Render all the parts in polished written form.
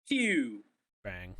Pew. Bang.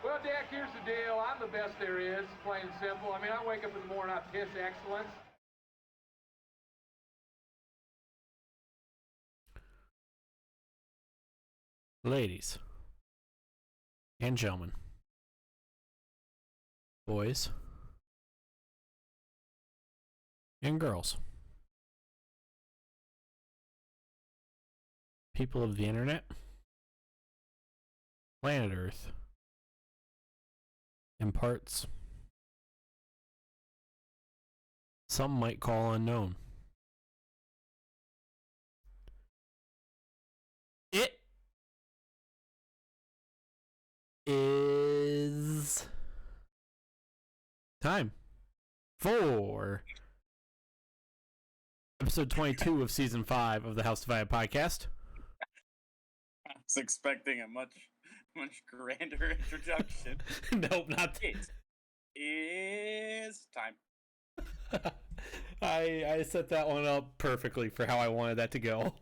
Well, Dak, here's the deal. I'm the best there is, plain and simple. I mean, I wake up in the morning, I piss excellence. Ladies and gentlemen, boys and girls, people of the internet, planet Earth, and parts some might call unknown. It is time for episode 22 of season 5 of the House Divided podcast. I was expecting a much grander introduction. Nope, not It is time. I set that one up perfectly for how I wanted that to go.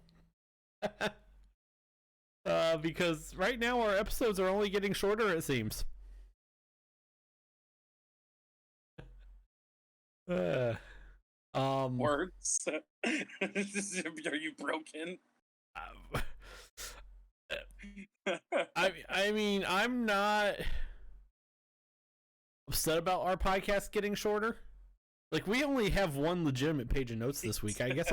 Because right now our episodes are only getting shorter, it seems. Words. Are you broken? I mean, I'm not upset about our podcast getting shorter. Like, we only have one legitimate page of notes this week. I guess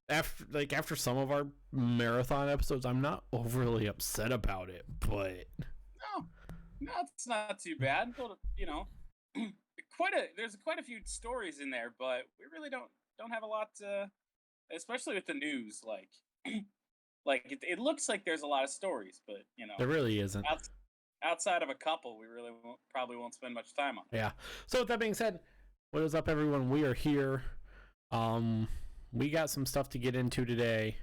after some of our marathon episodes, I'm not overly upset about it, but No, it's not too bad. But, there's quite a few stories in there, but we really don't have a lot to, especially with the news. It looks like there's a lot of stories, but there really isn't. Outside of a couple, we really probably won't spend much time on it. Yeah. So with that being said, what is up, everyone? We are here. We got some stuff to get into today,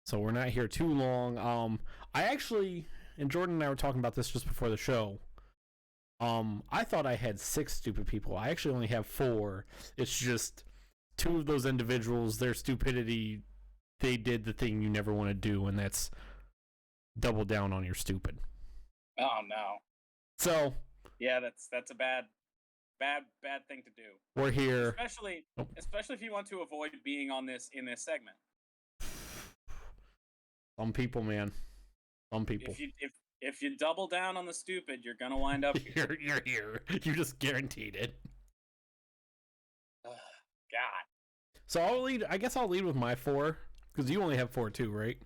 so we're not here too long. I actually, and Jordan and I were talking about this just before the show. I thought I had 6 stupid people. I actually only have 4. It's just 2 of those individuals, their stupidity, they did the thing you never want to do, and that's double down on your stupid. Oh no. So yeah, that's a bad thing to do. We're here, especially if you want to avoid being in this segment. Some people, man. Some people. If you double down on the stupid, you're gonna wind up here. You're here. You just guaranteed it. God. So I guess I'll lead with my 4, because you only have 4 too, right?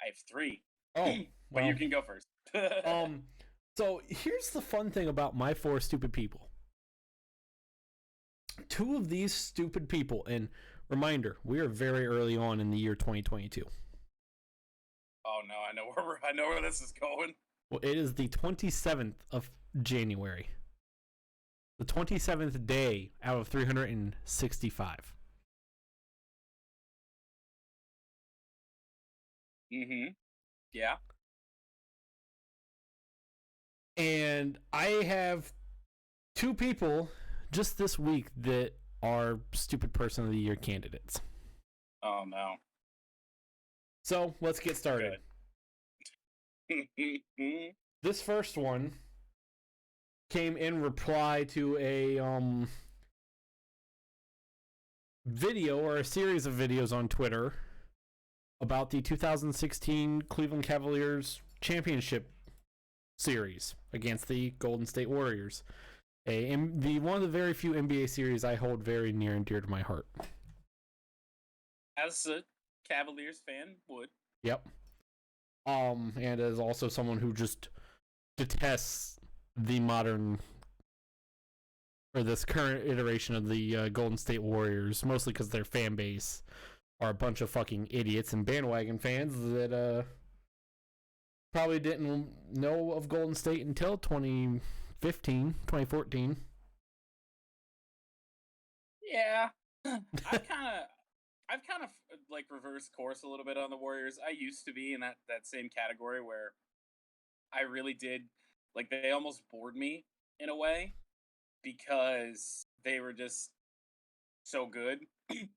I have 3. Oh, well, you can go first. So here's the fun thing about my 4 stupid people. 2 of these stupid people, and reminder, we are very early on in the year 2022. Oh no, I know where this is going. Well, it is the 27th of January. The 27th day out of 365. Yeah. And I have 2 people just this week that are stupid person of the year candidates. Oh no. So let's get started. This first one came in reply to a video or a series of videos on Twitter about the 2016 Cleveland Cavaliers championship series against the Golden State Warriors. One of the very few NBA series I hold very near and dear to my heart. As a Cavaliers fan would. Yep. And as also someone who just detests the modern or this current iteration of the Golden State Warriors, mostly because their fan base are a bunch of fucking idiots and bandwagon fans that probably didn't know of Golden State until 2014. Yeah. I've kind of like reversed course a little bit on the Warriors. I used to be in that same category where I really did, like, they almost bored me in a way because they were just so good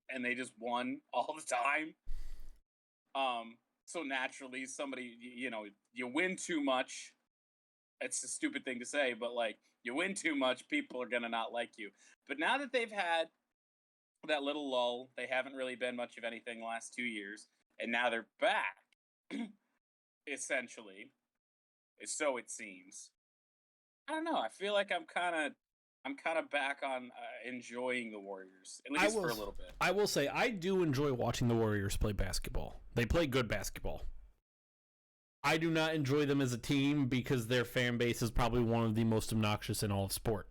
and they just won all the time. So naturally somebody, you win too much. It's a stupid thing to say, but like, you win too much, people are going to not like you. But now that they've had that little lull, they haven't really been much of anything the last 2 years, and now they're back, essentially. So it seems. I don't know. I feel like I'm kind of back on enjoying the Warriors, at least for a little bit. I will say I do enjoy watching the Warriors play basketball. They play good basketball. I do not enjoy them as a team because their fan base is probably one of the most obnoxious in all of sport.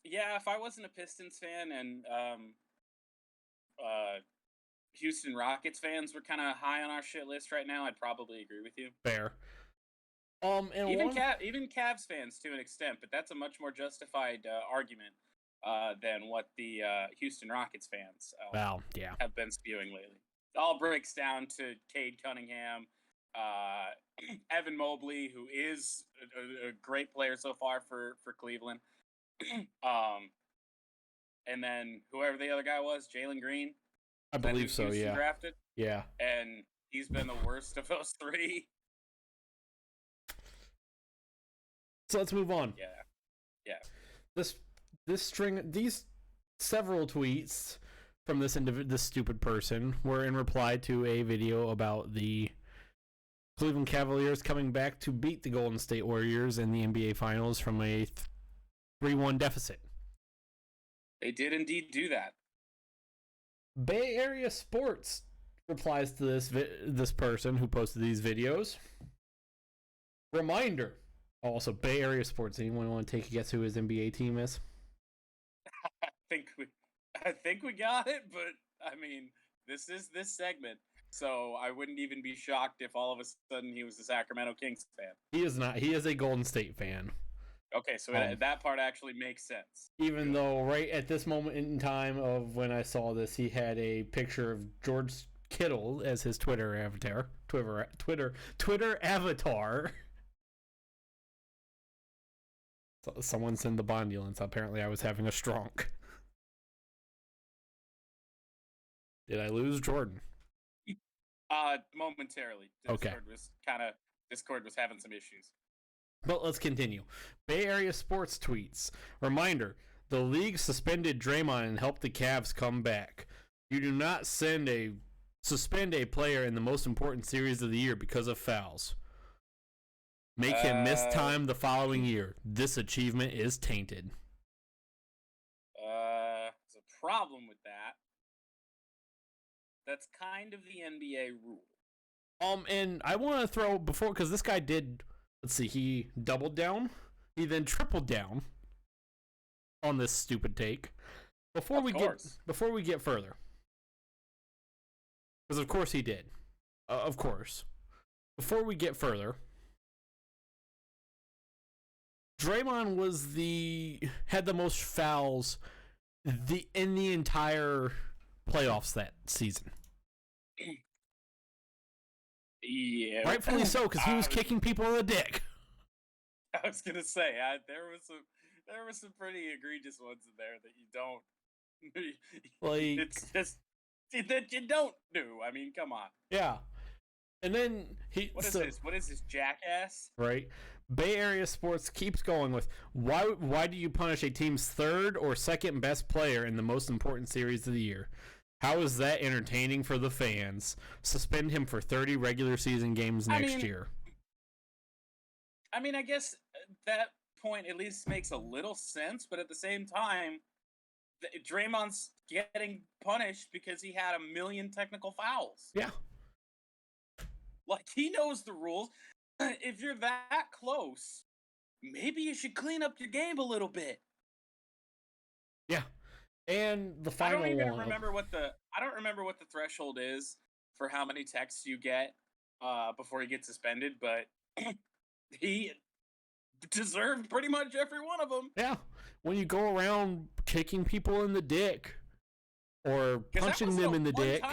Yeah, if I wasn't a Pistons fan and Houston Rockets fans were kind of high on our shit list right now, I'd probably agree with you. Fair. And even Cavs fans to an extent, but that's a much more justified argument than what the Houston Rockets fans have been spewing lately. It all breaks down to Cade Cunningham, Evan Mobley, who is a great player so far for Cleveland. And then whoever the other guy was, Jalen Green. I believe so, yeah. Drafted. Yeah. And he's been the worst of those 3. So let's move on. Yeah. These several tweets from this stupid person were in reply to a video about the Cleveland Cavaliers coming back to beat the Golden State Warriors in the NBA Finals from a 3-1 deficit. They did indeed do that. Bay Area Sports replies to this person who posted these videos. Reminder. Also, Bay Area Sports. Anyone want to take a guess who his NBA team is? I think we got it, but I mean, this is this segment, so I wouldn't even be shocked if all of a sudden he was a Sacramento Kings fan. He is not. He is a Golden State fan. Okay, so that part actually makes sense. Even though right at this moment in time of when I saw this, he had a picture of George Kittle as his Twitter avatar. Twitter avatar. So someone send the bondulance. Apparently, I was having a stroke. Did I lose Jordan? Momentarily. Okay. Discord was having some issues. But let's continue. Bay Area Sports tweets. Reminder, the league suspended Draymond and helped the Cavs come back. You do not suspend a player in the most important series of the year because of fouls. Make him miss time the following year. This achievement is tainted. There's a problem with that. That's kind of the NBA rule. And I want to throw before, because this guy did, let's see, he doubled down. He then tripled down on this stupid take. Before we get further. Because of course he did. Of course. Before we get further, Draymond had the most fouls in the entire playoffs that season. Yeah, rightfully so, because he was kicking people in the dick. I was gonna say there were some pretty egregious ones in there that you don't like. It's just that you don't do. I mean, come on. Yeah, and then What is this jackass? Right. Bay Area Sports keeps going with why do you punish a team's third or second best player in the most important series of the year? How is that entertaining for the fans? Suspend him for 30 regular season games next year. I mean, I guess that point at least makes a little sense, but at the same time, Draymond's getting punished because he had 1 million technical fouls. Yeah. Like, he knows the rules. If you're that close, maybe you should clean up your game a little bit. Yeah. And the final one. I don't remember what the threshold is for how many texts you get before you get suspended, but he deserved pretty much every one of them. Yeah. When you go around kicking people in the dick or punching them in the dick.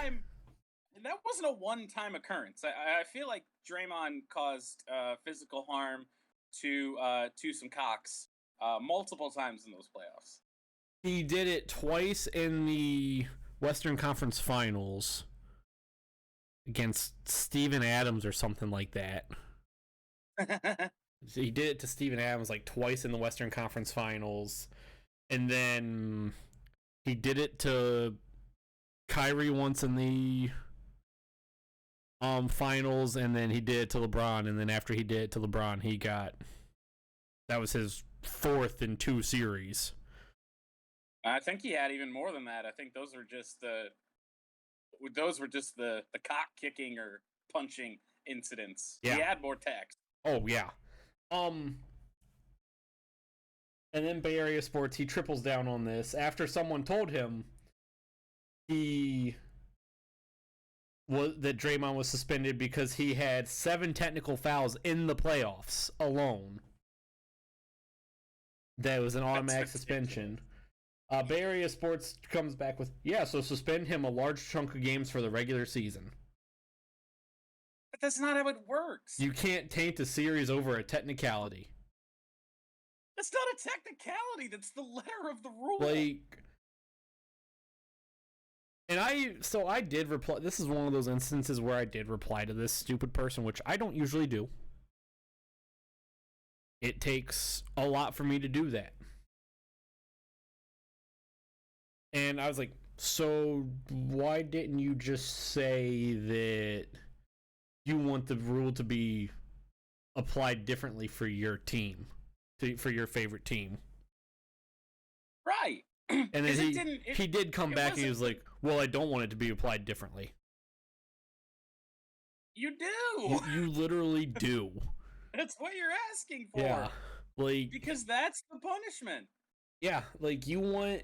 That wasn't a one-time occurrence. I feel like Draymond caused physical harm to some cocks multiple times in those playoffs. He did it twice in the Western Conference Finals against Steven Adams or something like that. He did it to Steven Adams like twice in the Western Conference Finals. And then he did it to Kyrie once in the finals, and then he did it to LeBron, and then after he did it to LeBron, that was his 4th in 2 series. I think he had even more than that. I think those were just the cock kicking or punching incidents. Yeah. He had more text. Oh yeah. And then Bay Area Sports, he triples down on this after someone told him that Draymond was suspended because he had 7 technical fouls in the playoffs alone. That was an automatic suspension. Bay Area Sports comes back with, so suspend him a large chunk of games for the regular season. But that's not how it works. You can't taint a series over a technicality. That's not a technicality. That's the letter of the rule. And I did reply. This is one of those instances where I did reply to this stupid person, which I don't usually do. It takes a lot for me to do that. And I was like, so why didn't you just say that you want the rule to be applied differently for your team, for your favorite team? Right. And then he did come back and he was like, well, I don't want it to be applied differently. You do. You literally do. That's what you're asking for. Yeah. Like, because that's the punishment. Yeah, like you want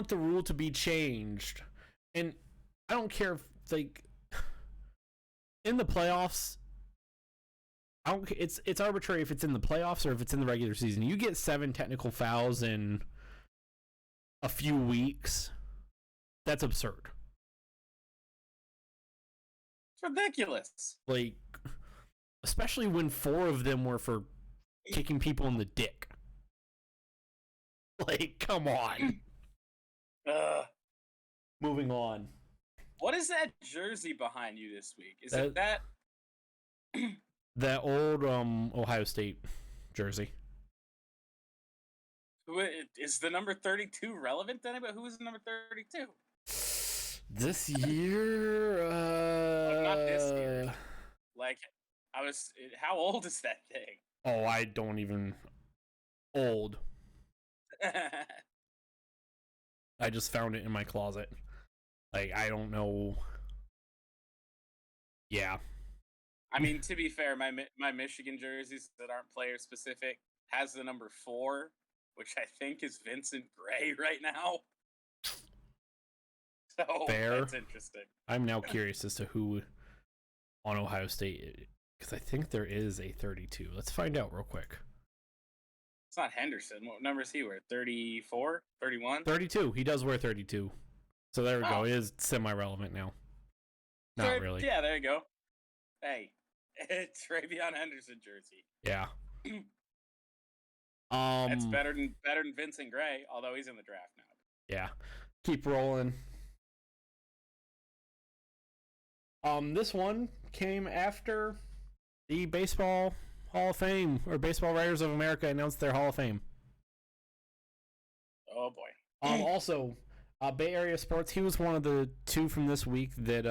the rule to be changed. And I don't care if, like, in the playoffs, it's arbitrary if it's in the playoffs or if it's in the regular season. You get 7 technical fouls in a few weeks. That's absurd. It's ridiculous. Like, especially when 4 of them were for kicking people in the dick. Like, come on. Moving on. What is that jersey behind you this week? Is it that? That old Ohio State jersey. Is the number 32 relevant to anybody? Who is the number 32? This year? Not this year. Like, how old is that thing? Oh, I don't even... Old. I just found it in my closet. Like, I don't know. Yeah. I mean, to be fair, my Michigan jerseys that aren't player specific has the number 4, which I think is Vincent Gray right now. So fair. That's interesting. I'm now curious as to who on Ohio State, because I think there is a 32. Let's find out real quick. It's not Henderson. What number is he wear? 34? 31? 32. He does wear 32. So there we go. It is semi-relevant now. Not really. Yeah, there you go. Hey, it's Travion Henderson jersey. Yeah. It's better than Vincent Gray, although he's in the draft now. Yeah. Keep rolling. This one came after the Baseball Hall of Fame, or Baseball Writers of America announced their Hall of Fame. Oh boy. Also, Bay Area Sports, he was one of the 2 from this week that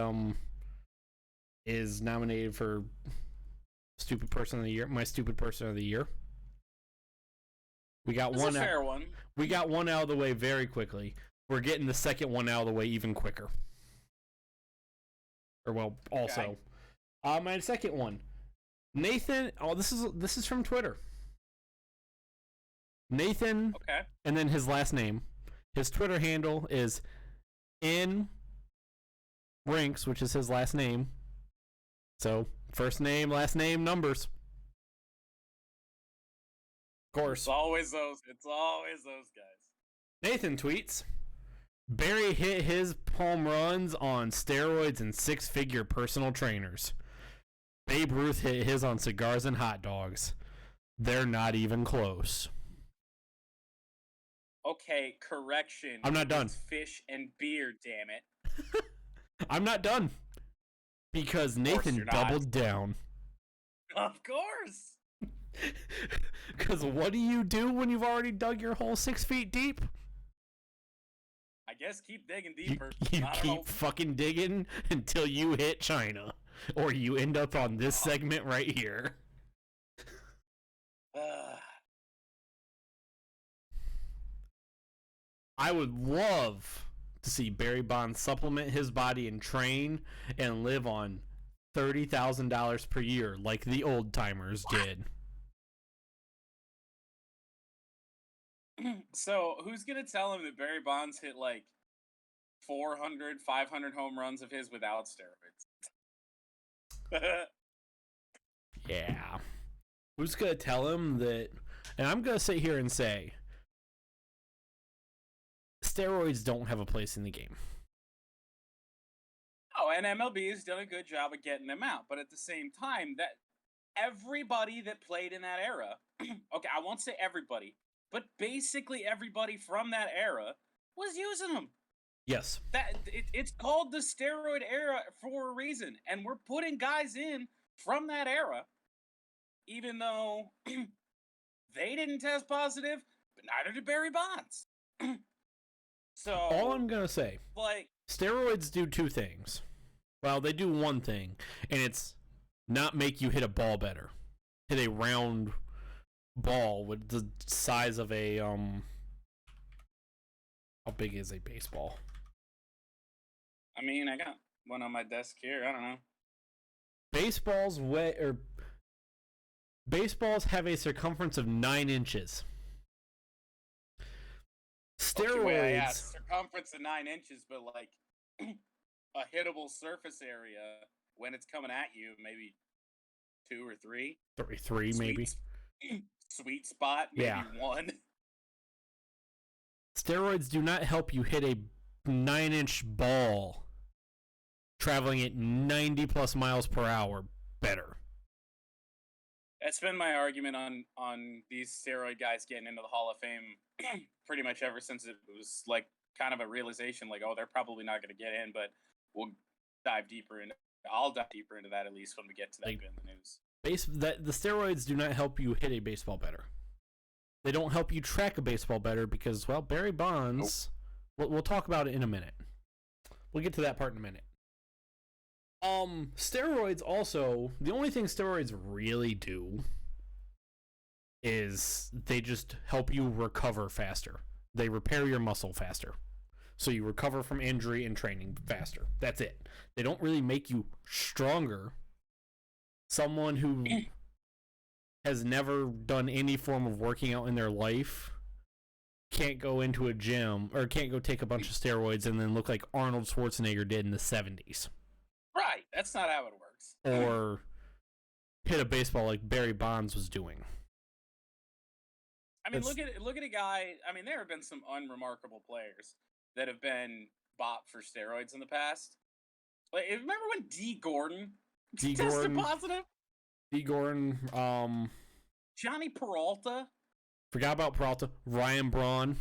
is nominated for Stupid Person of the Year, my Stupid Person of the Year. We got one. That's a fair one. We got one out of the way very quickly. We're getting the second one out of the way even quicker. Or well, also. Okay. My second one. Nathan, this is from Twitter. Nathan, okay. And then his last name. His Twitter handle is in Rinks, which is his last name. So, first name, last name, numbers. Of course. It's always those guys. Nathan tweets, Barry hit his home runs on steroids and 6-figure personal trainers. Babe Ruth hit his on cigars and hot dogs. They're not even close. Okay, correction. I'm not done. It's fish and beer, damn it. I'm not done. Because Nathan doubled down. Of course. Because what do you do when you've already dug your hole 6 feet deep? I guess keep digging deeper. You keep fucking digging until you hit China. Or you end up on this segment right here. I would love to see Barry Bonds supplement his body and train and live on $30,000 per year like the old timers did. So, who's going to tell him that Barry Bonds hit like 400, 500 home runs of his without steroids? Yeah. Who's going to tell him that? And I'm going to sit here and say, steroids don't have a place in the game. Oh, and MLB has done a good job of getting them out. But at the same time, that everybody that played in that era, okay, I won't say everybody, but basically everybody from that era was using them. Yes. It's called the steroid era for a reason. And we're putting guys in from that era, even though they didn't test positive, but neither did Barry Bonds. So all I'm going to say, like, steroids do 2 things. Well, they do one thing, and it's not make you hit a ball better. Hit a round ball with the size of a how big is a baseball? I mean, I got one on my desk here. I don't know. Baseballs have a circumference of 9 inches. Steroids. Okay, yeah, circumference of 9 inches, but like a hittable surface area when it's coming at you, maybe 2 or 3. 3 maybe. Sweet spot, maybe 1. Steroids do not help you hit a 9-inch ball traveling at 90 plus miles per hour better. That's been my argument on these steroid guys getting into the Hall of Fame pretty much ever since it was like kind of a realization like, oh, they're probably not going to get in, but we'll dive deeper into. I'll dive deeper into that at least when we get to that bit in the news. The steroids do not help you hit a baseball better. They don't help you track a baseball better because, well, Barry Bonds. Nope. We'll talk about it in a minute. We'll get to that part in a minute. Steroids also, the only thing steroids really do is they just help you recover faster. They repair your muscle faster. So you recover from injury and training faster. That's it. They don't really make you stronger. Someone who has never done any form of working out in their life can't go into a gym or can't go take a bunch of steroids and then look like Arnold Schwarzenegger did in the 70s. Right. That's not how it works. Or hit a baseball like Barry Bonds was doing. I mean, look at a guy. I mean, there have been some unremarkable players that have been bopped for steroids in the past. Like, remember when D. Gordon tested positive? D. Gordon, Johnny Peralta. Forgot about Peralta. Ryan Braun.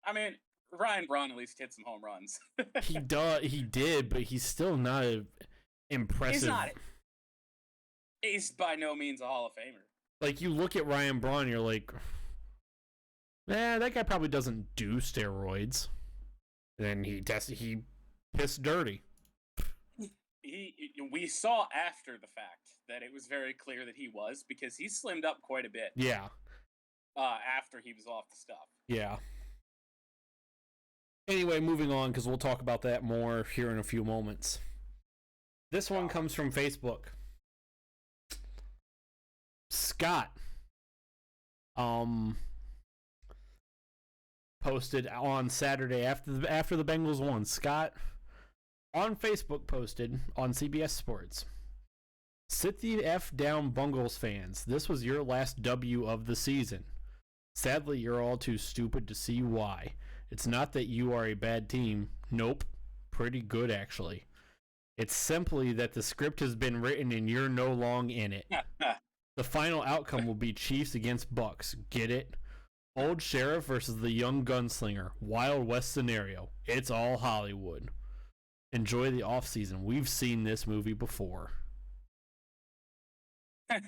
I mean, Ryan Braun at least hit some home runs. He did, but he's still not impressive. He's not. He's by no means a Hall of Famer. Like, you look at Ryan Braun, you're like, that guy probably doesn't do steroids. And he pissed dirty. We saw after the fact that it was very clear that he was, because he slimmed up quite a bit. Yeah. After he was off the stuff. Yeah. Anyway, moving on, because we'll talk about that more here in a few moments. This one comes from Facebook. Scott posted on Saturday after the Bengals won. Scott on Facebook posted on CBS Sports, "Sit the F down, Bungles fans. This was your last W of the season. Sadly, you're all too stupid to see why. It's not that you are a bad team. Nope. Pretty good, actually. It's simply that the script has been written and you're no longer in it. The final outcome will be Chiefs against Bucks. Get it? Old Sheriff versus the young gunslinger. Wild West scenario. It's all Hollywood. Enjoy the offseason. We've seen this movie before." Well,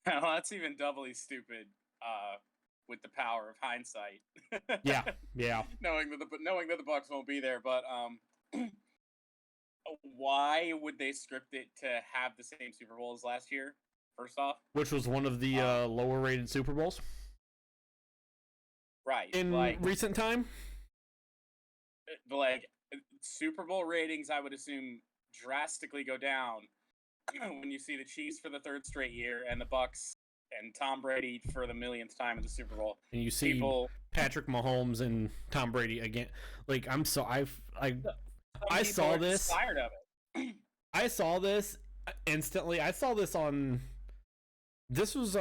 that's even doubly stupid with the power of hindsight. Yeah. knowing that the Bucks won't be there, but why would they script it to have the same Super Bowl as last year? First off, which was one of the lower rated Super Bowls, right? In recent time, like Super Bowl ratings, I would assume drastically go down when you see the Chiefs for the third straight year and the Bucks and Tom Brady for the millionth time in the Super Bowl. And you see Patrick Mahomes and Tom Brady again. Like, I saw this. Tired of it. I saw this instantly. I saw this on. This was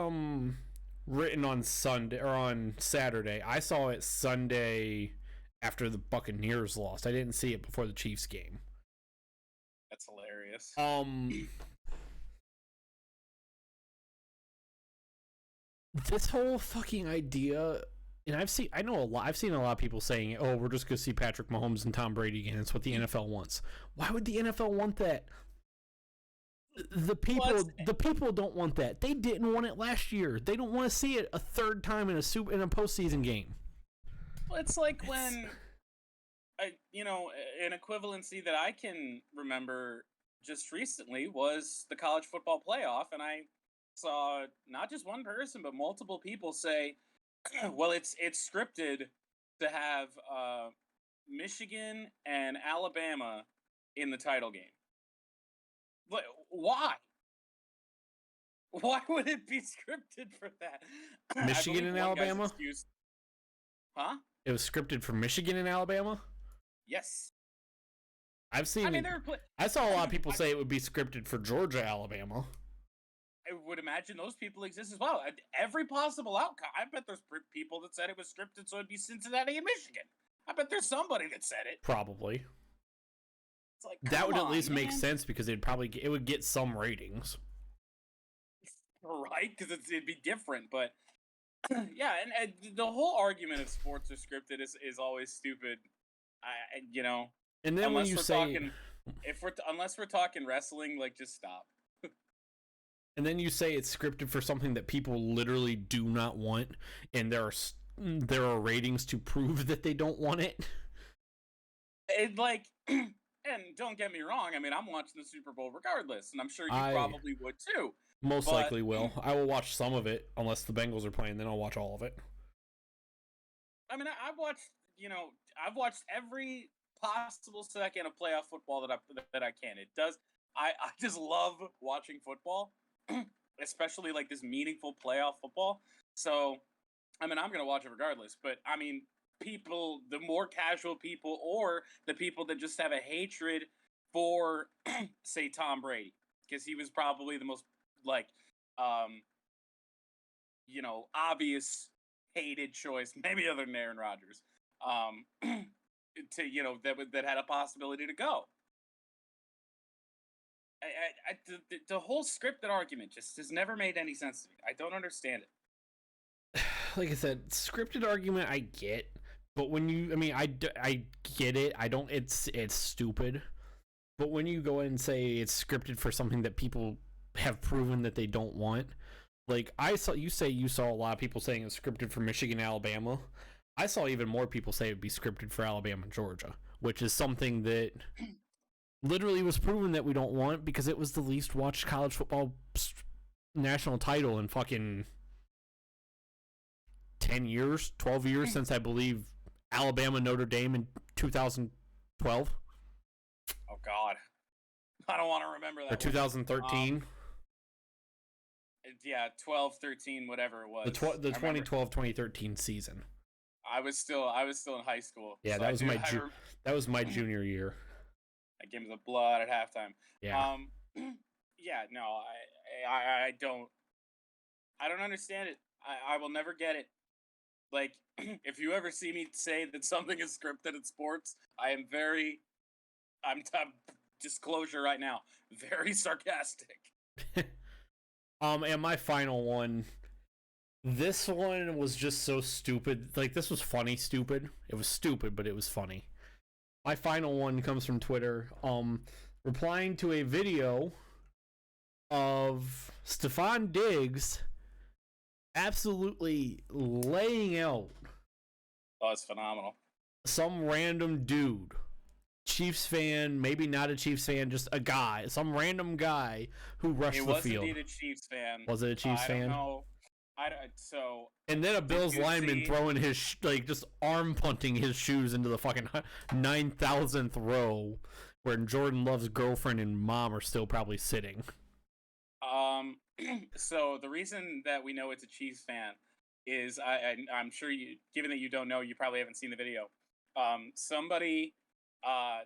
written on Sunday or on Saturday. I saw it Sunday after the Buccaneers lost. I didn't see it before the Chiefs game. That's hilarious. This whole fucking idea, and I've seen a lot of people saying, "Oh, we're just gonna see Patrick Mahomes and Tom Brady again. It's what the NFL wants." Why would the NFL want that? The people don't want that. They didn't want it last year. They don't want to see it a third time in a postseason game. Well, it's like when, an equivalency that I can remember just recently was the college football playoff, and I saw not just one person but multiple people say, "Well, it's scripted to have Michigan and Alabama in the title game." But why? Why would it be scripted for that? Michigan and Alabama? Huh? It was scripted for Michigan and Alabama? Yes. I've seen. I saw a lot of people say it would be scripted for Georgia, Alabama. I would imagine those people exist as well. Every possible outcome. I bet there's people that said it was scripted so it'd be Cincinnati and Michigan. I bet there's somebody that said it. Probably. It's like, that would at least make sense because it would get some ratings. Right, because it'd be different, but yeah, and the whole argument of sports are scripted is always stupid. And then when you say, unless we're talking wrestling, like, just stop. And then you say it's scripted for something that people literally do not want, and there are ratings to prove that they don't want it. It like, and don't get me wrong. I mean, I'm watching the Super Bowl regardless, and I'm sure you probably would too. Most likely will. I will watch some of it unless the Bengals are playing. Then I'll watch all of it. I mean, I've watched every possible second of playoff football that I can. I just love watching football, especially like this meaningful playoff football. So, I mean, I'm gonna watch it regardless. But I mean, the more casual people, or the people that just have a hatred for, say, Tom Brady, because he was probably the most obvious hated choice, maybe other than Aaron Rodgers, that had a possibility to go. The whole scripted argument just has never made any sense to me. I don't understand it. Like I said, scripted argument I get, but when I get it. I don't. It's stupid. But when you go and say it's scripted for something that people have proven that they don't want, like you saw a lot of people saying it's scripted for Michigan, Alabama. I saw even more people say it'd be scripted for Alabama and Georgia, which is something that literally was proven that we don't want because it was the least watched college football national title in fucking 10 years, 12 years since I believe Alabama Notre Dame in 2012. Oh God, I don't want to remember that. Or 2013. Yeah, 12, 13, whatever it was. The 2012-2013 season. I was still in high school. Yeah, so that was my junior year. That game was a blowout at halftime. Yeah. Yeah, no, I don't understand it. I will never get it. Like, if you ever see me say that something is scripted in sports, I'm disclosure right now, very sarcastic. And my final one, this one was just so stupid. Like, this was funny stupid. It was stupid, but it was funny. My final one comes from Twitter, replying to a video of Stephon Diggs absolutely laying out. Oh, it's phenomenal. Some random dude, Chiefs fan, maybe not a Chiefs fan, just a guy, some random guy who rushed the field. It was indeed a Chiefs fan. Was it a Chiefs fan? I don't know. And then a Bills lineman throwing his just arm punting his shoes into the fucking 9,000th row, where Jordan Love's girlfriend and mom are still probably sitting. So the reason that we know it's a Chiefs fan is I'm sure you, given that you don't know, you probably haven't seen the video.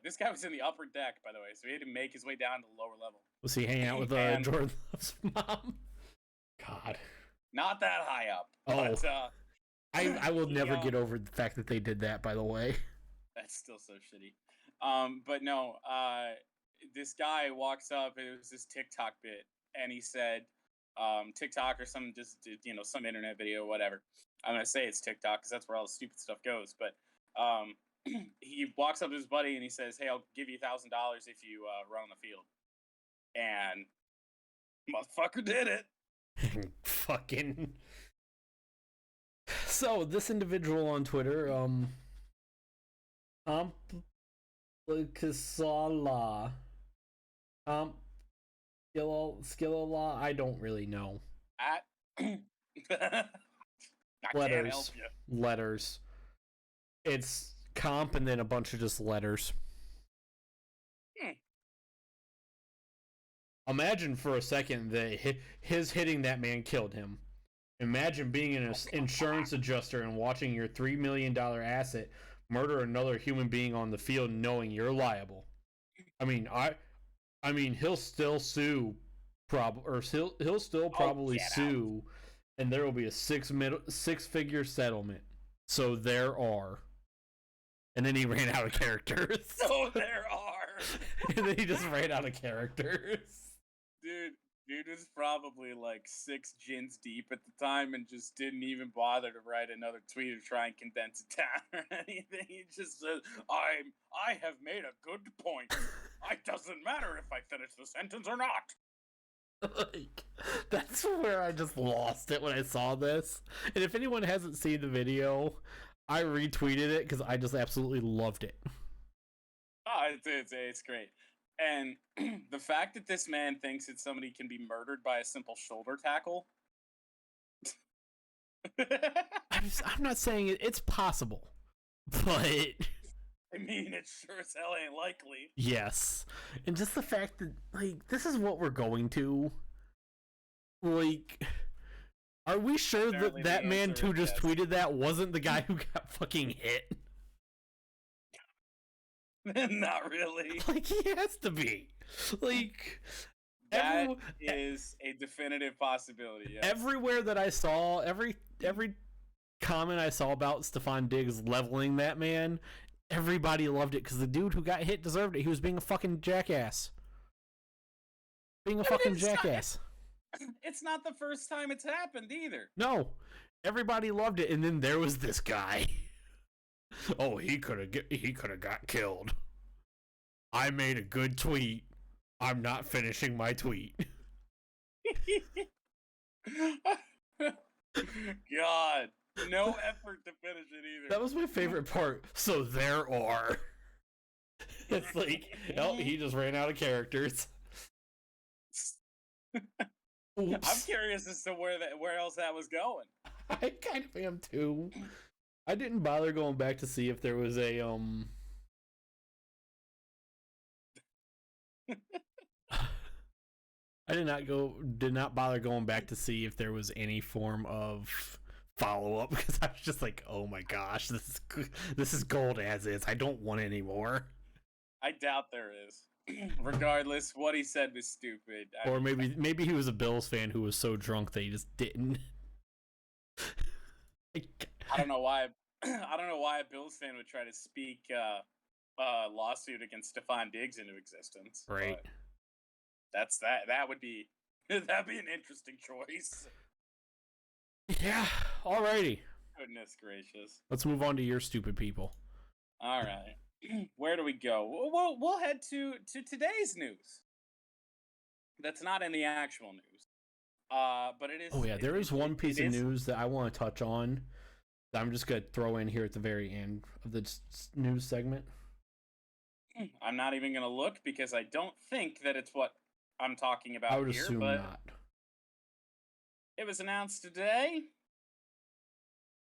This guy was in the upper deck, by the way, so he had to make his way down to the lower level. Was he hanging out with Jordan Love's mom? God. Not that high up. Oh. But, I will never get over the fact that they did that, by the way. That's still so shitty. But no, this guy walks up, it was this TikTok bit, and he said, TikTok or some internet video, whatever. I'm going to say it's TikTok because that's where all the stupid stuff goes. But he walks up to his buddy and he says, "Hey, I'll give you $1,000 if you run on the field." And motherfucker did it. Fucking. So this individual on Twitter, Kasala, Skillala, I don't really know. I can't help you. Letters. It's comp and then a bunch of just letters. Imagine for a second that his hitting that man killed him. Imagine being an insurance adjuster and watching your $3 million asset murder another human being on the field, knowing you're liable. I mean, he'll still sue, he'll still probably sue, and there will be a six-figure settlement. So there are. And then he ran out of characters. So there are. And then he just ran out of characters. Dude was probably like 6 gins deep at the time and just didn't even bother to write another tweet or try and condense it down or anything. He just says, I have made a good point. It doesn't matter if I finish the sentence or not. Like, that's where I just lost it when I saw this. And if anyone hasn't seen the video, I retweeted it because I just absolutely loved it. Oh, it's great. And the fact that this man thinks that somebody can be murdered by a simple shoulder tackle. I'm not saying it's possible, but I mean, it sure as hell ain't likely. Yes. And just the fact that, like, this is what we're going to. Like, are we sure apparently that man who just tweeted that wasn't the guy who got fucking hit? Not really. Like, he has to be. Like, that is a definitive possibility. Yes. Everywhere that I saw, every comment I saw about Stefon Diggs leveling that man, everybody loved it because the dude who got hit deserved it. He was being a fucking jackass. It's not the first time it's happened either. No. Everybody loved it, and then there was this guy. Oh, he could have got killed. I made a good tweet. I'm not finishing my tweet. God, no effort to finish it either. That was my favorite part. So there are. It's like, he just ran out of characters. I'm curious as to where else that was going. I kind of am too. I didn't bother going back to see if there was a I did not bother going back to see if there was any form of follow-up because I was just like, oh my gosh, this is gold as is. I don't want any more. I doubt there is. Regardless, what he said was stupid. Or maybe he was a Bills fan who was so drunk that he just didn't. I don't know why. I don't know why a Bills fan would try to speak lawsuit against Stefon Diggs into existence. Right. That'd be an interesting choice. Yeah. Alrighty. Goodness gracious. Let's move on to your stupid people. All right. Where do we go? We'll head to today's news. That's not in the actual news. But it is. Oh yeah, there is one piece of news that I want to touch on. That I'm just gonna throw in here at the very end of the news segment. I'm not even gonna look because I don't think that it's what I'm talking about. I would assume not. It was announced today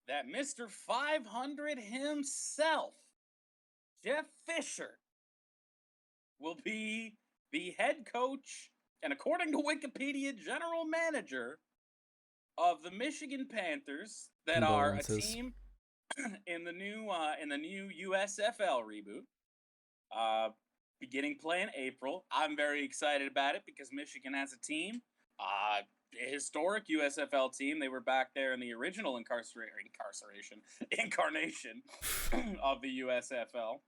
that Mr. 500 himself, Jeff Fisher, will be the head coach and, according to Wikipedia, general manager of the Michigan Panthers, that are a team in the new USFL reboot. Beginning play in April. I'm very excited about it because Michigan has a team, a historic USFL team. They were back there in the original incarnation of the USFL.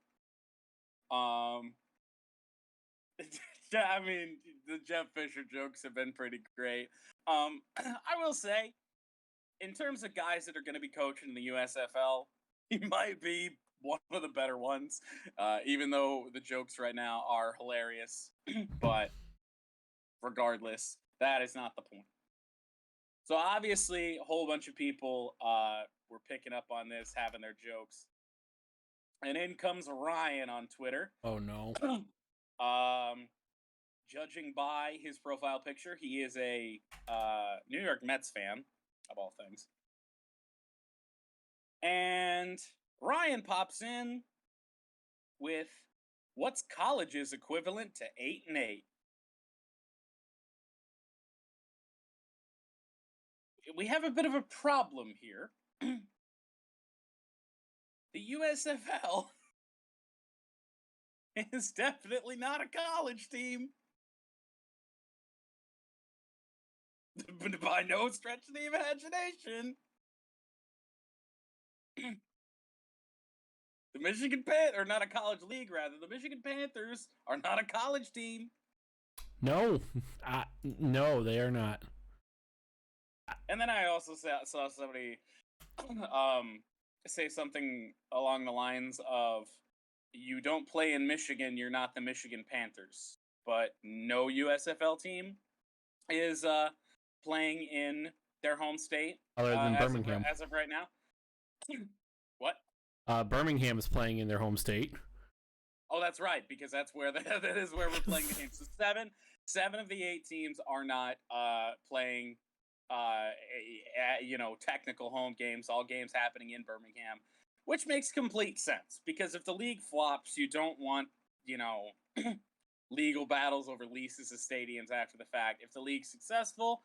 I mean, the Jeff Fisher jokes have been pretty great. I will say, in terms of guys that are going to be coaching in the USFL, he might be one of the better ones, even though the jokes right now are hilarious. But regardless, that is not the point. So obviously, a whole bunch of people were picking up on this, having their jokes. And in comes Ryan on Twitter. Oh, no. judging by his profile picture, he is a New York Mets fan, of all things. And Ryan pops in with what's college's equivalent to 8-8. We have a bit of a problem here. The USFL is definitely not a college team. By no stretch of the imagination. The Michigan Panthers, or not a college league, rather. The Michigan Panthers are not a college team. No. No, they are not. And then I also saw somebody say something along the lines of, you don't play in Michigan, you're not the Michigan Panthers. But no USFL team is playing in their home state. Other than Birmingham. As of right now. What? Birmingham is playing in their home state. Oh, that's right, because that is where we're playing the game. So seven of the 8 teams are not playing technical home games, all games happening in Birmingham, which makes complete sense, because if the league flops, you don't want, legal battles over leases of stadiums after the fact. If the league's successful,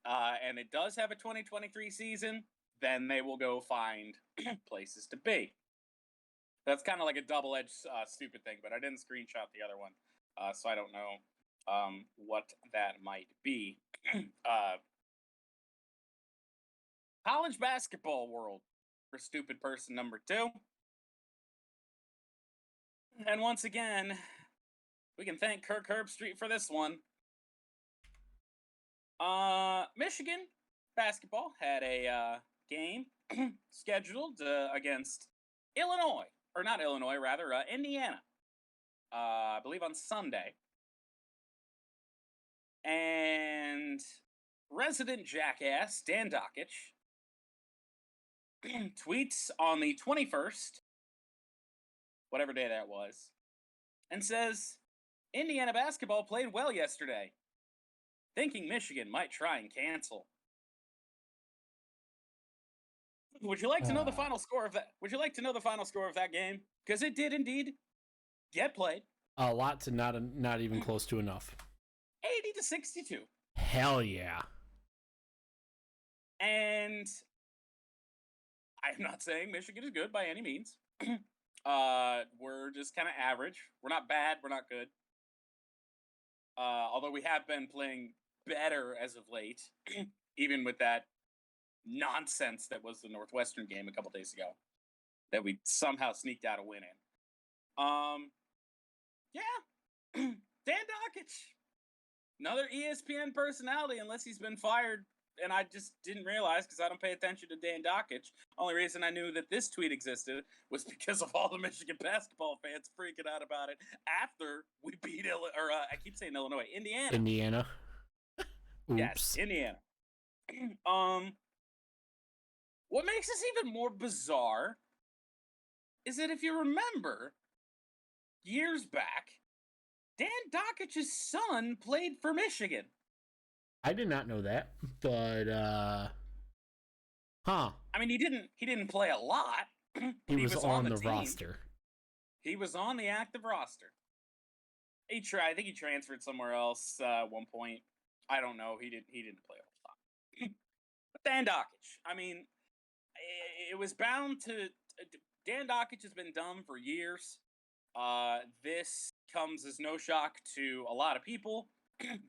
and it does have a 2023 season, then they will go find places to be. That's kind of like a double-edged stupid thing, but I didn't screenshot the other one, so I don't know what that might be. College basketball world for stupid person number 2. And once again, we can thank Kirk Herbstreit for this one. Michigan basketball had a game scheduled against Illinois, or not Illinois, rather Indiana, I believe on Sunday. And resident jackass Dan Dockich tweets on the 21st, whatever day that was, and says, Indiana basketball played well yesterday. Thinking Michigan might try and cancel. Would you like to know the final score of that? Would you like to know the final score of that game? Because it did indeed get played. A lot to not even close to enough. 80-62. Hell yeah. And I'm not saying Michigan is good by any means. We're just kind of average. We're not bad. We're not good. Although we have been playing better as of late, even with that nonsense that was the Northwestern game a couple days ago that we somehow sneaked out a win in. Yeah. Dan Dockich. Another ESPN personality, unless he's been fired, and I just didn't realize because I don't pay attention to Dan Dockich. Only reason I knew that this tweet existed was because of all the Michigan basketball fans freaking out about it after we beat I keep saying Illinois, Indiana. Oops. Yes, Indiana. What makes this even more bizarre is that if you remember, years back, Dan Dockich's son played for Michigan. I did not know that, but I mean, he didn't play a lot. He was on the roster. He was on the active roster. I think he transferred somewhere else at one point. I don't know. He didn't play a whole lot. But Dan Dockich, I mean, it was bound to. Dan Dockich has been dumb for years. This comes as no shock to a lot of people,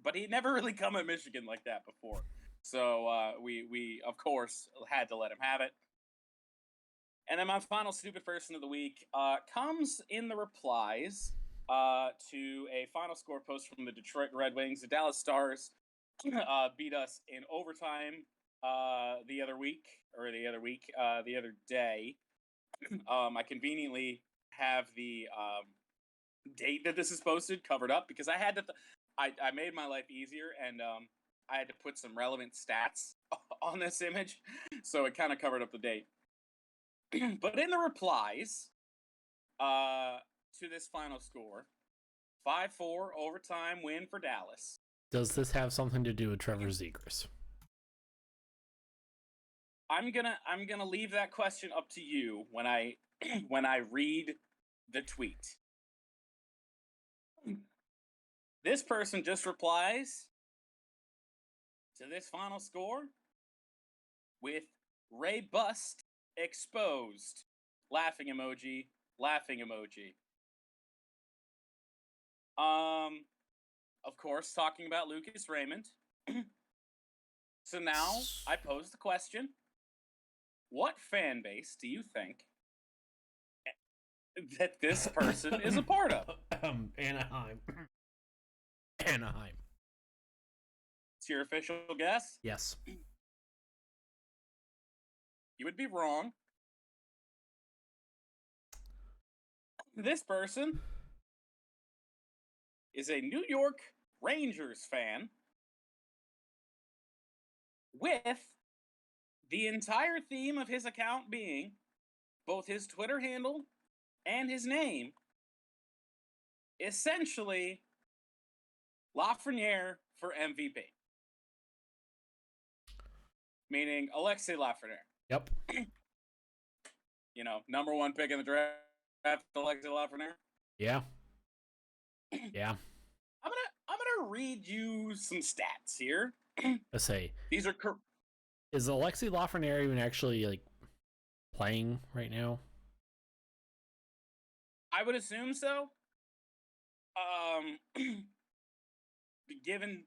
but he'd never really come at Michigan like that before. So we of course had to let him have it. And then my final stupid person of the week comes in the replies to a final score post from the Detroit Red Wings. The Dallas Stars beat us in overtime the other day. I conveniently have the date that this is posted covered up because I had to. I made my life easier and I had to put some relevant stats on this image, so it kind of covered up the date. But in the replies to this final score, 5-4 overtime win for Dallas. Does this have something to do with Trevor Zegras? I'm gonna leave that question up to you when I when I read the tweet. This person just replies to this final score with Ray Bust exposed. Laughing emoji, laughing emoji. Of course, talking about Lucas Raymond. So now I pose the question: what fan base do you think that this person is a part of? Anaheim. It's your official guess? Yes. You would be wrong. This person is a New York Rangers fan with the entire theme of his account being both his Twitter handle and his name, essentially Lafreniere for MVP. Meaning Alexis Lafreniere. Yep. You know, number 1 pick in the draft, Alexis Lafreniere. Yeah. Yeah. I'm gonna read you some stats here. Let's say These are is Alexis Lafreniere even actually like playing right now? I would assume so. Given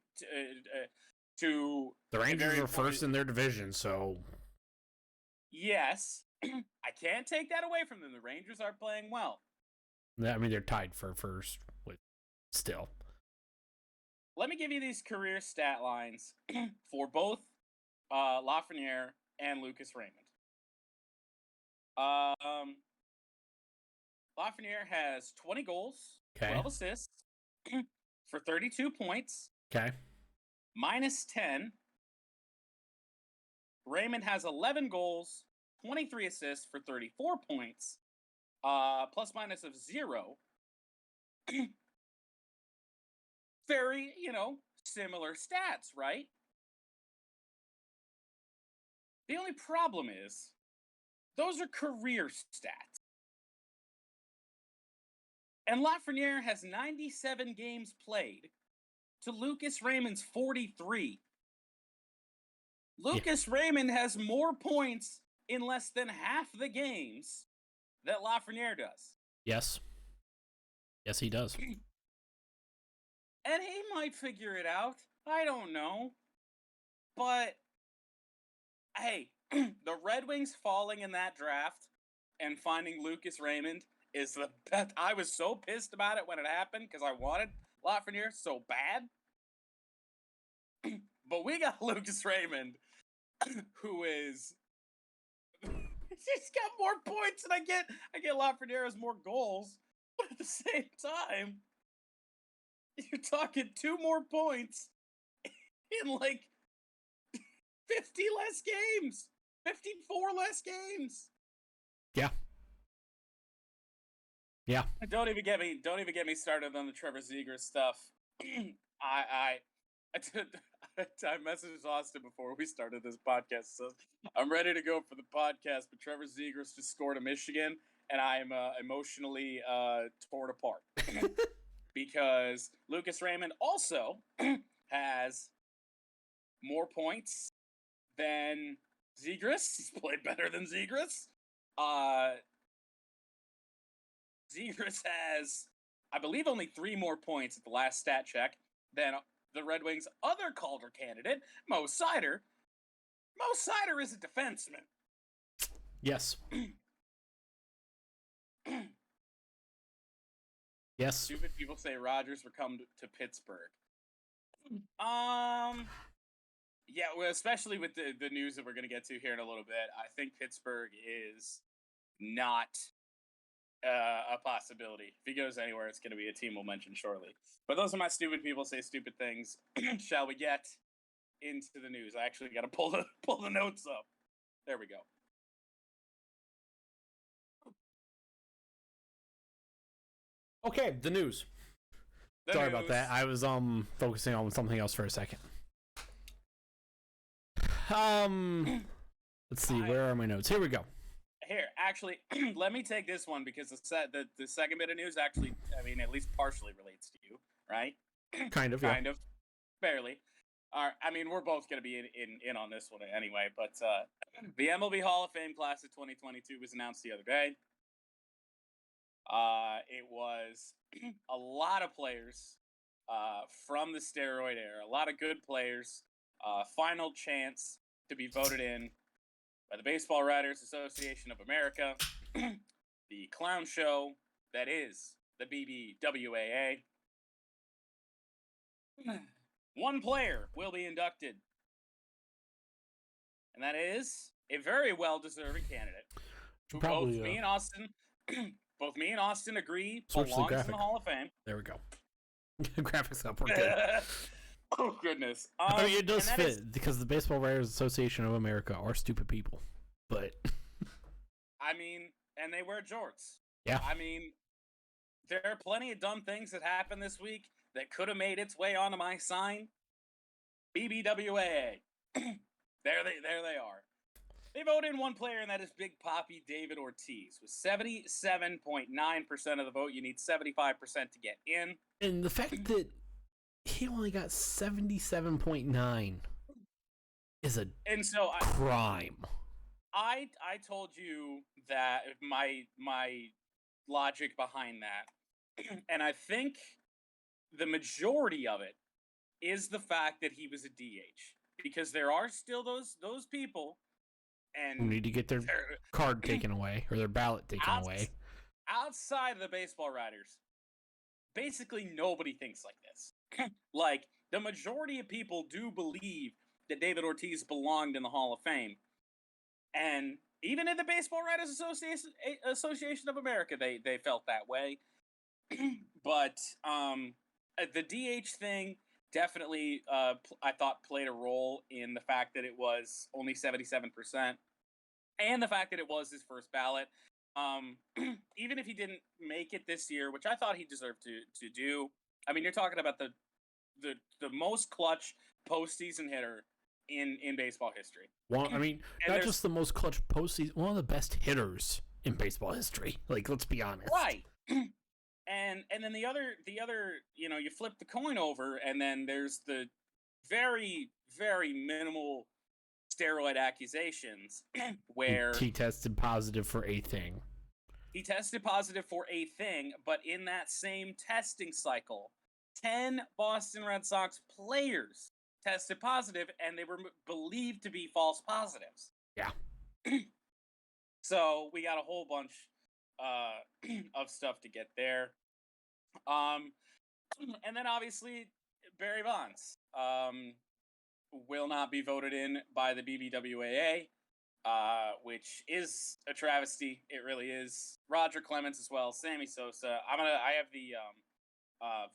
to the Rangers are first in their division, so yes, I can't take that away from them. The Rangers are playing well. I mean, they're tied for first, but still. Let me give you these career stat lines for both Lafreniere and Lucas Raymond. Lafreniere has 20 goals, 12 assists for 32 points. Okay. -10. Raymond has 11 goals, 23 assists for 34 points. Plus minus of 0. Very, similar stats, right? The only problem is, those are career stats. And Lafreniere has 97 games played to Lucas Raymond's 43. Lucas Raymond has more points in less than half the games that Lafreniere does. Yes. Yes, he does. And he might figure it out. I don't know. But, hey, the Red Wings falling in that draft and finding Lucas Raymond is the best. I was so pissed about it when it happened because I wanted Lafreniere so bad. But we got Lucas Raymond, who is... he's got more points than I get Lafreniere has more goals. But at the same time, you're talking 2 more points in like 50 less games, 54 less games. Yeah. Yeah. Don't even get me started on the Trevor Zegras stuff. I messaged Austin before we started this podcast, so I'm ready to go for the podcast. But Trevor Zegras just scored a Michigan, and I am emotionally torn apart because Lucas Raymond also has more points than Zegras. He's played better than Zegras. Zegras has, I believe, only 3 more points at the last stat check than the Red Wings' other Calder candidate, Mo Seider. Mo Seider is a defenseman. Yes. Yes. Stupid people say Rogers would come to Pittsburgh. Yeah, well, especially with the news that we're going to get to here in a little bit, I think Pittsburgh is not a possibility. If he goes anywhere, it's going to be a team we'll mention shortly. But those are my stupid people say stupid things. Shall we get into the news? I actually got to pull the notes up. There we go. Okay, the news. Sorry about that. I was focusing on something else for a second. Let's see. Where are my notes? Here we go. Here, actually, let me take this one because the second bit of news actually, I mean, at least partially relates to you, right? Kind of, barely. I mean, we're both going to be in on this one anyway, but the MLB Hall of Fame class of 2022 was announced the other day. It was a lot of players from the steroid era, a lot of good players, final chance to be voted in by the Baseball Writers Association of America, the clown show that is the BBWAA. One player will be inducted, and that is a very well-deserving candidate who both me and Austin agree belongs in the Hall of Fame. There we go. Graphics up, we're good. Oh, goodness. I mean, it does fit, because the Baseball Writers Association of America are stupid people, but... I mean, and they wear jorts. Yeah. I mean, there are plenty of dumb things that happened this week that could have made its way onto my sign. BBWAA. There they are. They voted in one player, and that is Big Papi David Ortiz. With 77.9% of the vote, you need 75% to get in. And the fact that he only got 77.9 is a crime. I told you that my logic behind that, and I think the majority of it is the fact that he was a DH, because there are still those people and who need to get their card taken away or their ballot taken away. Outside of the baseball writers, basically nobody thinks like this. Like, the majority of people do believe that David Ortiz belonged in the Hall of Fame. And even in the Baseball Writers Association of America, they felt that way. But the DH thing definitely, I thought, played a role in the fact that it was only 77%. And the fact that it was his first ballot. Even if he didn't make it this year, which I thought he deserved to do. I mean, you're talking about the most clutch postseason hitter in baseball history. Well, I mean, not just the most clutch postseason, one of the best hitters in baseball history. Like, let's be honest. Right. And then the other, you flip the coin over, and then there's the very, very minimal steroid accusations where he tested positive for a thing. He tested positive for a thing, but in that same testing cycle, 10 Boston Red Sox players tested positive, and they were believed to be false positives. Yeah. So we got a whole bunch of stuff to get there. And then obviously Barry Bonds will not be voted in by the BBWAA, which is a travesty. It really is. Roger Clemens as well. Sammy Sosa. I have the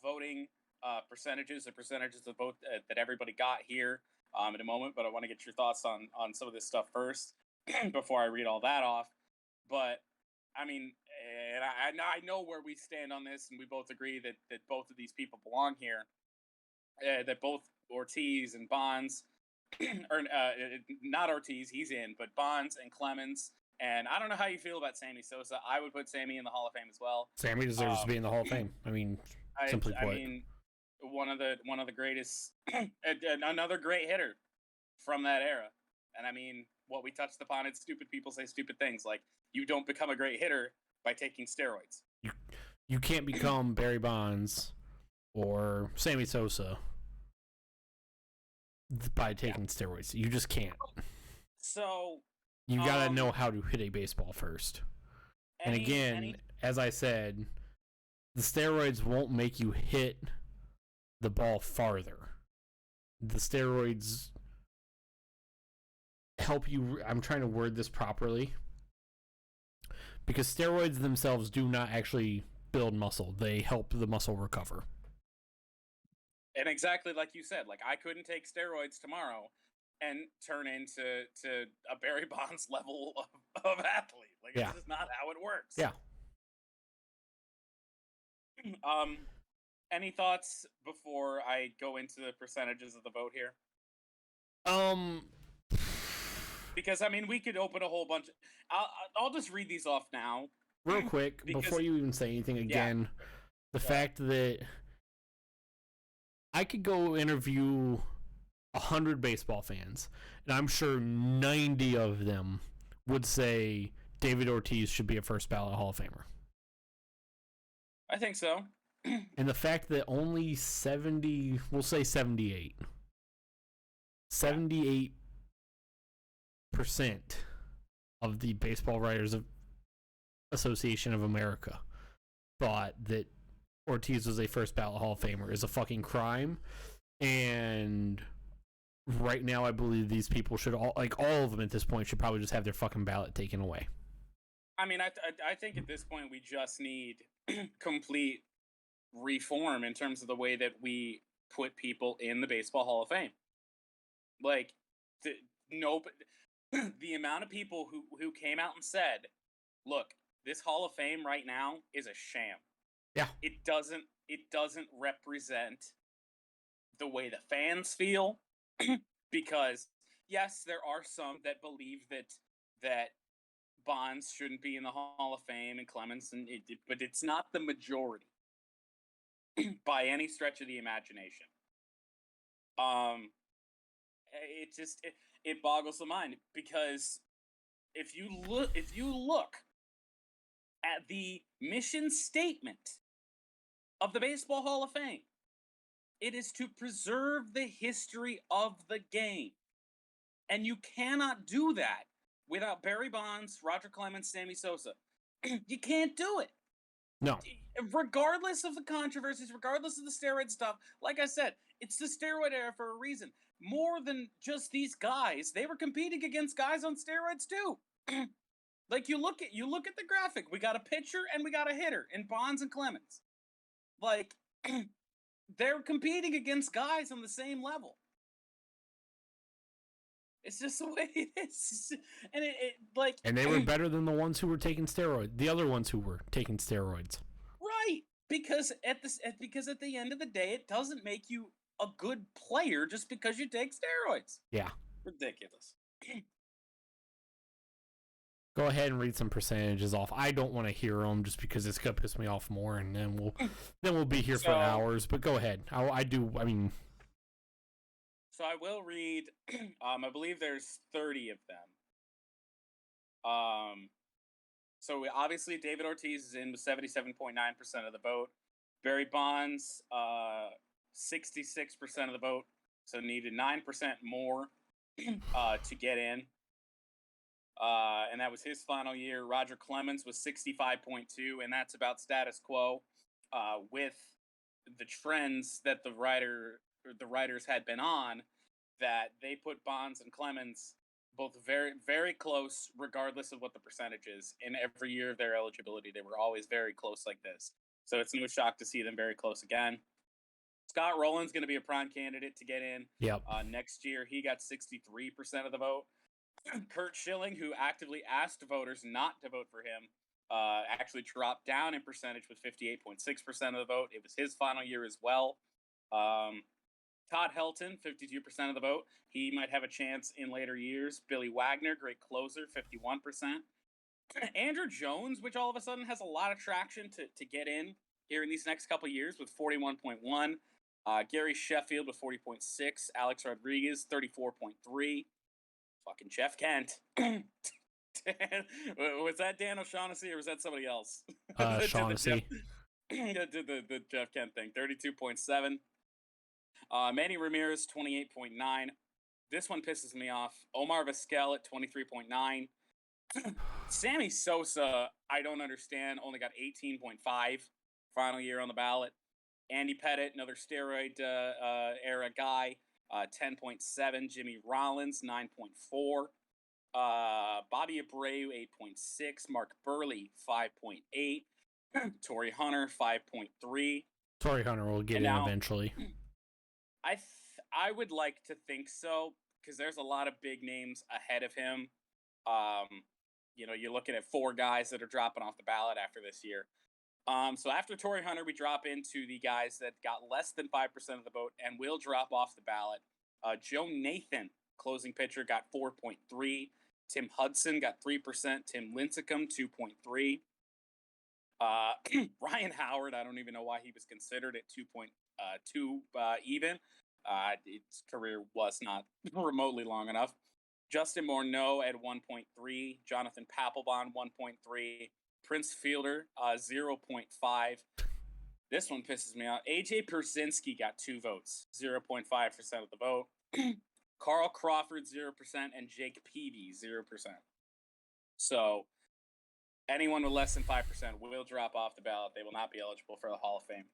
voting percentages of vote that everybody got here in a moment, but I want to get your thoughts on some of this stuff first before I read all that off. But I mean, and I know where we stand on this, and we both agree that both of these people belong here. That both Ortiz and Bonds, or not Ortiz, he's in, but Bonds and Clemens. And I don't know how you feel about Sammy Sosa. I would put Sammy in the Hall of Fame as well. Sammy deserves to be in the Hall of Fame. I mean, simply put. I mean, one of the greatest, another great hitter from that era. And I mean, what we touched upon, it's stupid people say stupid things. Like, you don't become a great hitter by taking steroids. You can't become Barry Bonds or Sammy Sosa by taking steroids. You just can't. So you gotta know how to hit a baseball first. And again, as I said, the steroids won't make you hit the ball farther. The steroids help you. I'm trying to word this properly, because steroids themselves do not actually build muscle. They help the muscle recover. And exactly like you said, like, I couldn't take steroids tomorrow and turn into a Barry Bonds level of athlete. Like, This is not how it works. Yeah. Any thoughts before I go into the percentages of the vote here? Because, I mean, we could open a whole bunch. I'll just read these off now. Real quick, before you even say anything again, the fact that I could go interview 100 baseball fans, and I'm sure 90 of them would say David Ortiz should be a first ballot Hall of Famer. I think so. And the fact that only 70, we'll say 78% of the Baseball Writers Association of America thought that Ortiz was a first ballot Hall of Famer is a fucking crime. And right now, I believe these people should all of them at this point should probably just have their fucking ballot taken away. I mean, I think at this point we just need complete reform in terms of the way that we put people in the Baseball Hall of Fame. Like, the amount of people who came out and said, "Look, this Hall of Fame right now is a sham. Yeah, it doesn't represent the way the fans feel." Because yes, there are some that believe that Bonds shouldn't be in the Hall of Fame and Clemens, but it's not the majority by any stretch of the imagination. It boggles the mind, because if you look at the mission statement of the Baseball Hall of Fame, it is to preserve the history of the game. And you cannot do that without Barry Bonds, Roger Clemens, Sammy Sosa. You can't do it. No. Regardless of the controversies, regardless of the steroid stuff, like I said, it's the steroid era for a reason. More than just these guys, they were competing against guys on steroids too. Like, you look at the graphic. We got a pitcher and we got a hitter in Bonds and Clemens. Like, they're competing against guys on the same level. It's just the way it is, and and they were better than the ones who were taking steroids. The other ones who were taking steroids, right? Because at the end of the day, it doesn't make you a good player just because you take steroids. Yeah, ridiculous. Go ahead and read some percentages off. I don't want to hear them just because it's gonna piss me off more, and then we'll be here for hours. But go ahead. I mean. So I will read, I believe there's 30 of them. So obviously David Ortiz is in with 77.9% of the vote. Barry Bonds, 66% of the vote. So needed 9% more to get in. And that was his final year. Roger Clemens was 65.2, and that's about status quo with the trends that the writers had been on, that they put Bonds and Clemens both very, very close, regardless of what the percentage is. In every year of their eligibility, they were always very close like this. So it's no shock to see them very close again. Scott Rowland's going to be a prime candidate to get in. Yep. Next year, he got 63% of the vote. Curt Schilling, who actively asked voters not to vote for him, actually dropped down in percentage with 58.6% of the vote. It was his final year as well. Todd Helton, 52% of the vote. He might have a chance in later years. Billy Wagner, great closer, 51%. Andrew Jones, which all of a sudden has a lot of traction to get in here in these next couple of years, with 41.1. Gary Sheffield with 40.6. Alex Rodriguez, 34.3. Fucking Jeff Kent. Was that Dan O'Shaughnessy or was that somebody else? Shaughnessy. Did the Jeff Kent thing. 32.7. Manny Ramirez, 28.9. This one pisses me off. Omar Vizquel at 23.9. Sammy Sosa, I don't understand, only got 18.5 final year on the ballot. Andy Pettitte, another steroid era guy, 10.7. Jimmy Rollins, 9.4. Bobby Abreu, 8.6. Mark Burley, 5.8. Torrey Hunter, 5.3. Torrey Hunter will get in eventually. I would like to think so, because there's a lot of big names ahead of him. You're looking at 4 guys that are dropping off the ballot after this year. So after Torrey Hunter, we drop into the guys that got less than 5% of the vote and will drop off the ballot. Joe Nathan, closing pitcher, got 4.3. Tim Hudson got 3%. Tim Lincecum, 2.3. Ryan Howard, I don't even know why he was considered at 2.2 even. His career was not remotely long enough. Justin Morneau at 1.3. Jonathan Papelbon, 1.3. Prince Fielder, 0.5. This one pisses me off. AJ Pierzynski got 2 votes, 0.5% of the vote. Carl Crawford, 0%, and Jake Peavy, 0%. So anyone with less than 5% will drop off the ballot. They will not be eligible for the Hall of Fame.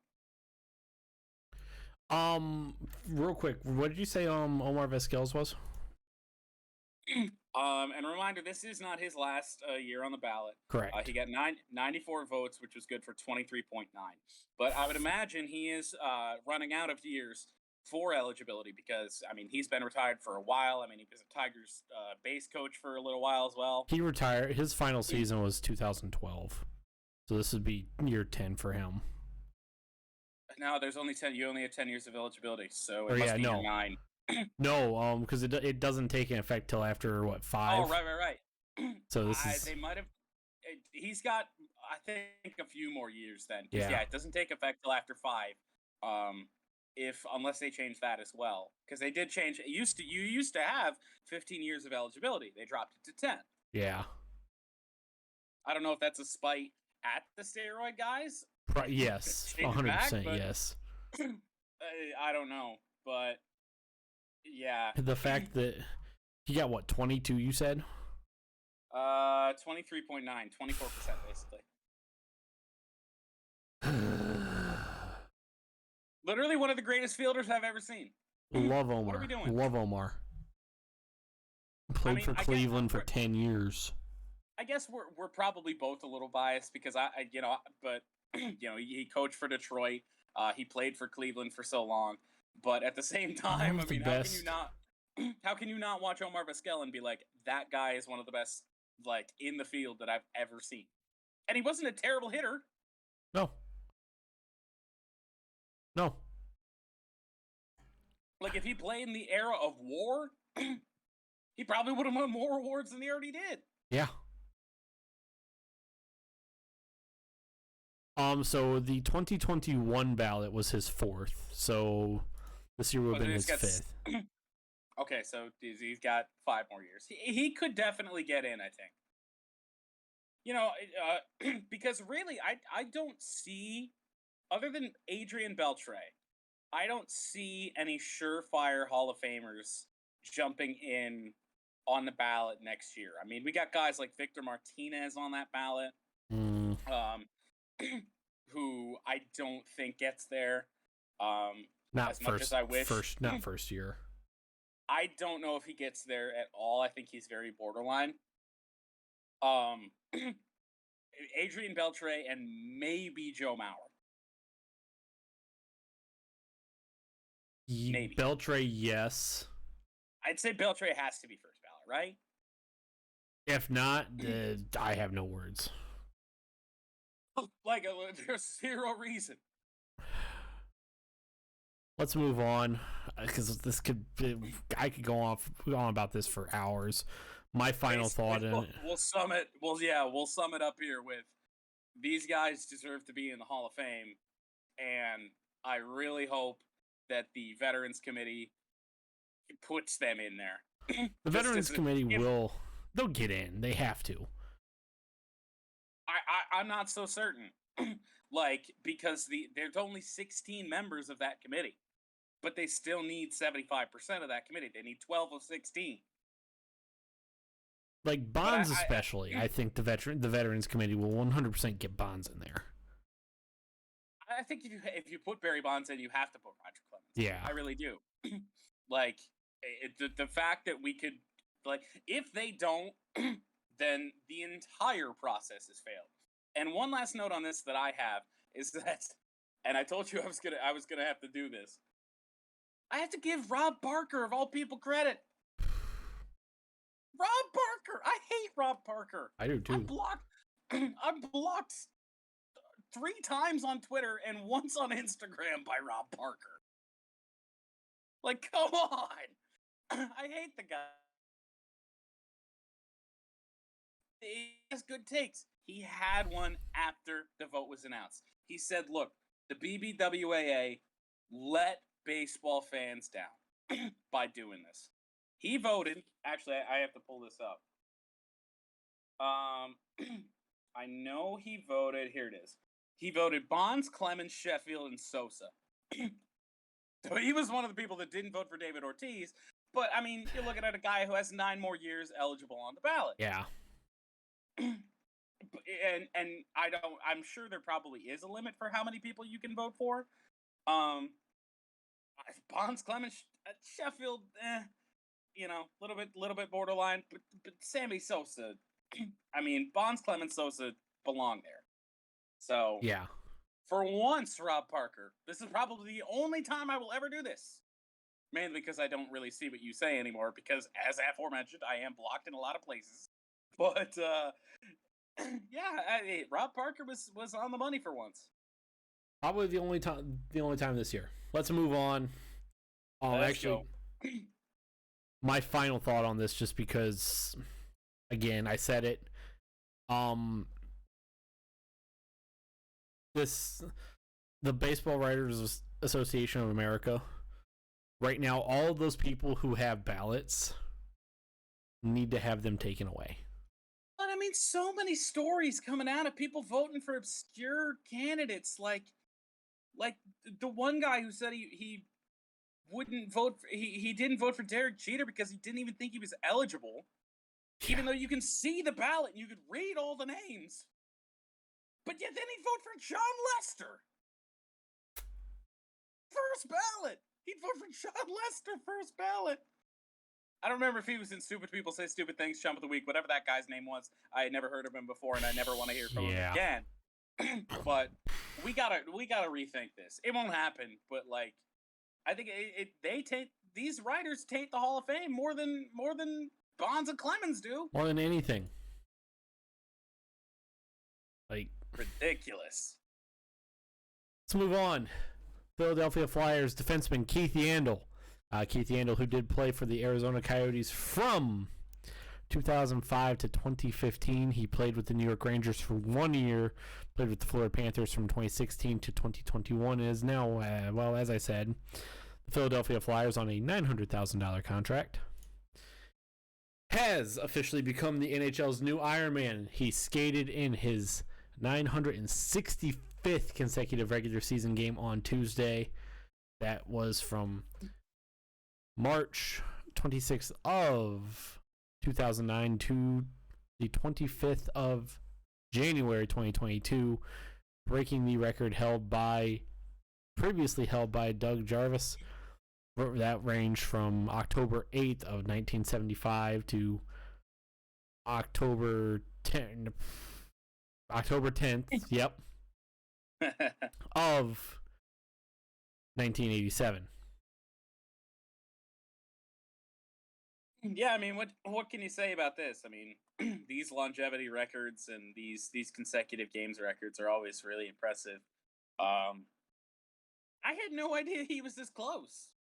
Real quick, what did you say Omar Vizquel's was? And a reminder, this is not his last year on the ballot. Correct. He got 94 votes, which was good for 23.9. But I would imagine he is running out of years for eligibility because, I mean, he's been retired for a while. I mean, he was a Tigers base coach for a little while as well. He retired. His final season was 2012. So this would be year 10 for him. No, there's only 10. You only have 10 years of eligibility, so it must be year 9. No, because it doesn't take an effect till after 5. Oh, right. So this is. They might have. He's got, I think, a few more years then. Yeah, it doesn't take effect till after 5. Unless they change that as well, because they did change. You used to have 15 years of eligibility. They dropped it to 10. Yeah. I don't know if that's a spite at the steroid guys. Yes, 100%. Yes. I don't know, but yeah. The fact that he got 22, you said? 23.9, 24% basically. Literally one of the greatest fielders I've ever seen. Love Omar. What are we doing? Love Omar. Played for Cleveland for 10 years. I guess we're probably both a little biased because he coached for Detroit. He played for Cleveland for so long, but at the same time, I mean, how can you not watch Omar Vizquel and be like, that guy is one of the best like in the field that I've ever seen? And he wasn't a terrible hitter. No. Like, if he played in the era of war, he probably would have won more awards than he already did. Yeah. So the 2021 ballot was his 4th. So this year would have been his 5th. Okay, so he's got 5 more years. He could definitely get in, I think. Because really, I don't see, other than Adrian Beltre, I don't see any surefire Hall of Famers jumping in on the ballot next year. I mean, we got guys like Victor Martinez on that ballot, who I don't think gets there. Not as first, much as I wish. Not first year. I don't know if he gets there at all. I think he's very borderline. Adrian Beltre and maybe Joe Mauer. Maybe. Beltre, yes. I'd say Beltre has to be first ballot, right? If not, I have no words. Like, there's zero reason. Let's move on, because I could go on about this for hours. My final thought in it. We'll sum it up here with, these guys deserve to be in the Hall of Fame, and I really hope that the Veterans Committee puts them in there. The Veterans Committee they'll get in. They have to. I'm not so certain. Because there's only 16 members of that committee, but they still need 75% of that committee. They need 12 of 16. Like Bonds, especially. I think the Veterans Committee will 100% get Bonds in there. I think if you put Barry Bonds in, you have to put Roger Clemens. Yeah, I really do. The fact that we could, if they don't, then the entire process has failed. And one last note on this that I have is that, and I told you I was gonna have to do this. I have to give Rob Parker, of all people, credit. Rob Parker, I hate Rob Parker. I do too. I'm blocked 3 times on Twitter and once on Instagram by Rob Parker. Like, come on. I hate the guy. He has good takes. He had one after the vote was announced. He said, look, the BBWAA let baseball fans down by doing this. He voted. Actually, I have to pull this up. I know he voted. Here it is. He voted Bonds, Clemens, Sheffield, and Sosa. So he was one of the people that didn't vote for David Ortiz. But, I mean, you're looking at a guy who has 9 more years eligible on the ballot. Yeah. And I'm sure there probably is a limit for how many people you can vote for. Bonds, Clemens, Sheffield, little bit borderline, but Sammy Sosa, I mean, Bonds, Clemens, Sosa belong there. So yeah, for once, Rob Parker, this is probably the only time I will ever do this. Mainly because I don't really see what you say anymore, because as aforementioned, I am blocked in a lot of places. But yeah, Rob Parker was on the money for once. Probably the only time this year. Let's move on. Actually, my final thought on this, just because, again, I said it. The Baseball Writers Association of America, right now, all of those people who have ballots need to have them taken away. But I mean, so many stories coming out of people voting for obscure candidates, like the one guy who said he wouldn't vote. He didn't vote for Derek Jeter because he didn't even think he was eligible, even though you can see the ballot and you could read all the names. But yet then he'd vote for John Lester. First ballot. He'd vote for John Lester first ballot. I don't remember if he was in Stupid People Say Stupid Things, Chump of the Week, whatever that guy's name was. I had never heard of him before, and I never want to hear from him again. But we gotta rethink this. It won't happen, but like, I think these writers taint the Hall of Fame more than Bonds and Clemens do. More than anything. Like, ridiculous. Let's move on. Philadelphia Flyers defenseman Keith Yandle. Keith Yandle, who did play for the Arizona Coyotes from 2005 to 2015. He played with the New York Rangers for 1 year, played with the Florida Panthers from 2016 to 2021, and is now, as I said, the Philadelphia Flyers on a $900,000 contract. Has officially become the NHL's new Iron Man. He skated in his 965th consecutive regular season game on Tuesday. That was from March 26th of 2009 to the 25th of January 2022, breaking the record previously held by Doug Jarvis. That ranged from October 8th of 1975 to October 10th, yep, of 1987. Yeah, I mean, what can you say about this? I mean, these longevity records and these consecutive games records are always really impressive. I had no idea he was this close.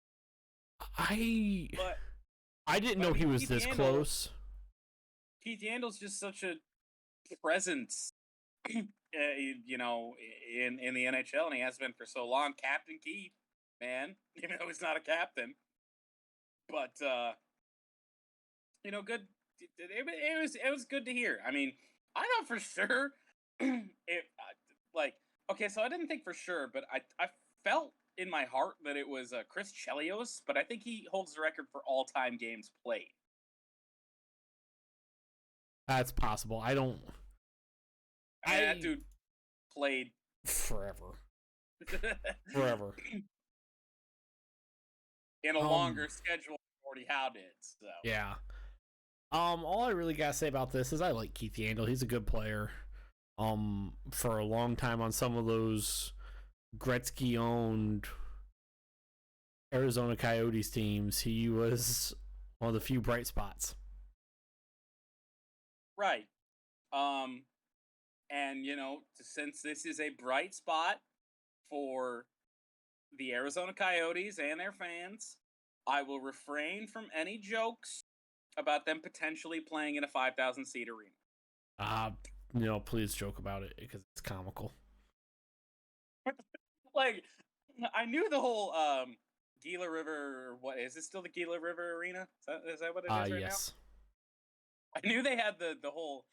I didn't know he was this close. Keith Yandle's just such a presence, in the NHL, and he has been for so long. Captain Keith, man, even though he's not a captain, but good. It was good to hear. I mean, I thought for sure so I didn't think for sure, but I felt in my heart that it was Chris Chelios, but I think he holds the record for all-time games played. That's possible. That dude played forever. Forever. In a longer schedule than Gordie Howe did. So. Yeah. All I really gotta say about this is I like Keith Yandle. He's a good player. For a long time on some of those Gretzky-owned Arizona Coyotes teams, he was one of the few bright spots. Right. And, since this is a bright spot for the Arizona Coyotes and their fans, I will refrain from any jokes about them potentially playing in a 5,000-seat arena. Please joke about it because it's comical. I knew the whole Gila River. What is it? Still the Gila River Arena? Is that what it is right yes. now? I knew they had the whole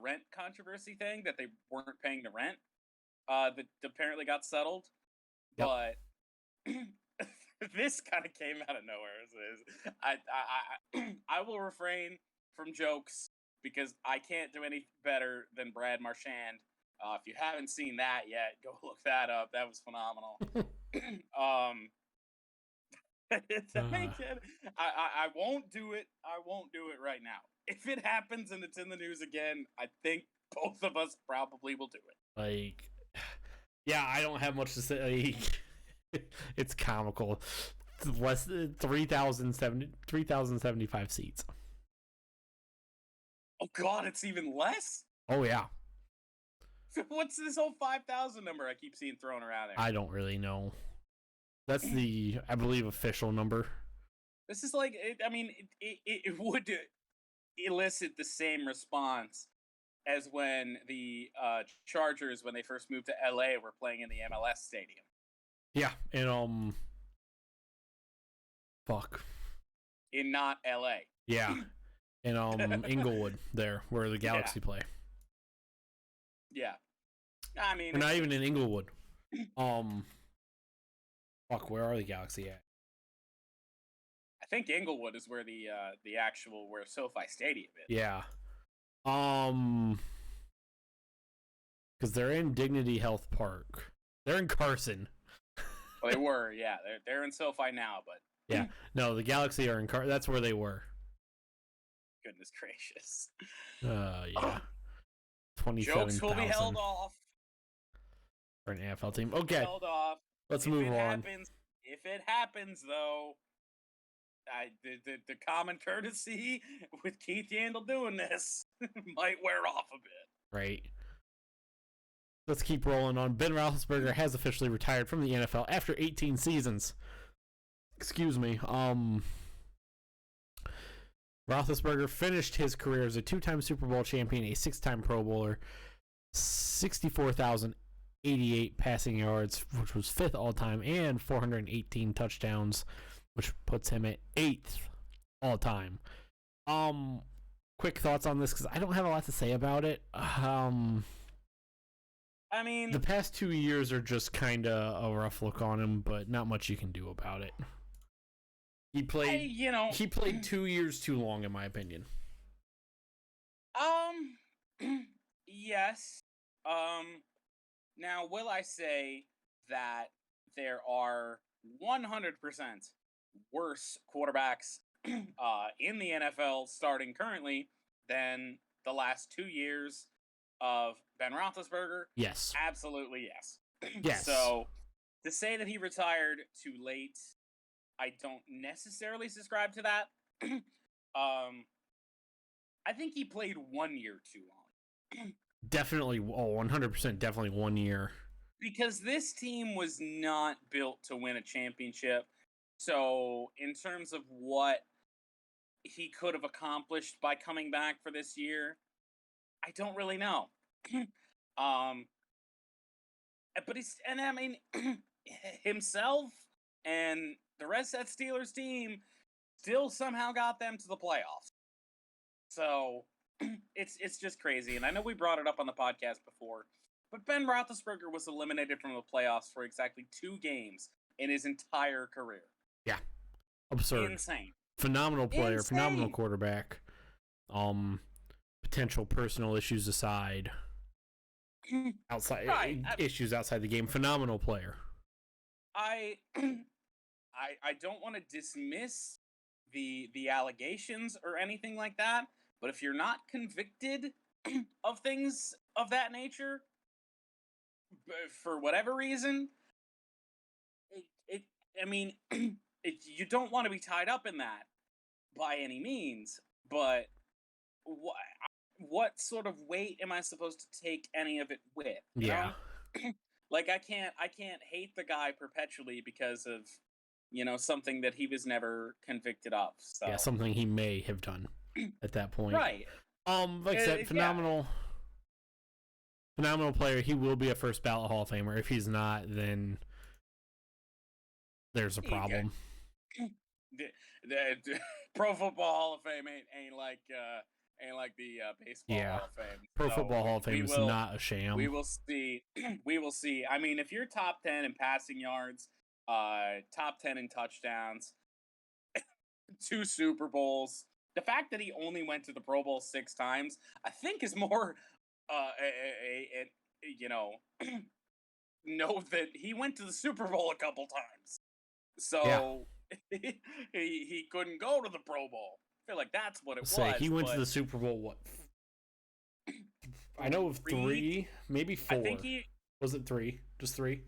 rent controversy thing that they weren't paying the rent. That apparently got settled, yep. But this kind of came out of nowhere. I will refrain from jokes because I can't do any better than Brad Marchand. If you haven't seen that yet, go look that up. That was phenomenal. I won't do it. I won't do it right now. If it happens and it's in the news again, I think both of us probably will do it. Yeah, I don't have much to say. It's comical. Less than 3,075 seats. Oh God, it's even less? Oh yeah. What's this whole 5,000 number I keep seeing thrown around there? I don't really know. That's the, I believe, official number. This is it would elicit the same response as when the Chargers, when they first moved to LA, were playing in the MLS stadium. Yeah, and fuck. In not LA. Yeah. In Inglewood there, where the Galaxy play. Yeah. I mean, we're not even in Inglewood. Fuck, where are the Galaxy at? I think Inglewood is where the actual where SoFi Stadium is. Yeah. Because they're in Dignity Health Park. They're in Carson. Well, they were, yeah. They're in SoFi now, but yeah. No, the Galaxy are in Carson. That's where they were. Goodness gracious. Yeah. 27,000. Jokes will be held off for an AFL team. Okay. Held off. Let's move on. If it happens, though, the common courtesy with Keith Yandel doing this might wear off a bit. Right. Let's keep rolling on. Ben Roethlisberger has officially retired from the NFL after 18 seasons. Excuse me. Roethlisberger finished his career as a 2-time Super Bowl champion, a 6-time Pro Bowler, 64,088 passing yards, which was 5th all-time, and 418 touchdowns, which puts him at 8th all-time. Quick thoughts on this, because I don't have a lot to say about it. I mean, the past 2 years are just kind of a rough look on him, but not much you can do about it. He played, he played 2 years too long, in my opinion. Yes. Now, will I say that there are 100% worse quarterbacks in the NFL starting currently than the last 2 years of Ben Roethlisberger? Yes. Absolutely yes. Yes. So, to say that he retired too late, I don't necessarily subscribe to that. I think he played 1 year too long. Definitely, 100% definitely 1 year. Because this team was not built to win a championship. So, in terms of what he could have accomplished by coming back for this year, I don't really know. But himself and the rest of that Steelers team still somehow got them to the playoffs. So it's just crazy. And I know we brought it up on the podcast before, but Ben Roethlisberger was eliminated from the playoffs for exactly 2 games in his entire career. Yeah. Absurd. Insane. Phenomenal player, phenomenal quarterback. Potential personal issues aside. Issues outside the game. Phenomenal player. I don't want to dismiss the allegations or anything like that, but if you're not convicted of things of that nature, for whatever reason, you don't want to be tied up in that by any means. But what sort of weight am I supposed to take any of it with? Yeah. Like I can't hate the guy perpetually because of something that he was never convicted of. So. Yeah, something he may have done at that point. Right. Like I said, phenomenal player. He will be a first ballot Hall of Famer. If he's not, then there's a problem. The Pro Football Hall of Fame ain't like the baseball Hall of Fame. Pro Football Hall of Fame is not a sham. We will see. We will see. I mean, if you're top 10 in passing yards, top 10 in touchdowns, 2 Super Bowls, the fact that he only went to the Pro Bowl 6 times, I think is more, know that he went to the Super Bowl a couple times. So he couldn't go to the Pro Bowl. I feel like that's what it was. He went to the Super Bowl, what? I know of 3, maybe 4. I think was it 3? Just 3?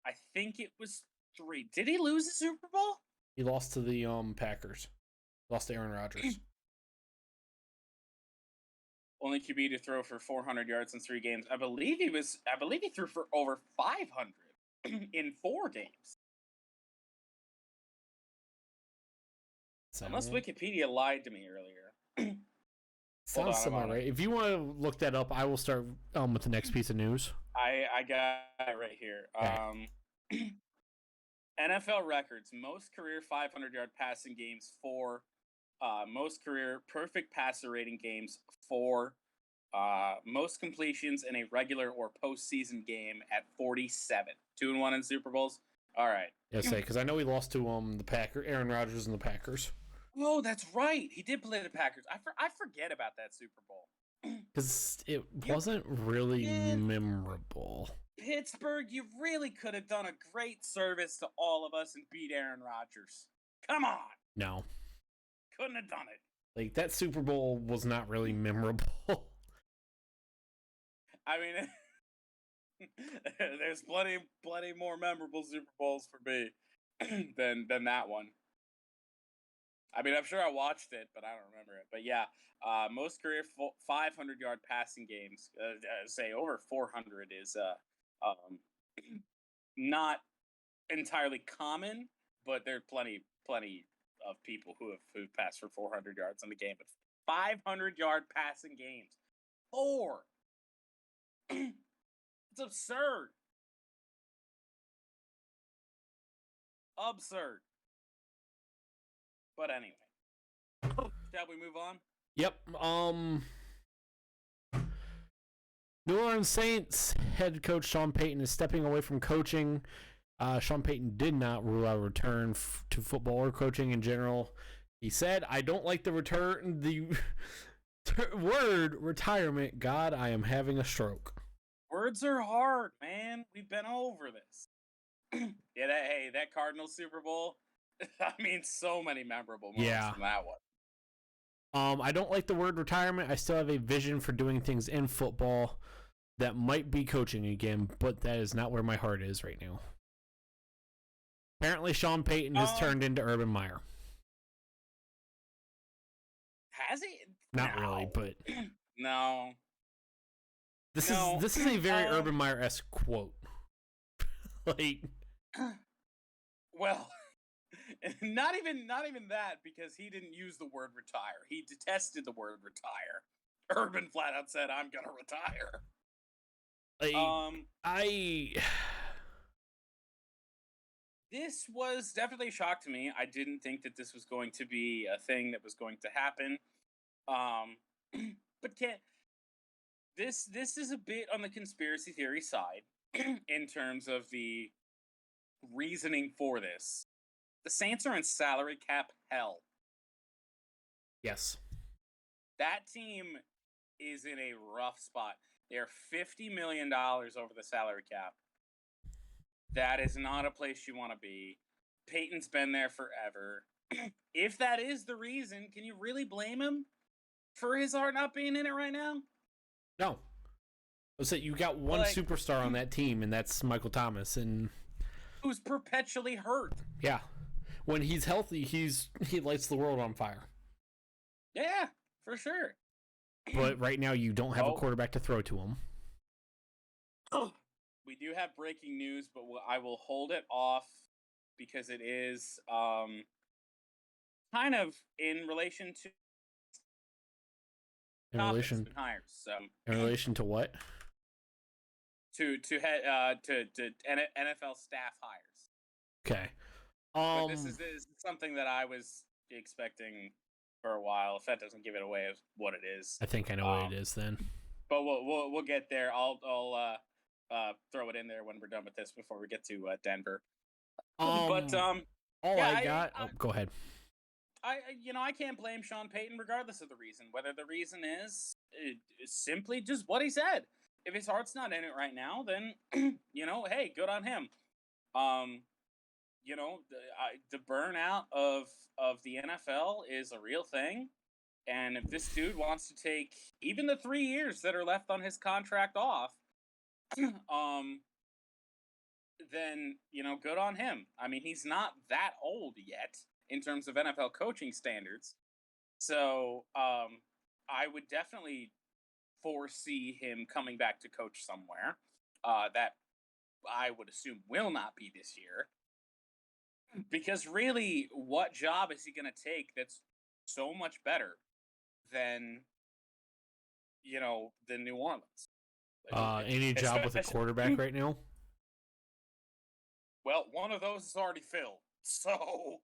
I think it was 3. Did he lose the Super Bowl? He lost to the Packers. Lost to Aaron Rodgers. Only QB to throw for 400 yards in 3 games. I believe he threw for over 500 in 4 games. Unless Wikipedia lied to me earlier. Sounds similar, right? If you want to look that up, I will start with the next piece of news. I got it right here. Okay. NFL records: most career 500-yard passing games 4, most career perfect passer rating games 4, most completions in a regular or postseason game at 47. 2-1 in Super Bowls. All right. Yes, because I know he lost to the Packers, Aaron Rodgers and the Packers. Oh, that's right. He did play the Packers. I forget about that Super Bowl. Because it wasn't really memorable. Pittsburgh, you really could have done a great service to all of us and beat Aaron Rodgers. Come on. No. Couldn't have done it. Like, that Super Bowl was not really memorable. I mean, there's plenty more memorable Super Bowls for me than that one. I mean, I'm sure I watched it, but I don't remember it. But yeah, most career 500-yard passing games, say over 400 is not entirely common, but there are plenty of people who've passed for 400 yards in the game. But 500-yard passing games, 4. It's absurd. Absurd. But anyway, shall we move on? Yep. New Orleans Saints head coach Sean Payton is stepping away from coaching. Sean Payton did not rule out a return to football or coaching in general. He said, "I don't like the word retirement. God, I am having a stroke." Words are hard, man. We've been over this. Yeah, that Cardinals Super Bowl. I mean, so many memorable moments from that one. I don't like the word retirement. I still have a vision for doing things in football that might be coaching again, but that is not where my heart is right now. Apparently, Sean Payton has turned into Urban Meyer. Has he? Not really, but no. This is a very Urban Meyer-esque quote. Like, well, not even that, because he didn't use the word retire. He detested the word retire. Urban flat out said, "I'm gonna retire." This was definitely a shock to me. I didn't think that this was going to be a thing that was going to happen. But this is a bit on the conspiracy theory side in terms of the reasoning for this. The Saints are in salary cap hell. Yes. That team is in a rough spot. They're $50 million over the salary cap. That is not a place you want to be. Peyton's been there forever. If that is the reason, can you really blame him for his heart not being in it right now? No. So you got one superstar on that team, and that's Michael Thomas, and who's perpetually hurt. Yeah. When he's healthy, he lights the world on fire. Yeah, for sure. But right now, you don't have a quarterback to throw to him. We do have breaking news, but I will hold it off because it is kind of in relation to hires. So in relation to what? To NFL staff hires. Okay. But this is something that I was expecting for a while. If that doesn't give it away as what it is, I think I know what it is then. But we'll get there. I'll throw it in there when we're done with this before we get to Denver. Go ahead. I can't blame Sean Payton regardless of the reason. Whether the reason is simply just what he said. If his heart's not in it right now, then hey, good on him. The burnout of the NFL is a real thing, and if this dude wants to take even the 3 years that are left on his contract off, then good on him. I mean, he's not that old yet in terms of NFL coaching standards, so I would definitely foresee him coming back to coach somewhere that I would assume will not be this year. Because really, what job is he going to take that's so much better than, than New Orleans? Any job with a quarterback right now? Well, one of those is already filled. So,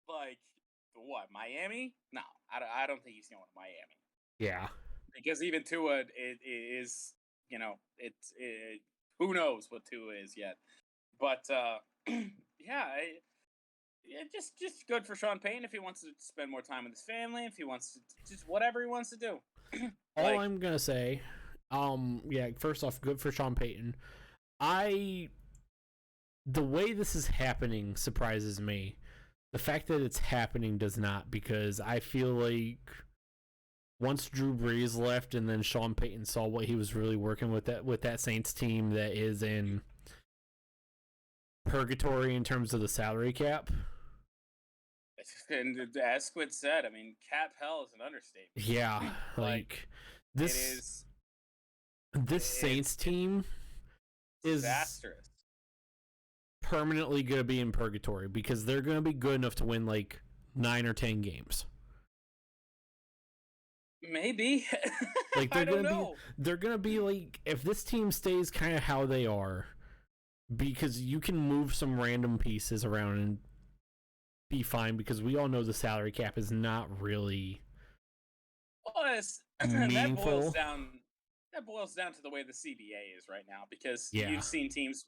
what, Miami? No, I don't think he's going to Miami. Yeah. Because even Tua is, who knows what Tua is yet. But, just good for Sean Payton if he wants to spend more time with his family, if he wants to just whatever he wants to do. All I'm gonna say, first off, good for Sean Payton. The way this is happening surprises me. The fact that it's happening does not, because I feel like once Drew Brees left and then Sean Payton saw what he was really working with that Saints team that is in purgatory in terms of the salary cap. And as Squid said, I mean, cap hell is an understatement. Yeah, this Saints team is disastrous. Permanently going to be in purgatory because they're going to be good enough to win 9 or 10 games. Maybe. I don't know. They're going to be if this team stays kind of how they are, because you can move some random pieces around and be fine, because we all know the salary cap is not really meaningful. That boils down to the way the CBA is right now, because yeah. You've seen teams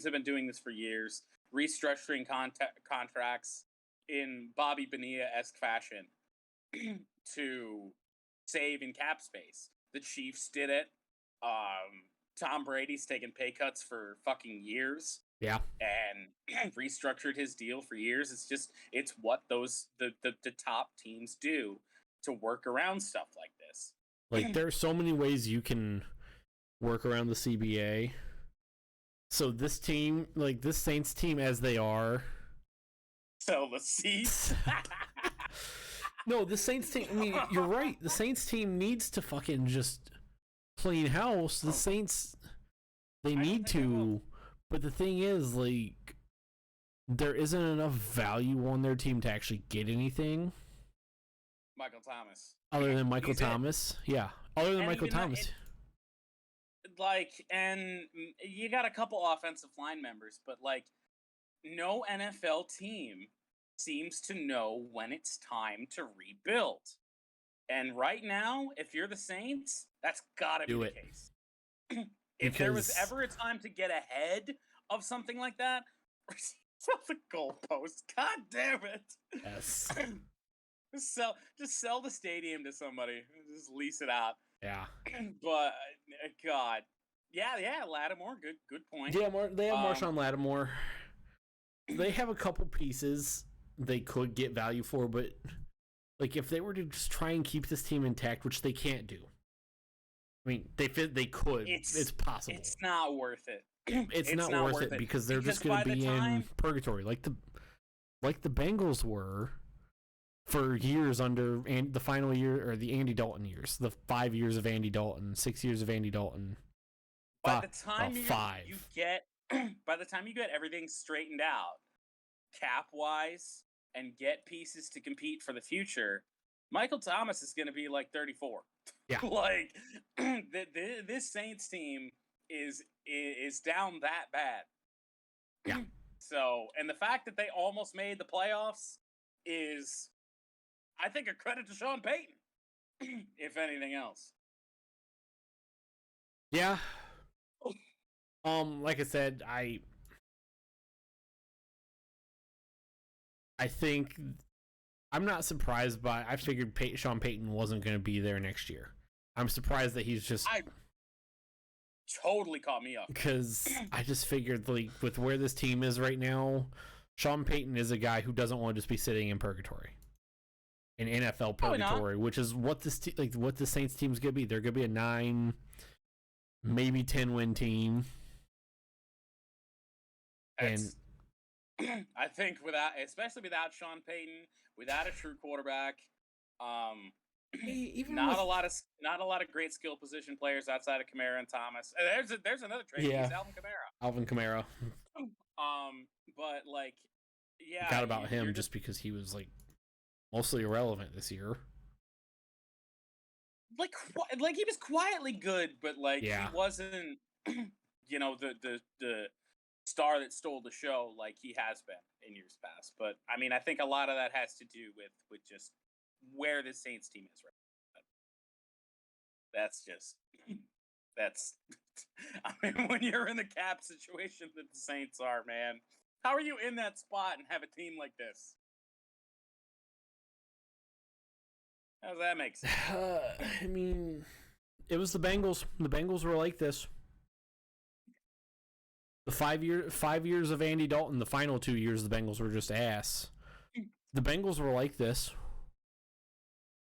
have been doing this for years, restructuring contracts in Bobby Bonilla-esque fashion to save in cap space. The Chiefs did it. Tom Brady's taken pay cuts for fucking years. Yeah. And restructured his deal for years. It's what the top teams do to work around stuff like this. There are so many ways you can work around the CBA. So this team, this Saints team as they are. Sell the seats. No, the Saints team, I mean, you're right. The Saints team needs to fucking just clean house. The Saints, they need to. But the thing is, there isn't enough value on their team to actually get anything. Michael Thomas. Other than Michael Thomas. Yeah. Other than Michael Thomas. And you got a couple offensive line members, but no NFL team seems to know when it's time to rebuild. And right now, if you're the Saints, that's gotta be the case. If there was ever a time to get ahead of something like that, sell the goalpost. God damn it! Yes. Just sell the stadium to somebody. Just lease it out. Yeah. But God, yeah, Lattimore. Good point. Yeah, they have Marshawn Lattimore. They have a couple pieces they could get value for, but if they were to just try and keep this team intact, which they can't do. I mean, they could. It's possible. It's not worth it. It's not worth it because they're just going to be in purgatory, like the Bengals were for years under the final year or the Andy Dalton years, the 5 years of Andy Dalton, 6 years of Andy Dalton. By the time you get everything straightened out, cap wise, and get pieces to compete for the future, Michael Thomas is going to be like 34. Yeah, like this Saints team is down that bad. Yeah. So, and the fact that they almost made the playoffs is, I think, a credit to Sean Payton, if anything else. Yeah. Like I said, I think I'm not surprised by. I figured Sean Payton wasn't going to be there next year. I'm surprised that he's just. Totally caught me up because I just figured, like, with where this team is right now, Sean Payton is a guy who doesn't want to just be sitting in purgatory, in NFL purgatory, which is what what the Saints team's gonna be. They're gonna be a 9, maybe 10-win team. And I think especially without Sean Payton, without a true quarterback, not a lot of great skill position players outside of Kamara and Thomas. There's another trade. Yeah, He's Alvin Kamara. But like, yeah, forgot about him just because he was like mostly irrelevant this year. Like he was quietly good, but like he wasn't, the star that stole the show like he has been in years past. But I mean, I think a lot of that has to do with just where the Saints team is right now. That's I mean, when you're in the cap situation that the Saints are, man, how are you in that spot and have a team like this? How does that make sense? I mean, it was the Bengals. The Bengals were like this. The 5 years of Andy Dalton, the final 2 years, the Bengals were just ass. The Bengals were like this.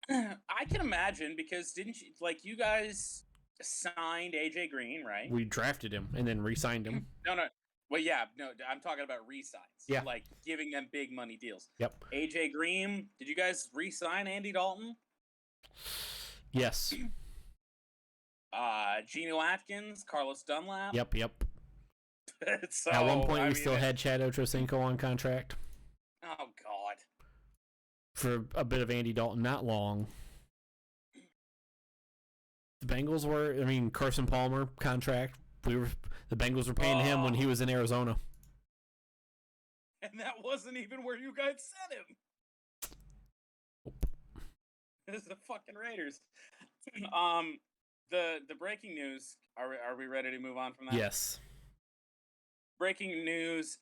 I can imagine, because didn't you, like, you guys signed AJ Green, right? We drafted him and then re-signed him. No. Well, yeah, no, I'm talking about re-signs. Yeah. Like, giving them big money deals. Yep. AJ Green, did you guys re-sign Andy Dalton? Yes. Geno Atkins, Carlos Dunlap. Yep. So, at one point, we still had Chad Ochocinco on contract. Oh, God. For a bit of Andy Dalton, not long. The Bengals were, Carson Palmer contract. The Bengals were paying him when he was in Arizona. And that wasn't even where you guys sent him. Nope. This is the fucking Raiders. The breaking news. Are we ready to move on from that? Yes. Breaking news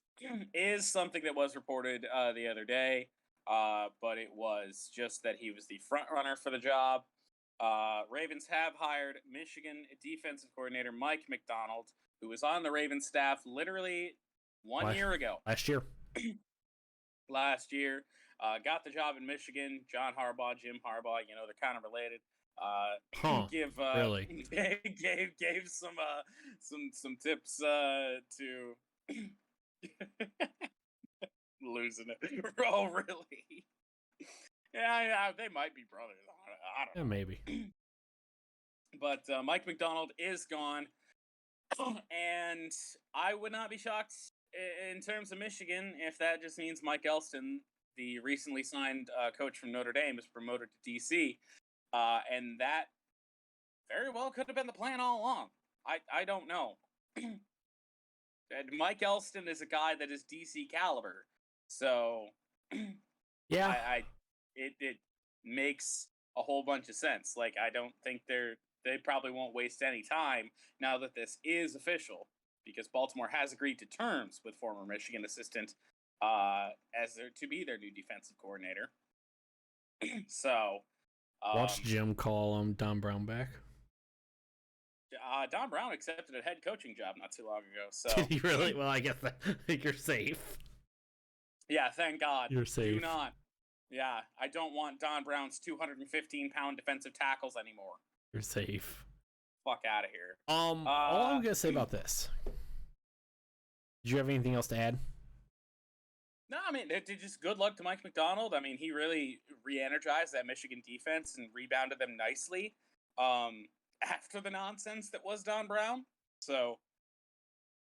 is something that was reported the other day, but it was just that he was the front runner for the job. Ravens have hired Michigan defensive coordinator Mike McDonald, who was on the Ravens staff literally 1 year ago. Last year. Got the job in Michigan. John Harbaugh, Jim Harbaugh, they're kind of related. Really? Gave some tips to losing it. Oh, really? Yeah, they might be brothers. I don't know. Maybe. But Mike McDonald is gone, and I would not be shocked in terms of Michigan if that just means Mike Elston, the recently signed coach from Notre Dame, is promoted to DC, and that very well could have been the plan all along. I don't know. Mike Elston is a guy that is DC caliber, so yeah, it makes a whole bunch of sense. Like, I don't think they probably won't waste any time now that this is official, because Baltimore has agreed to terms with former Michigan assistant as to be their new defensive coordinator. So watch Jim call Don Brown back. Don Brown accepted a head coaching job not too long ago. So did he really? Well, I guess you're safe. Yeah, thank God. You're safe. Do not. Yeah, I don't want Don Brown's 215-pound defensive tackles anymore. You're safe. Fuck out of here. All I'm gonna say about this. Did you have anything else to add? No, I mean, just good luck to Mike Macdonald. I mean, he really re-energized that Michigan defense and rebounded them nicely after the nonsense that was Don Brown. So,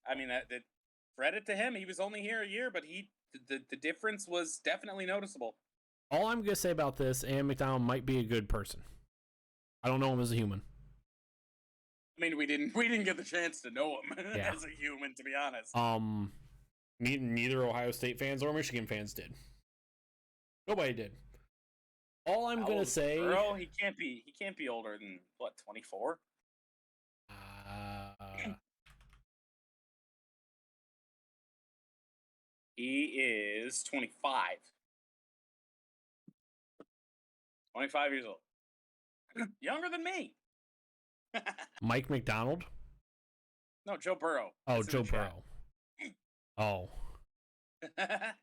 I mean, that credit to him. He was only here a year, but the difference was definitely noticeable. All I'm gonna say about this, and Macdonald might be a good person. I don't know him as a human. I mean, we didn't get the chance to know him as a human, to be honest. Neither Ohio State fans or Michigan fans did. Nobody did. All I'm gonna say, Burrow, he can't be older than what, 24? He is 25. 25 years old. Younger than me. Mike Macdonald? No, Joe Burrow. Oh, Joe Burrow. Oh.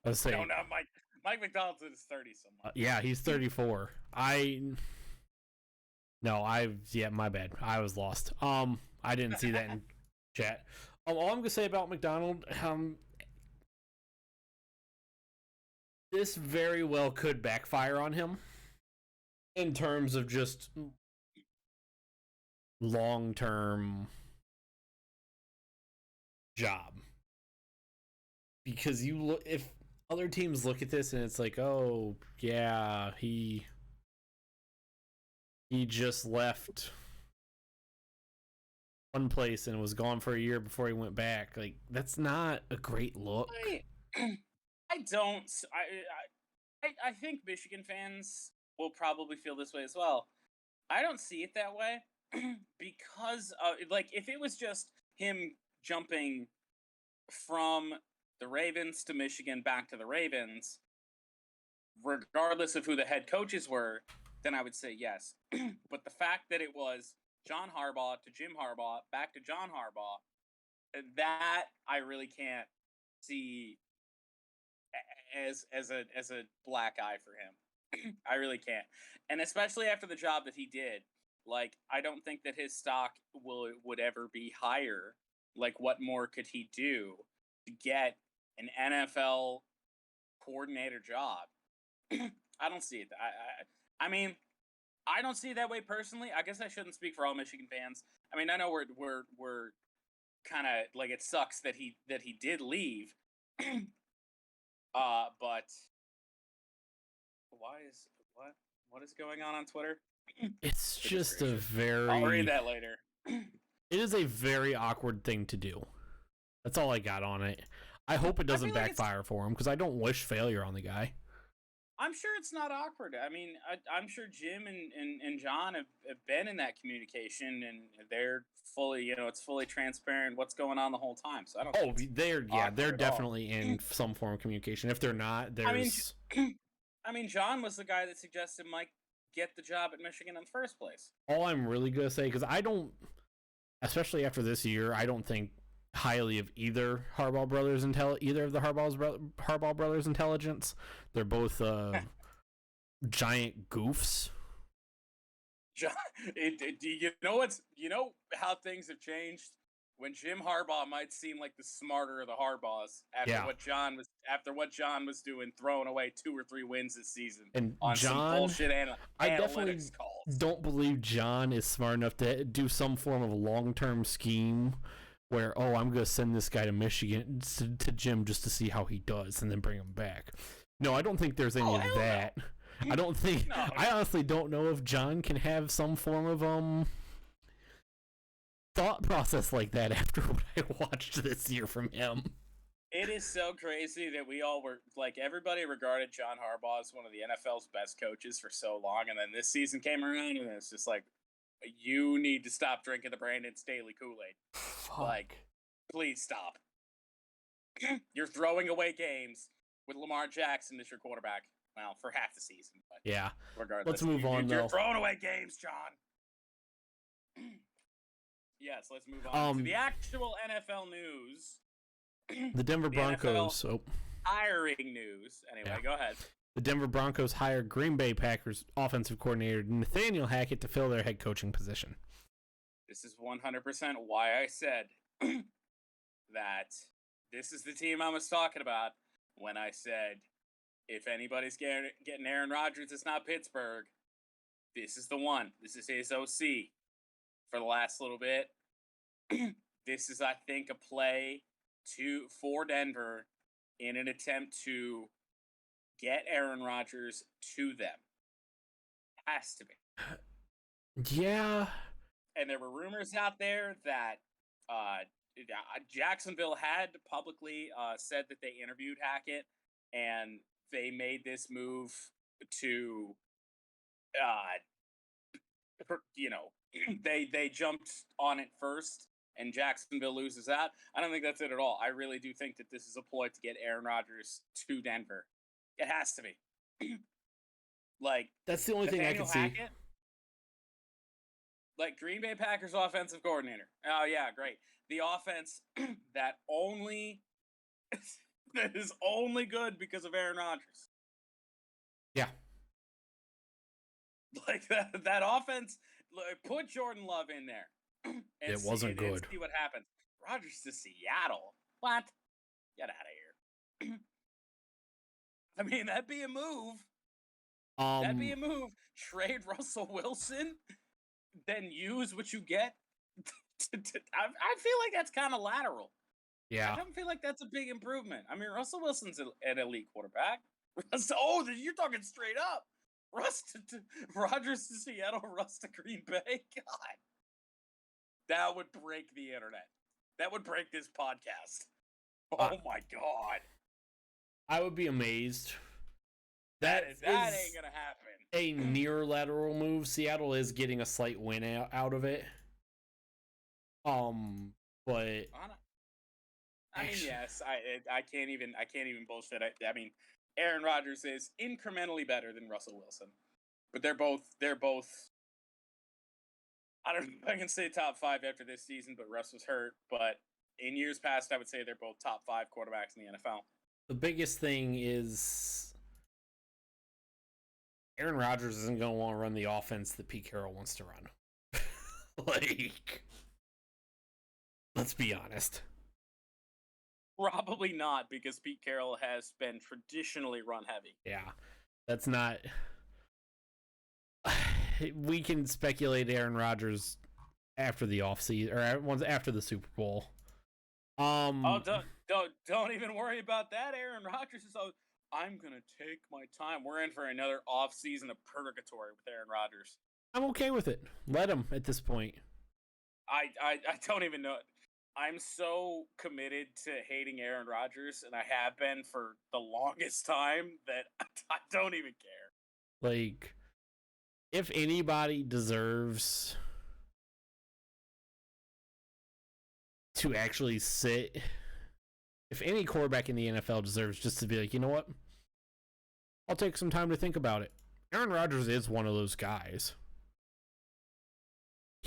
Let's say. No, not Mike. Mike Macdonald's in his 30s somewhere. Yeah, he's 34. My bad. I was lost. I didn't see that in chat. All I'm gonna say about Macdonald, this very well could backfire on him in terms of just long-term job. Because if other teams look at this and it's like, oh yeah, he just left one place and was gone for a year before he went back. Like, that's not a great look. I think Michigan fans will probably feel this way as well. I don't see it that way because, if it was just him jumping from the Ravens to Michigan back to the Ravens, regardless of who the head coaches were, then I would say yes. But the fact that it was John Harbaugh to Jim Harbaugh back to John Harbaugh, that I really can't see as a black eye for him. I really can't. And especially after the job that he did, I don't think that his stock would ever be higher. What more could he do to get an NFL coordinator job? I don't see it. I mean, I don't see it that way personally. I guess I shouldn't speak for all Michigan fans. I mean, I know we're kind of it sucks that he did leave. But what is going on Twitter? It's just a very... I'll read that later. It is a very awkward thing to do. That's all I got on it. I hope it doesn't backfire for him, because I don't wish failure on the guy. I'm sure it's not awkward. I mean, I'm sure Jim and John have been in that communication, and they're fully, it's fully transparent what's going on the whole time. So I don't. Oh, they're definitely in some form of communication. If they're not, there's. I mean, John was the guy that suggested Mike get the job at Michigan in the first place. All I'm really gonna say, because I don't, especially after this year, I don't think highly of either of the Harbaugh brothers' intelligence. They're both giant goofs. You know how things have changed when Jim Harbaugh might seem like the smarter of the Harbaughs after what John was doing, throwing away 2 or 3 wins this season and on John, some bullshit I analytics definitely calls. Don't believe John is smart enough to do some form of long-term scheme where, I'm going to send this guy to Michigan to Jim just to see how he does and then bring him back. No, I don't think there's any of that. No. I don't think. No. I honestly don't know if John can have some form of thought process like that after what I watched this year from him. It is so crazy that we all were everybody regarded John Harbaugh as one of the NFL's best coaches for so long, and then this season came around and it's just you need to stop drinking the Brandon Staley Kool-Aid. Please stop. You're throwing away games with Lamar Jackson as your quarterback. Well, for half the season. But yeah. Regardless, let's move on, You're throwing away games, John. Yes, let's move on to the actual NFL news. The Denver Broncos. Hiring news. Anyway, Go ahead. The Denver Broncos hired Green Bay Packers offensive coordinator Nathaniel Hackett to fill their head coaching position. This is 100% why I said that this is the team I was talking about when I said, if anybody's getting Aaron Rodgers, it's not Pittsburgh. This is the one. This is his OC for the last little bit. This is, I think, a play for Denver in an attempt to get Aaron Rodgers to them. Has to be. Yeah. And there were rumors out there that Jacksonville had publicly said that they interviewed Hackett, and they made this move to, they jumped on it first, and Jacksonville loses out. I don't think that's it at all. I really do think that this is a ploy to get Aaron Rodgers to Denver. It has to be. Like, that's the only thing I can see. Like, Green Bay Packers offensive coordinator. Oh, yeah, great. The offense that is only good because of Aaron Rodgers. Yeah. Like, that offense, put Jordan Love in there. It wasn't good. And see what happens. Rodgers to Seattle. What? Get out of here. I mean, that'd be a move. That'd be a move. Trade Russell Wilson, then use what you get. I feel like that's kind of lateral. Yeah. I don't feel like that's a big improvement. I mean, Russell Wilson's an elite quarterback. You're talking straight up. Rodgers to Seattle, Russ to Green Bay. God. That would break the internet. That would break this podcast. Oh my God. I would be amazed. That ain't gonna happen. A near lateral move. Seattle is getting a slight win out of it. But I mean, yes, I can't even bullshit. I mean, Aaron Rodgers is incrementally better than Russell Wilson, but they're both. I don't know if I can say top 5 after this season, but Russ was hurt. But in years past, I would say they're both top 5 quarterbacks in the NFL. The biggest thing is Aaron Rodgers isn't going to want to run the offense that Pete Carroll wants to run. Like, let's be honest. Probably not, because Pete Carroll has been traditionally run heavy. Yeah, that's not. We can speculate Aaron Rodgers after the offseason or after the Super Bowl. Don't even worry about that. Aaron Rodgers is. I'm gonna take my time. We're in for another offseason of purgatory with Aaron Rodgers. I'm okay with it. Let him at this point. I don't even know. I'm so committed to hating Aaron Rodgers, and I have been for the longest time, that I don't even care. Like, if anybody deserves to actually sit, if any quarterback in the NFL deserves just to be like, you know what? I'll take some time to think about it. Aaron Rodgers is one of those guys.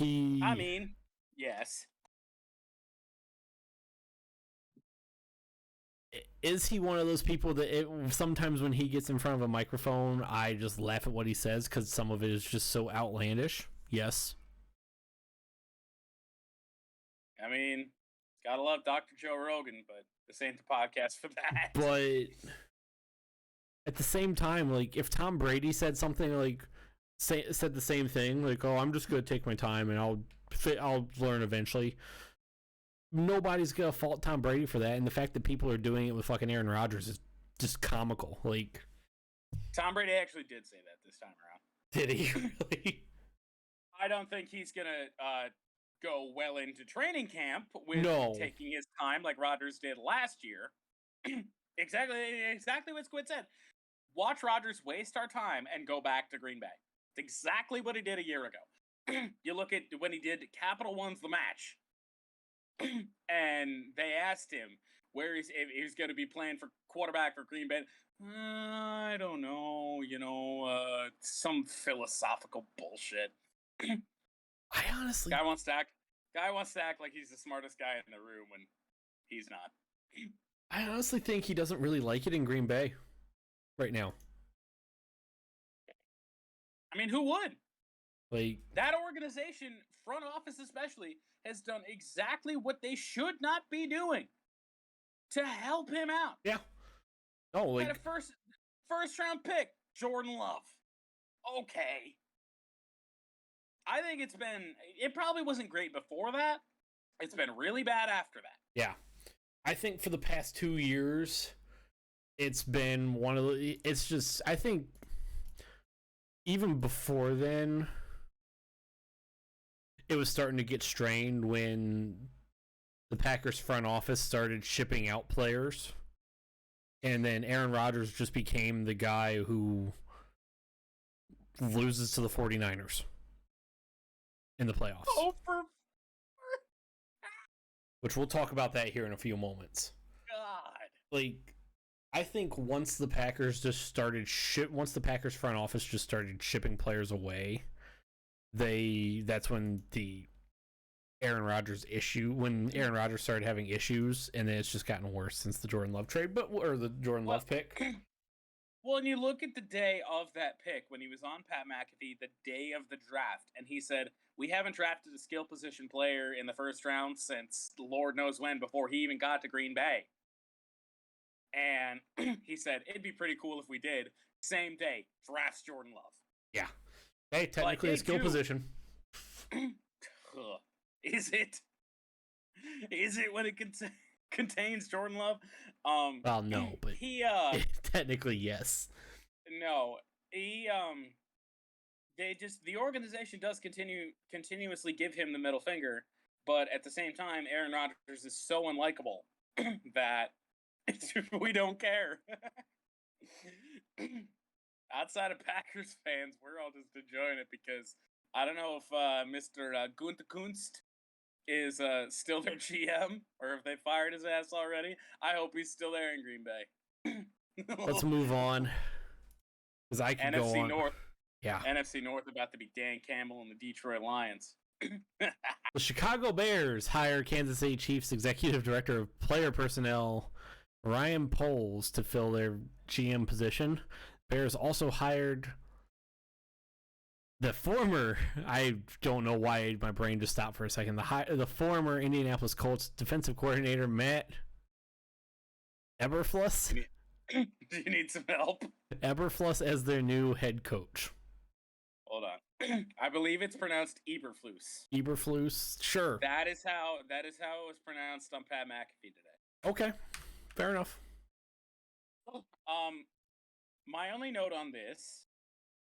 I mean, yes. Is he one of those people that sometimes when he gets in front of a microphone, I just laugh at what he says because some of it is just so outlandish? Yes. I mean, gotta love Dr. Joe Rogan, but this ain't the podcast for that. But at the same time, like, if Tom Brady said something like, said the same thing, like, oh, I'm just gonna take my time and I'll learn eventually. Nobody's gonna fault Tom Brady for that, and the fact that people are doing it with fucking Aaron Rodgers is just comical. Like, Tom Brady actually did say that this time around. Did he really? I don't think he's gonna go well into training camp with taking his time like Rodgers did last year. Exactly what Squid said. Watch Rodgers waste our time and go back to Green Bay. It's exactly what he did a year ago. You look at when he did Capital One's The Match. And they asked him if he's going to be playing for quarterback for Green Bay. I don't know, some philosophical bullshit. I honestly, guy wants to act like he's the smartest guy in the room when he's not. I honestly think he doesn't really like it in Green Bay right now. I mean, who would? Like, that organization, front office especially, has done exactly what they should not be doing to help him out. Yeah. Oh, like had a first round pick, Jordan Love. Okay. I think it probably wasn't great before that. It's been really bad after that. Yeah. I think for the past 2 years, it's been I think even before then, it was starting to get strained when the Packers front office started shipping out players. And then Aaron Rodgers just became the guy who loses to the 49ers in the playoffs. Which we'll talk about that here in a few moments. God. Like, I think once the Packers once the Packers front office just started shipping players away, that's when when Aaron Rodgers started having issues, and then it's just gotten worse since the Jordan Love trade, or the Jordan Love pick. Well, and you look at the day of that pick when he was on Pat McAfee, the day of the draft, and he said, "We haven't drafted a skill position player in the first round since Lord knows when, before he even got to Green Bay." And he said, "It'd be pretty cool if we did." Same day, drafts Jordan Love. Yeah. Hey, technically a skill position. Is it? Is it when it contains Jordan Love? Well, no, but he technically yes. No, the organization does continuously give him the middle finger, but at the same time, Aaron Rodgers is so unlikable that we don't care. Outside of Packers fans, we're all just enjoying it because I don't know if Mr. Gunther Kunst is still their GM or if they fired his ass already. I hope he's still there in Green Bay. Let's move on. Because I can go on. North. Yeah. NFC North about to be Dan Campbell and the Detroit Lions. The Chicago Bears hire Kansas City Chiefs Executive Director of Player Personnel Ryan Poles to fill their GM position. Bears also hired the former, I don't know why my brain just stopped for a second, the former Indianapolis Colts defensive coordinator Matt Eberflus. Do you need some help? Eberflus as their new head coach. Hold on. I believe it's pronounced Eberflus. Eberflus, sure. That is how it was pronounced on Pat McAfee today. Okay, fair enough. My only note on this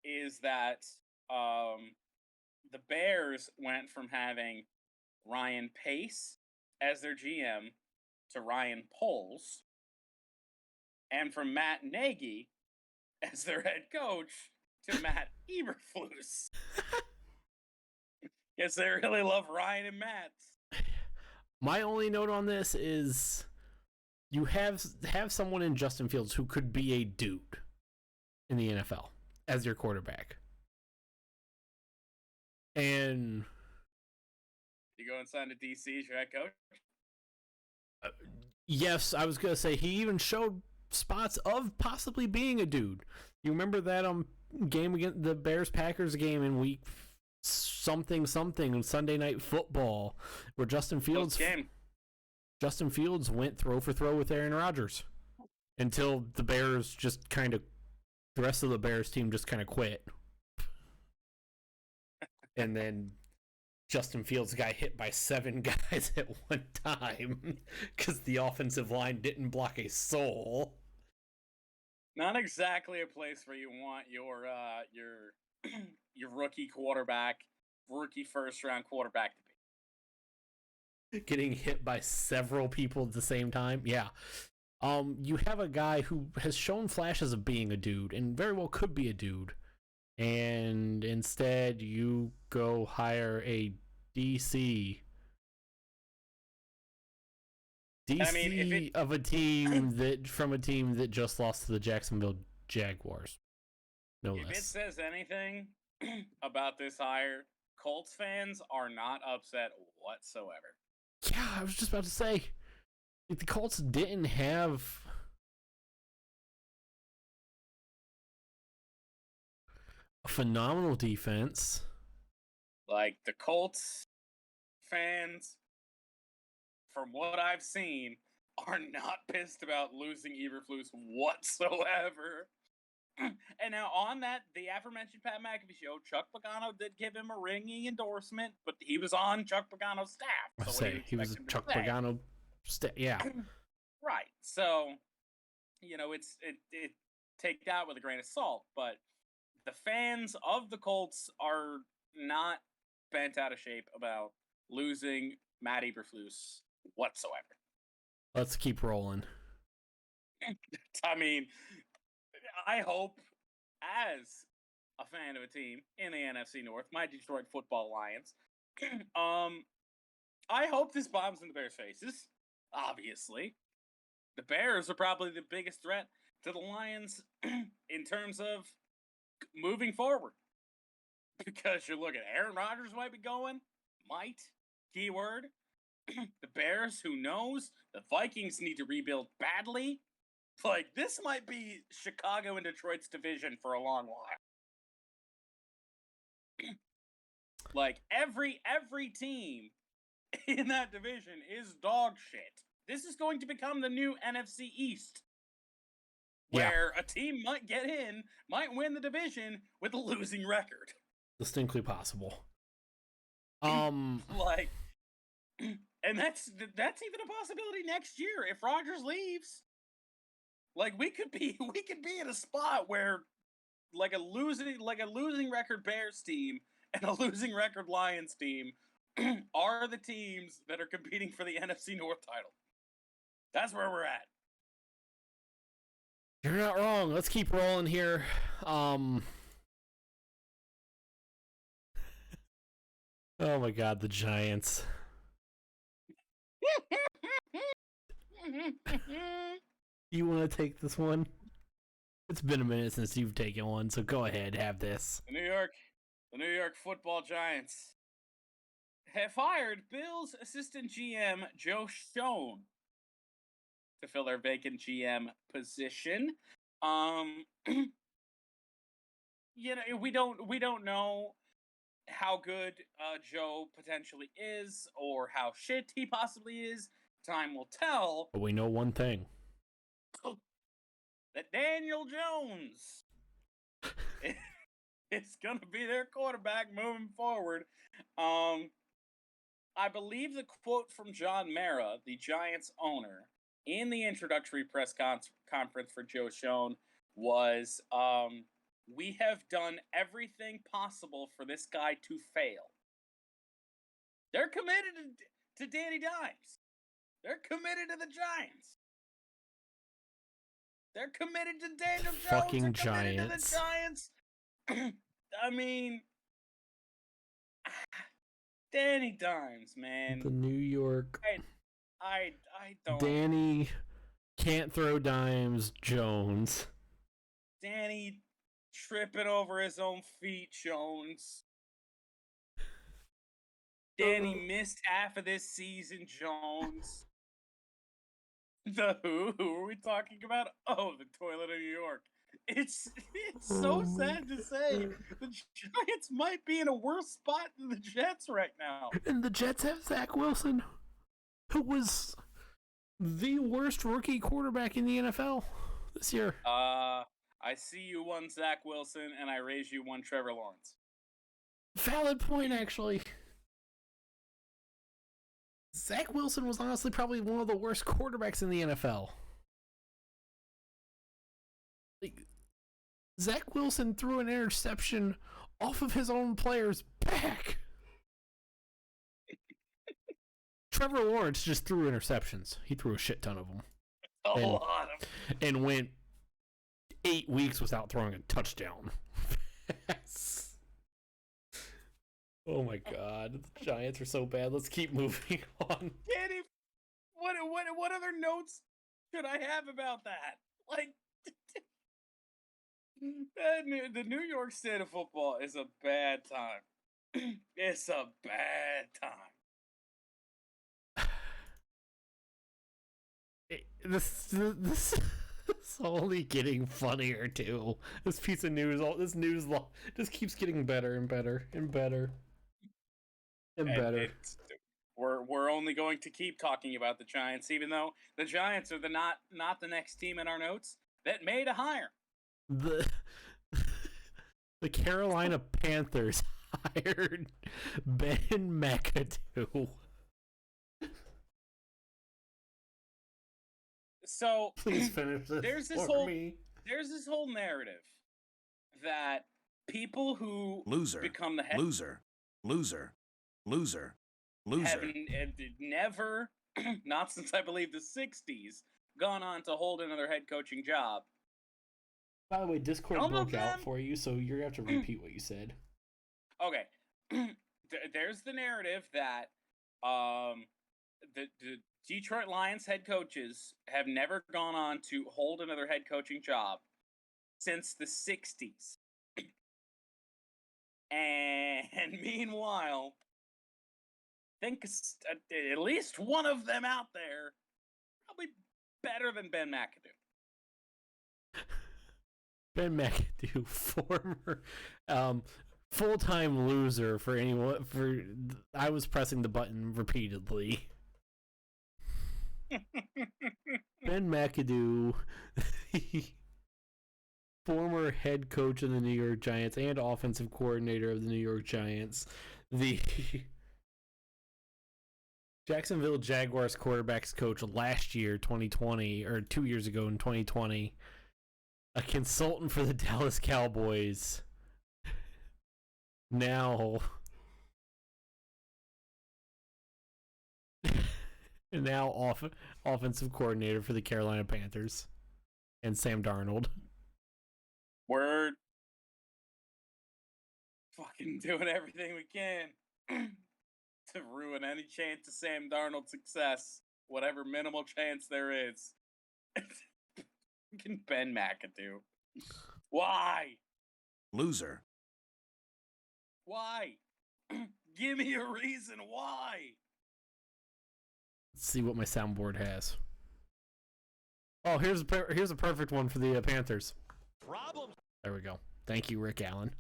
is that the Bears went from having Ryan Pace as their GM to Ryan Poles, and from Matt Nagy as their head coach to Matt Eberflus. Guess they really love Ryan and Matt. My only note on this is you have someone in Justin Fields who could be a dude in the NFL as your quarterback. And you go and sign to DC as your head coach? Yes, I was going to say he even showed spots of possibly being a dude. You remember that game against the Bears-Packers game in week something Sunday Night Football where Justin Fields went throw for throw with Aaron Rodgers until the rest of the Bears team just kind of quit. And then Justin Fields got hit by 7 guys at one time because the offensive line didn't block a soul. Not exactly a place where you want your rookie first round quarterback to be. Getting hit by several people at the same time, yeah. You have a guy who has shown flashes of being a dude and very well could be a dude, and instead you go hire a DC of a team from a team that just lost to the Jacksonville Jaguars. No less. If it says anything about this hire, Colts fans are not upset whatsoever. Yeah, I was just about to say, if the Colts didn't have a phenomenal defense, like the Colts fans, from what I've seen, are not pissed about losing Eberflus whatsoever. And now on that, the aforementioned Pat McAfee show, Chuck Pagano did give him a ringing endorsement, but he was on Chuck Pagano's staff. So he was Chuck Pagano yeah. Right. So, it take that with a grain of salt, but the fans of the Colts are not bent out of shape about losing Matt Eberflus whatsoever. Let's keep rolling. I mean, I hope, as a fan of a team in the NFC North, my Detroit Football Lions, I hope this bombs in the Bears' faces. Obviously, the Bears are probably the biggest threat to the Lions in terms of moving forward. Because you look at Aaron Rodgers might be going, keyword. The Bears, who knows? The Vikings need to rebuild badly. Like, this might be Chicago and Detroit's division for a long while. Like, every team in that division is dog shit. This is going to become the new NFC East. Where a team might get in, might win the division with a losing record. Distinctly possible. Like, and that's even a possibility next year if Rodgers leaves. Like, we could be in a spot where like a losing record Bears team and a losing record Lions team are the teams that are competing for the NFC North title. That's where we're at. You're not wrong. Let's keep rolling here. Oh my God, the Giants. You want to take this one? It's been a minute since you've taken one, so go ahead, have this. The New York Football Giants have hired Bills assistant GM Joe Schoen to fill their vacant GM position. We don't know how good Joe potentially is or how shit he possibly is. Time will tell. But we know one thing. That Daniel Jones is going to be their quarterback moving forward. I believe the quote from John Mara, the Giants owner, in the introductory press conference for Joe Schoen was, we have done everything possible for this guy to fail. They're committed to Danny Dimes. They're committed to the Giants. They're committed to Daniel Jones. Fucking They're committed Giants. to the Giants. I mean, Danny Dimes, man. The New York. I don't. Danny can't throw dimes. Jones. Danny tripping over his own feet. Jones. Danny missed half of this season. Jones. Who are we talking about? Oh, the toilet of New York. It's so sad to say the Giants might be in a worse spot than the Jets right now. And the Jets have Zach Wilson, who was the worst rookie quarterback in the NFL this year. I see you one Zach Wilson, and I raise you one Trevor Lawrence. Valid point, actually. Zach Wilson was honestly probably one of the worst quarterbacks in the NFL. Like, Zach Wilson threw an interception off of his own player's back. Trevor Lawrence just threw interceptions. He threw a shit ton of them. A lot of them. And went 8 weeks without throwing a touchdown. Oh my God, the Giants are so bad. Let's keep moving on. Danny, what other notes should I have about that? Like, the New York State of football is a bad time. It's a bad time. This is only getting funnier too. This piece of news, just keeps getting better and better and better and better. we're only going to keep talking about the Giants, even though the Giants are not the next team in our notes that made a hire. The Carolina Panthers hired Ben McAdoo. So please finish this. There's this whole narrative that people who become the head loser have never, not since I believe the 60s, gone on to hold another head coaching job. By the way, Discord broke out for you, so you're gonna have to repeat what you said. Okay. There's the narrative that the Detroit Lions head coaches have never gone on to hold another head coaching job since the 60s. And meanwhile, I think at least one of them out there probably better than Ben McAdoo. Ben McAdoo, former full-time loser for anyone. I was pressing the button repeatedly. Ben McAdoo, former head coach of the New York Giants and offensive coordinator of the New York Giants, the Jacksonville Jaguars quarterbacks coach last year, 2020, or 2 years ago in 2020, a consultant for the Dallas Cowboys, now offensive coordinator for the Carolina Panthers, and Sam Darnold. We're fucking doing everything we can to ruin any chance of Sam Darnold's success, whatever minimal chance there is. Ben McAdoo. Why? Loser. Why? Give me a reason why. Let's see what my soundboard has. Oh, here's a perfect one for the Panthers. Problems. There we go. Thank you, Rick Allen.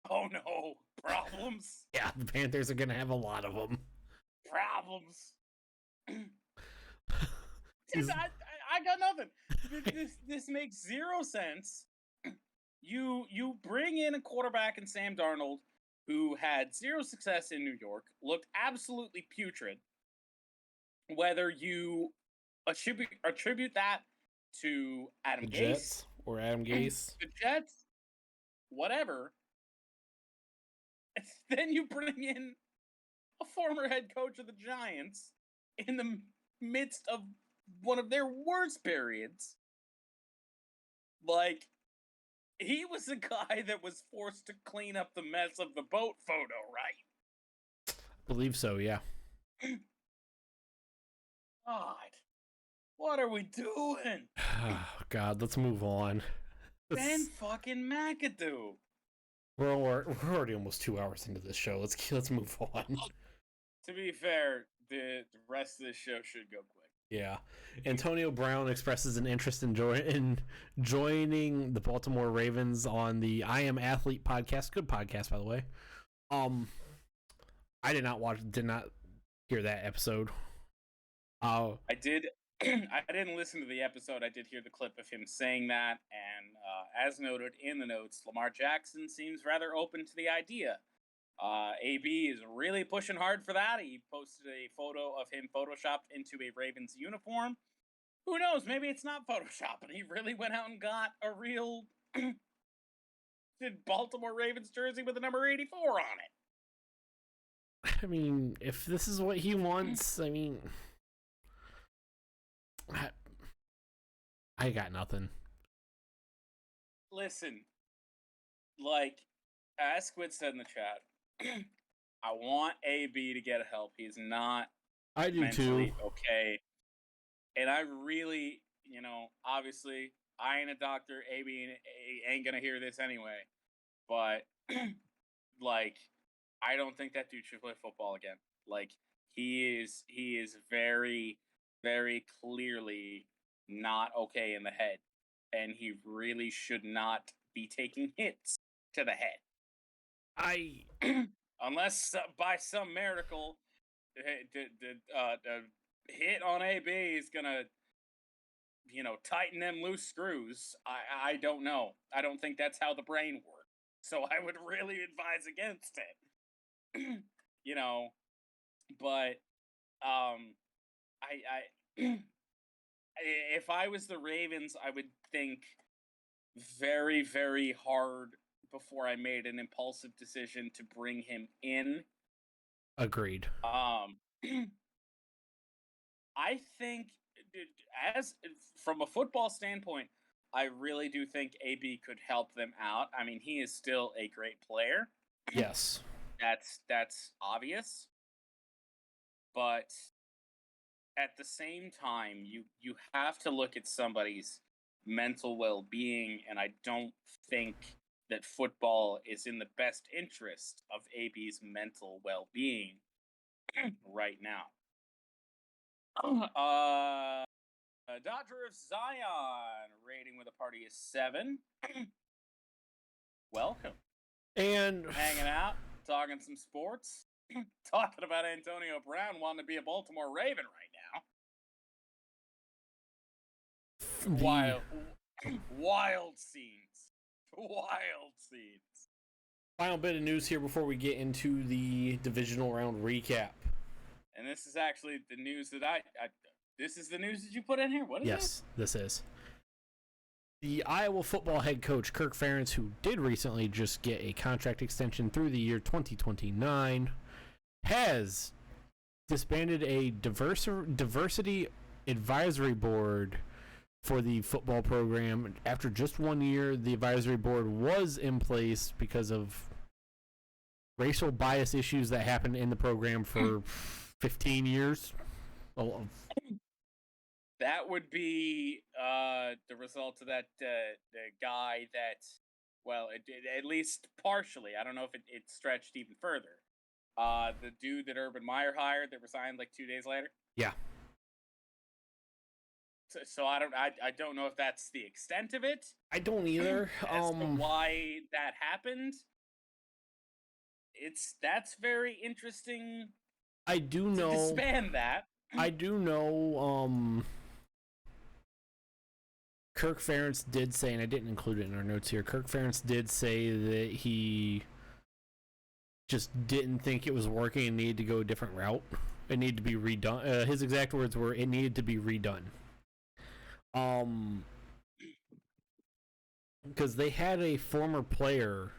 Oh no, problems. Yeah, the Panthers are gonna have a lot of them. Problems. I got nothing. This makes zero sense. You bring in a quarterback in Sam Darnold who had zero success in New York, looked absolutely putrid. Whether you attribute that to Adam Gase, Jets or Adam Gase, the Jets, whatever. Then you bring in a former head coach of the Giants in the midst of one of their worst periods. Like, he was a guy that was forced to clean up the mess of the boat photo, right? I believe so, yeah. God, what are we doing? Oh, God, let's move on. Ben fucking McAdoo. We're already almost 2 hours into this show. Let's move on. To be fair, the rest of this show should go quick. Yeah. Antonio Brown expresses an interest in joining the Baltimore Ravens on the I Am Athlete podcast. Good podcast, by the way. I did not hear that episode. I did. I didn't listen to the episode. I did hear the clip of him saying that, and as noted in the notes, Lamar Jackson seems rather open to the idea. AB is really pushing hard for that. He posted a photo of him photoshopped into a Ravens uniform. Who knows? Maybe it's not Photoshop, and he really went out and got a real Baltimore Ravens jersey with the number 84 on it. I mean, if this is what he wants, I mean, I got nothing. Listen, like, as Squid said in the chat, I want AB to get help. He's not I do mentally too. okay. And I really, obviously, I ain't a doctor. AB ain't going to hear this anyway. But, like, I don't think that dude should play football again. Like, he is very, very clearly not okay in the head. And he really should not be taking hits to the head. Unless by some miracle hit on AB is gonna, tighten them loose screws. I don't know. I don't think that's how the brain works. So I would really advise against it. But I if I was the Ravens, I would think very, very hard before I made an impulsive decision to bring him in. Agreed. I think, as from a football standpoint, I really do think AB could help them out. I mean, he is still a great player. Yes. That's obvious. But at the same time, you have to look at somebody's mental well-being, and I don't think that football is in the best interest of AB's mental well-being right now. Dodger of Zion rating with a party is 7. Welcome. And hanging out, talking some sports, talking about Antonio Brown wanting to be a Baltimore Raven right now. Wild scenes. Wild scenes. Final bit of news here before we get into the divisional round recap. And this is actually the news that this is the news that you put in here? What is it? Yes, this is. The Iowa football head coach, Kirk Ferentz, who did recently just get a contract extension through the year 2029, has disbanded a diversity advisory board for the football program. After just 1 year, the advisory board was in place because of racial bias issues that happened in the program for 15 years. That would be the result of that the guy that, well, it did at least partially. I don't know if it stretched even further. The dude that Urban Meyer hired that resigned like 2 days later. Yeah. So I don't know if that's the extent of it. I don't either. As to why that happened. That's very interesting. I do know. To disband that. I do know. Kirk Ferentz did say, and I didn't include it in our notes here. Kirk Ferentz did say that he just didn't think it was working and needed to go a different route. It needed to be redone. His exact words were, "It needed to be redone." Because they had a former player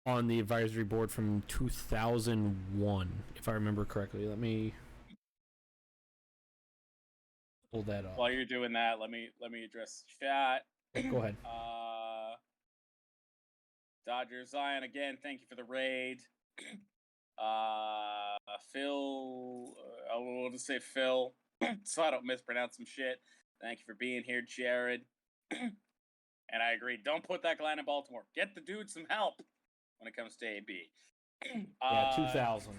on the advisory board from 2001, if I remember correctly. Let me pull that up. While you're doing that, let me address chat. Go ahead. Dodger Zion again. Thank you for the raid. Phil, I will just say Phil, so I don't mispronounce some shit. Thank you for being here, Jared. And I agree. Don't put that guy in Baltimore. Get the dude some help when it comes to AB. Yeah, 2000.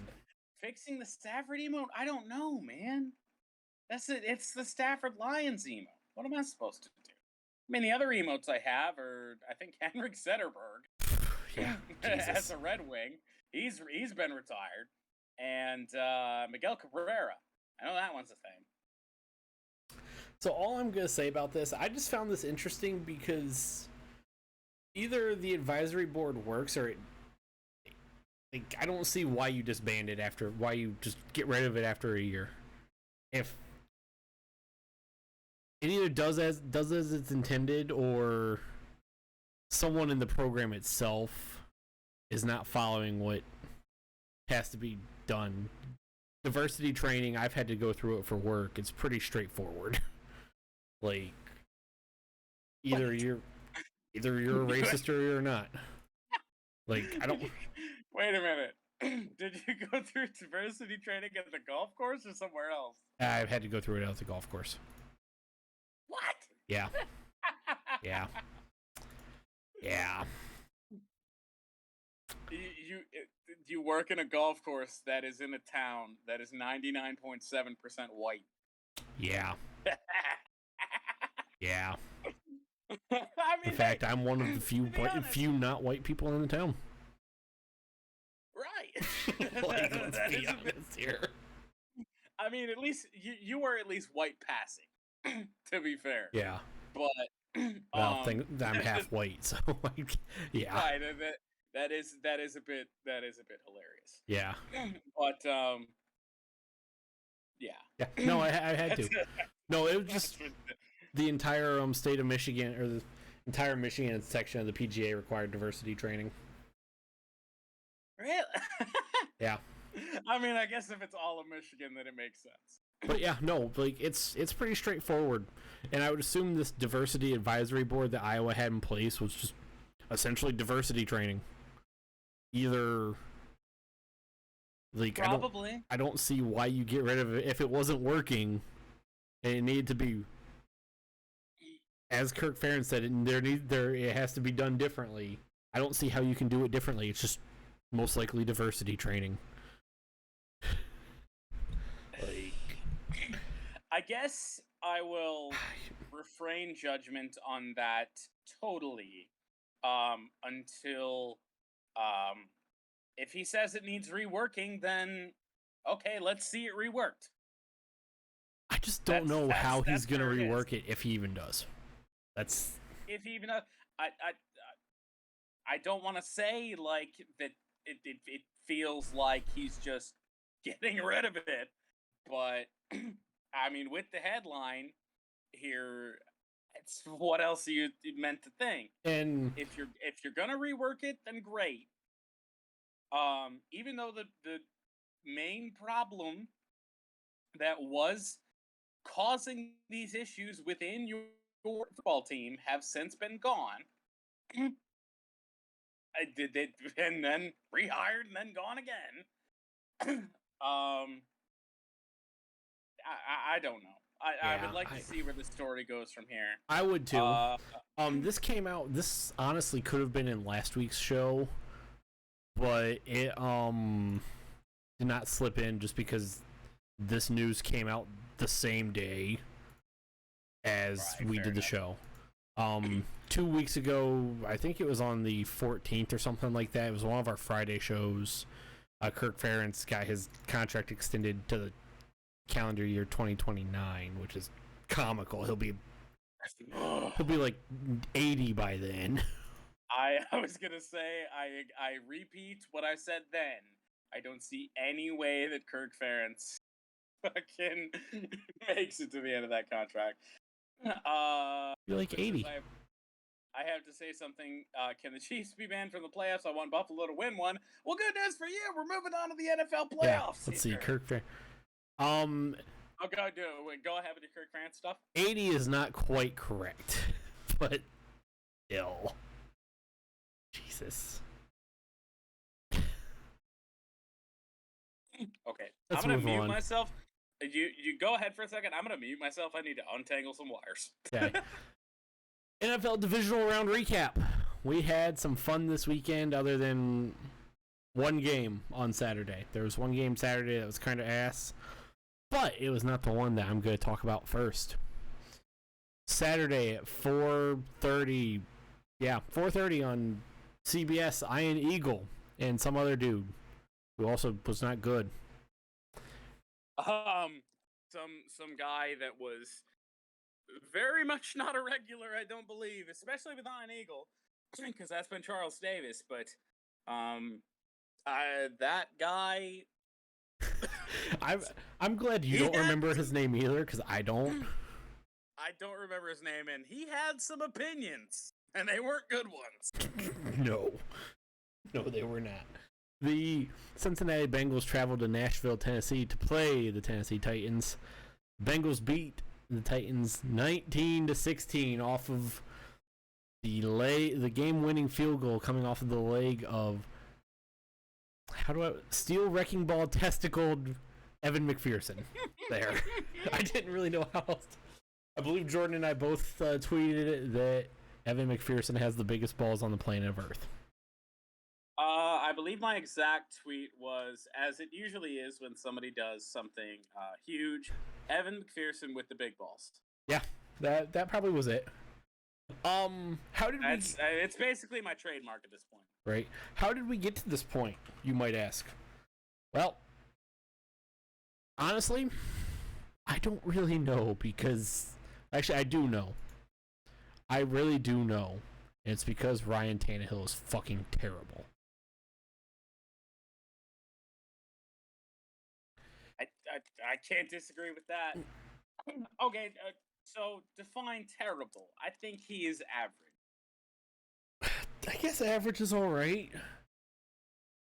Fixing the Stafford emote? I don't know, man. That's it. It's the Stafford Lions emote. What am I supposed to do? I mean, the other emotes I have are, I think, Henrik Zetterberg. Yeah, as a Red Wing. He's been retired. And Miguel Cabrera. I know that one's a thing. So all I'm going to say about this, I just found this interesting because either the advisory board works or I don't see why you disband it why you just get rid of it after a year. If it either does as it's intended, or someone in the program itself is not following what has to be done. Diversity training, I've had to go through it for work. It's pretty straightforward. Like, either you're a racist or you're not. Like, I don't. Wait a minute. Did you go through diversity training at the golf course or somewhere else? I've had to go through it at the golf course. What? Yeah. Yeah. Yeah. You work in a golf course that is in a town that is 99.7% white. Yeah. Yeah. I mean, in fact, I'm one of the few not white people in the town. Right. Like, let's be honest here. I mean, at least you were at least white passing, to be fair. Yeah. But well, I'm half white, so like, yeah. Right. That is a bit hilarious. Yeah. But yeah. Yeah. No, I had to. No, it was just the entire state of Michigan, or the entire Michigan section of the PGA required diversity training. Really? Yeah. I mean, I guess if it's all of Michigan, then it makes sense. But yeah, no, like it's pretty straightforward, and I would assume this diversity advisory board that Iowa had in place was just essentially diversity training. Either, like, probably. I don't see why you get rid of it if it wasn't working, and it needed to be, as Kirk Ferentz said, it has to be done differently. I don't see how you can do it differently. It's just most likely diversity training. I guess I will refrain judgment on that totally until if he says it needs reworking, then okay, let's see it reworked. I just don't know how he's going to rework it if he even does. That's if he even I don't want to say like that it feels like he's just getting rid of it, but I mean, with the headline here, it's what else are you meant to think? And if you're gonna rework it, then great. Even though the main problem that was causing these issues within your football team have since been gone, I did it and then rehired and then gone again. I don't know. I would like to see where the story goes from here. I would too. This came out. This honestly could have been in last week's show, but it did not slip in just because this news came out the same day as we did the show. 2 weeks ago, I think it was on the 14th or something like that. It was one of our Friday shows. Kirk Ferentz got his contract extended to the calendar year 2029, which is comical. He'll be like 80 by then. I was gonna say I repeat what I said then. I don't see any way that Kirk Ferentz fucking makes it to the end of that contract. You're like 80. I have to say something. Can the Chiefs be banned from the playoffs? I want Buffalo to win one. Well, good news for you. We're moving on to the NFL playoffs. Yeah, let's see. Kirk Ferentz. I'll go ahead with your Kirk Ferentz stuff. 80 is not quite correct, but still. Jesus. Okay, I'm gonna mute myself. You go ahead for a second. I'm gonna mute myself. I need to untangle some wires. Okay. NFL Divisional Round recap. We had some fun this weekend other than one game on Saturday. There was one game Saturday that was kind of ass, but it was not the one that I'm going to talk about first. Saturday at 4:30. Yeah, 4:30 on CBS, Ian Eagle and some other dude who also was not good. Some guy that was very much not a regular, I don't believe, especially with Ian Eagle, because that's been Charles Davis. But that guy. I'm glad you don't remember his name either, because I don't. I don't remember his name, and he had some opinions, and they weren't good ones. No, they were not. The Cincinnati Bengals traveled to Nashville, Tennessee to play the Tennessee Titans. Bengals beat the Titans 19-16 off of the game-winning field goal coming off of the leg of steel wrecking ball testicled Evan McPherson. There, I didn't really know how else. I believe Jordan and I both tweeted it that Evan McPherson has the biggest balls on the planet of Earth. I believe my exact tweet was, as it usually is when somebody does something huge, Evan McPherson with the big balls. Yeah, that probably was it. How did it's basically my trademark at this point. Right. How did we get to this point, you might ask? Well, Honestly, I don't really know because... Actually, I do know. I really do know. And it's because Ryan Tannehill is fucking terrible. I can't disagree with that. Okay, so define terrible. I think he is average. I guess average is alright.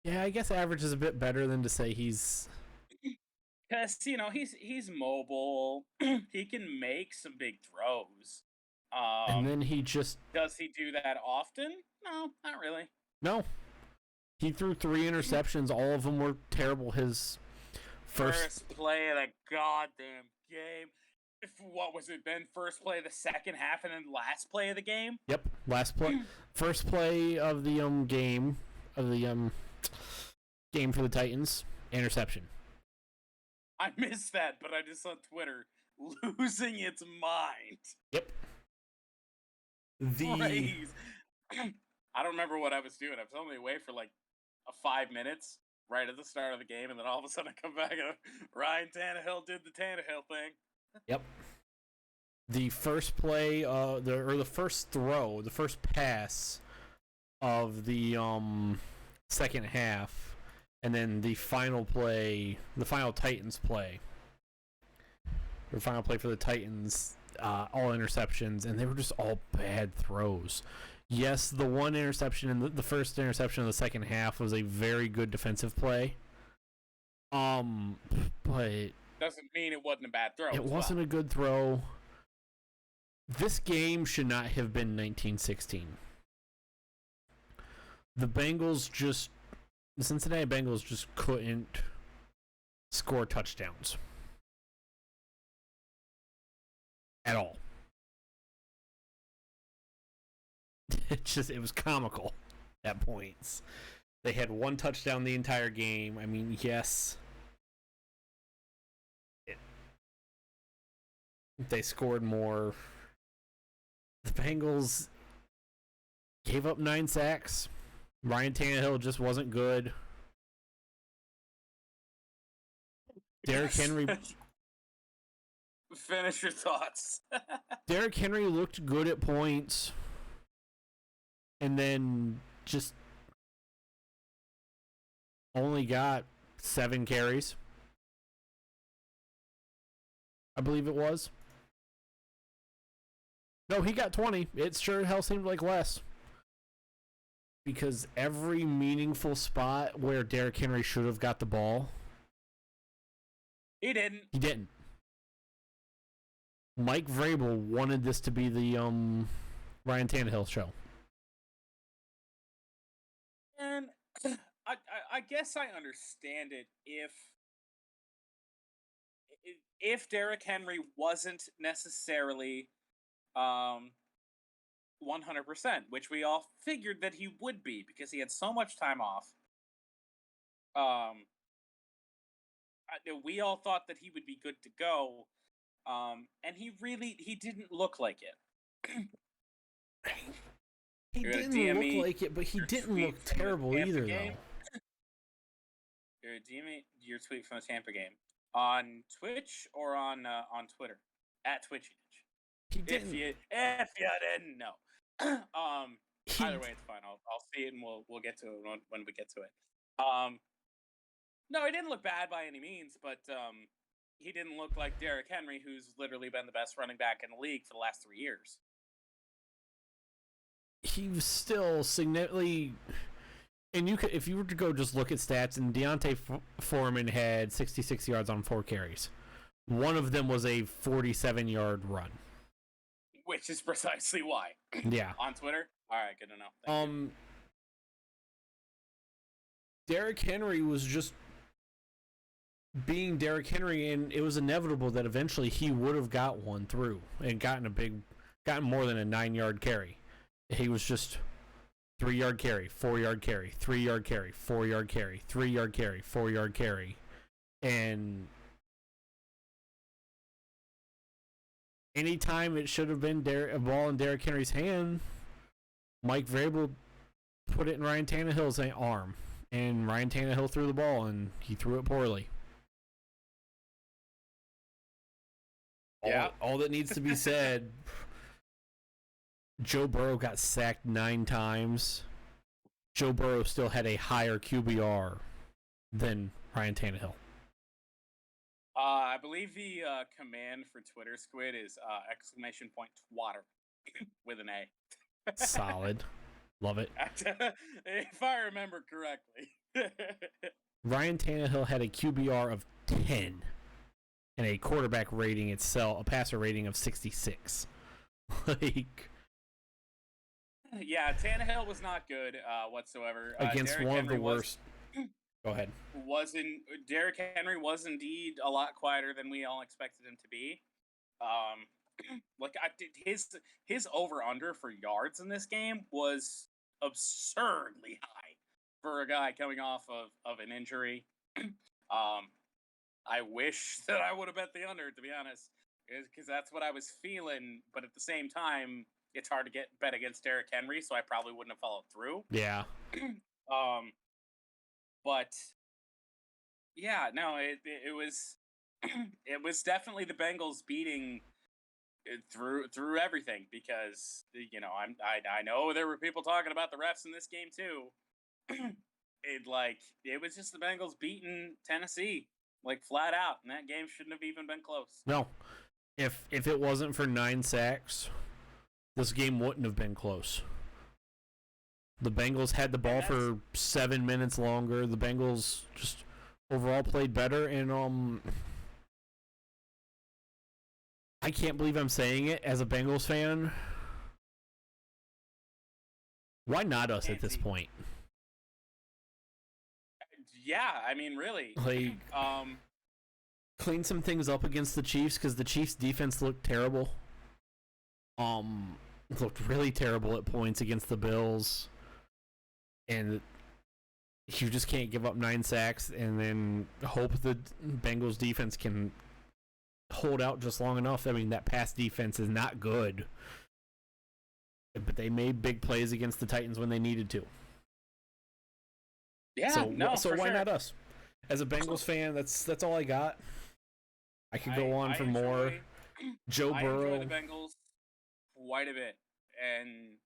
Yeah, I guess average is a bit better than to say he's... Because, he's mobile. He can make some big throws. And then he just... Does he do that often? No, not really. No. He threw 3 interceptions. All of them were terrible. His first play of the goddamn game. What was it, Ben? First play of the second half and then last play of the game? Yep, last play. First play of the game for the Titans, interception. I missed that, but I just saw Twitter losing its mind. Yep. I don't remember what I was doing. I was only away for like 5 minutes right at the start of the game, and then all of a sudden I come back and Ryan Tannehill did the Tannehill thing. Yep. The first play, the first throw, the first pass of the second half, and then the final play, the final Titans play. The final play for the Titans, all interceptions, and they were just all bad throws. Yes, the one interception and the first interception of the second half was a very good defensive play. But doesn't mean it wasn't a bad throw. It wasn't a good throw. This game should not have been 1916. The Cincinnati Bengals just couldn't score touchdowns at all. It was comical at points. They had 1 touchdown the entire game. I mean, yes, they scored more. The Bengals gave up 9 sacks. Ryan Tannehill just wasn't good. Derrick Henry... Finish your thoughts. Derrick Henry looked good at points. And then just only got 7 carries. I believe it was. No, he got 20. It sure hell seemed like less. Because every meaningful spot where Derrick Henry should have got the ball, he didn't. He didn't. Mike Vrabel wanted this to be the Ryan Tannehill show. And I guess I understand it if Derrick Henry wasn't necessarily 100%, which we all figured that he would be because he had so much time off. We all thought that he would be good to go, and he didn't look like it. He didn't look like it, but he didn't look terrible either, though. DM me your tweet from the Tampa game on Twitch or on Twitter at Twitch. He didn't. If you didn't know, either way, it's fine. I'll see it and we'll get to it when we get to it. No, he didn't look bad by any means, but he didn't look like Derrick Henry, who's literally been the best running back in the league for the last 3 years. He was still significantly, and if you were to go just look at stats, and Deontay Foreman had 66 yards on 4 carries. One of them was a 47-yard run. Which is precisely why. Yeah. On Twitter? All right, good to know. Thank you. Derrick Henry was just being Derrick Henry, and it was inevitable that eventually he would have got one through and gotten more than a 9-yard carry. He was just 3-yard carry, 4-yard carry, 3-yard carry, 4-yard carry, 3-yard carry, 4-yard carry. And anytime it should have been a ball in Derrick Henry's hand, Mike Vrabel put it in Ryan Tannehill's arm. And Ryan Tannehill threw the ball, and he threw it poorly. All that needs to be said, Joe Burrow got sacked 9 times. Joe Burrow still had a higher QBR than Ryan Tannehill. I believe the command for Twitter Squid is !twatter with an A. Solid. Love it. If I remember correctly. Ryan Tannehill had a QBR of 10 and a quarterback rating itself, a passer rating of 66. Yeah, Tannehill was not good whatsoever. Against Derrick one Henry of the worst. Go ahead. Derrick Henry was indeed a lot quieter than we all expected him to be. His over under for yards in this game was absurdly high for a guy coming off of an injury. I wish that I would have bet the under, to be honest, because that's what I was feeling. But at the same time, it's hard to bet against Derrick Henry, so I probably wouldn't have followed through. Yeah. But yeah, no, it was it was definitely the Bengals beating through everything, because I know there were people talking about the refs in this game too. It was just the Bengals beating Tennessee flat out, and that game shouldn't have even been close. No, if it wasn't for 9 sacks, this game wouldn't have been close. The Bengals had the ball for 7 minutes longer. The Bengals just overall played better, and I can't believe I'm saying it as a Bengals fan. Why not us at this point? Yeah, I mean, really. Clean some things up against the Chiefs, because the Chiefs' defense looked terrible. Looked really terrible at points against the Bills. And you just can't give up 9 sacks and then hope the Bengals defense can hold out just long enough. I mean, that pass defense is not good, but they made big plays against the Titans when they needed to. Yeah, so why not us? As a Bengals fan, that's all I got. I could go on for more. Joe Burrow. I enjoy the Bengals quite a bit, and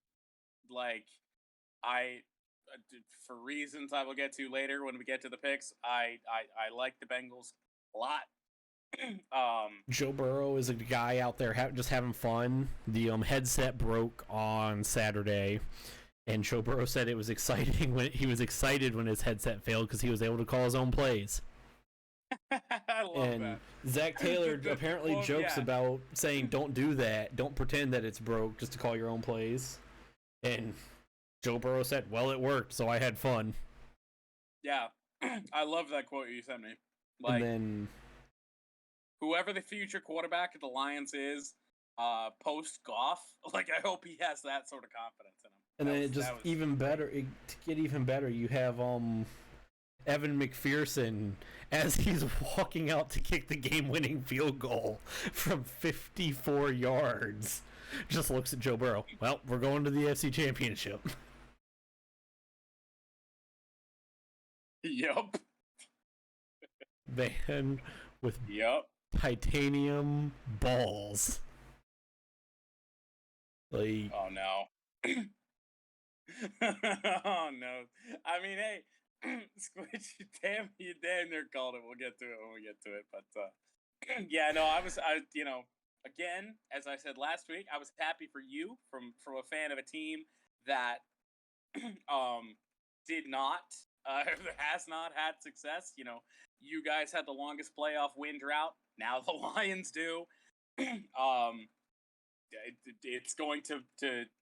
for reasons I will get to later when we get to the picks, I like the Bengals a lot. Joe Burrow is a guy out there just having fun. The headset broke on Saturday, and Joe Burrow said it was exciting when his headset failed, because he was able to call his own plays. I love that. Zach Taylor apparently jokes about saying, "Don't do that. Don't pretend that it's broke just to call your own plays." And Joe Burrow said, "Well, it worked, so I had fun." Yeah, I love that quote you sent me. And then, whoever the future quarterback of the Lions is, post Goff, I hope he has that sort of confidence in him. And then even better, to get even better, you have Evan McPherson, as he's walking out to kick the game-winning field goal from 54 yards, just looks at Joe Burrow. Well, we're going to the AFC Championship. Yup. Man with titanium balls. Oh no. Oh no. I mean, hey, Squidge, you damn near called it. We'll get to it when we get to it. But yeah, no, I again, as I said last week, I was happy for you from a fan of a team that did not has not had success. You guys had the longest playoff win drought. Now the Lions do. It's going to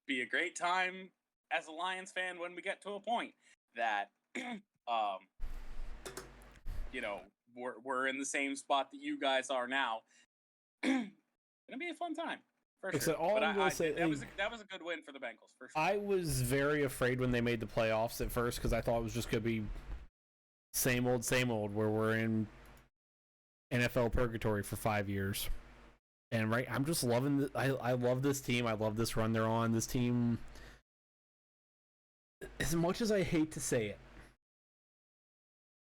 be a great time as a Lions fan when we get to a point that we're in the same spot that you guys are now. Gonna be a fun time for sure. So all I'm gonna say, that was a good win for the Bengals for sure. I was very afraid when they made the playoffs at first, because I thought it was just gonna be same old, where we're in NFL purgatory for 5 years. And I'm just loving I love this team. I love this run they're on. This team, as much as I hate to say it,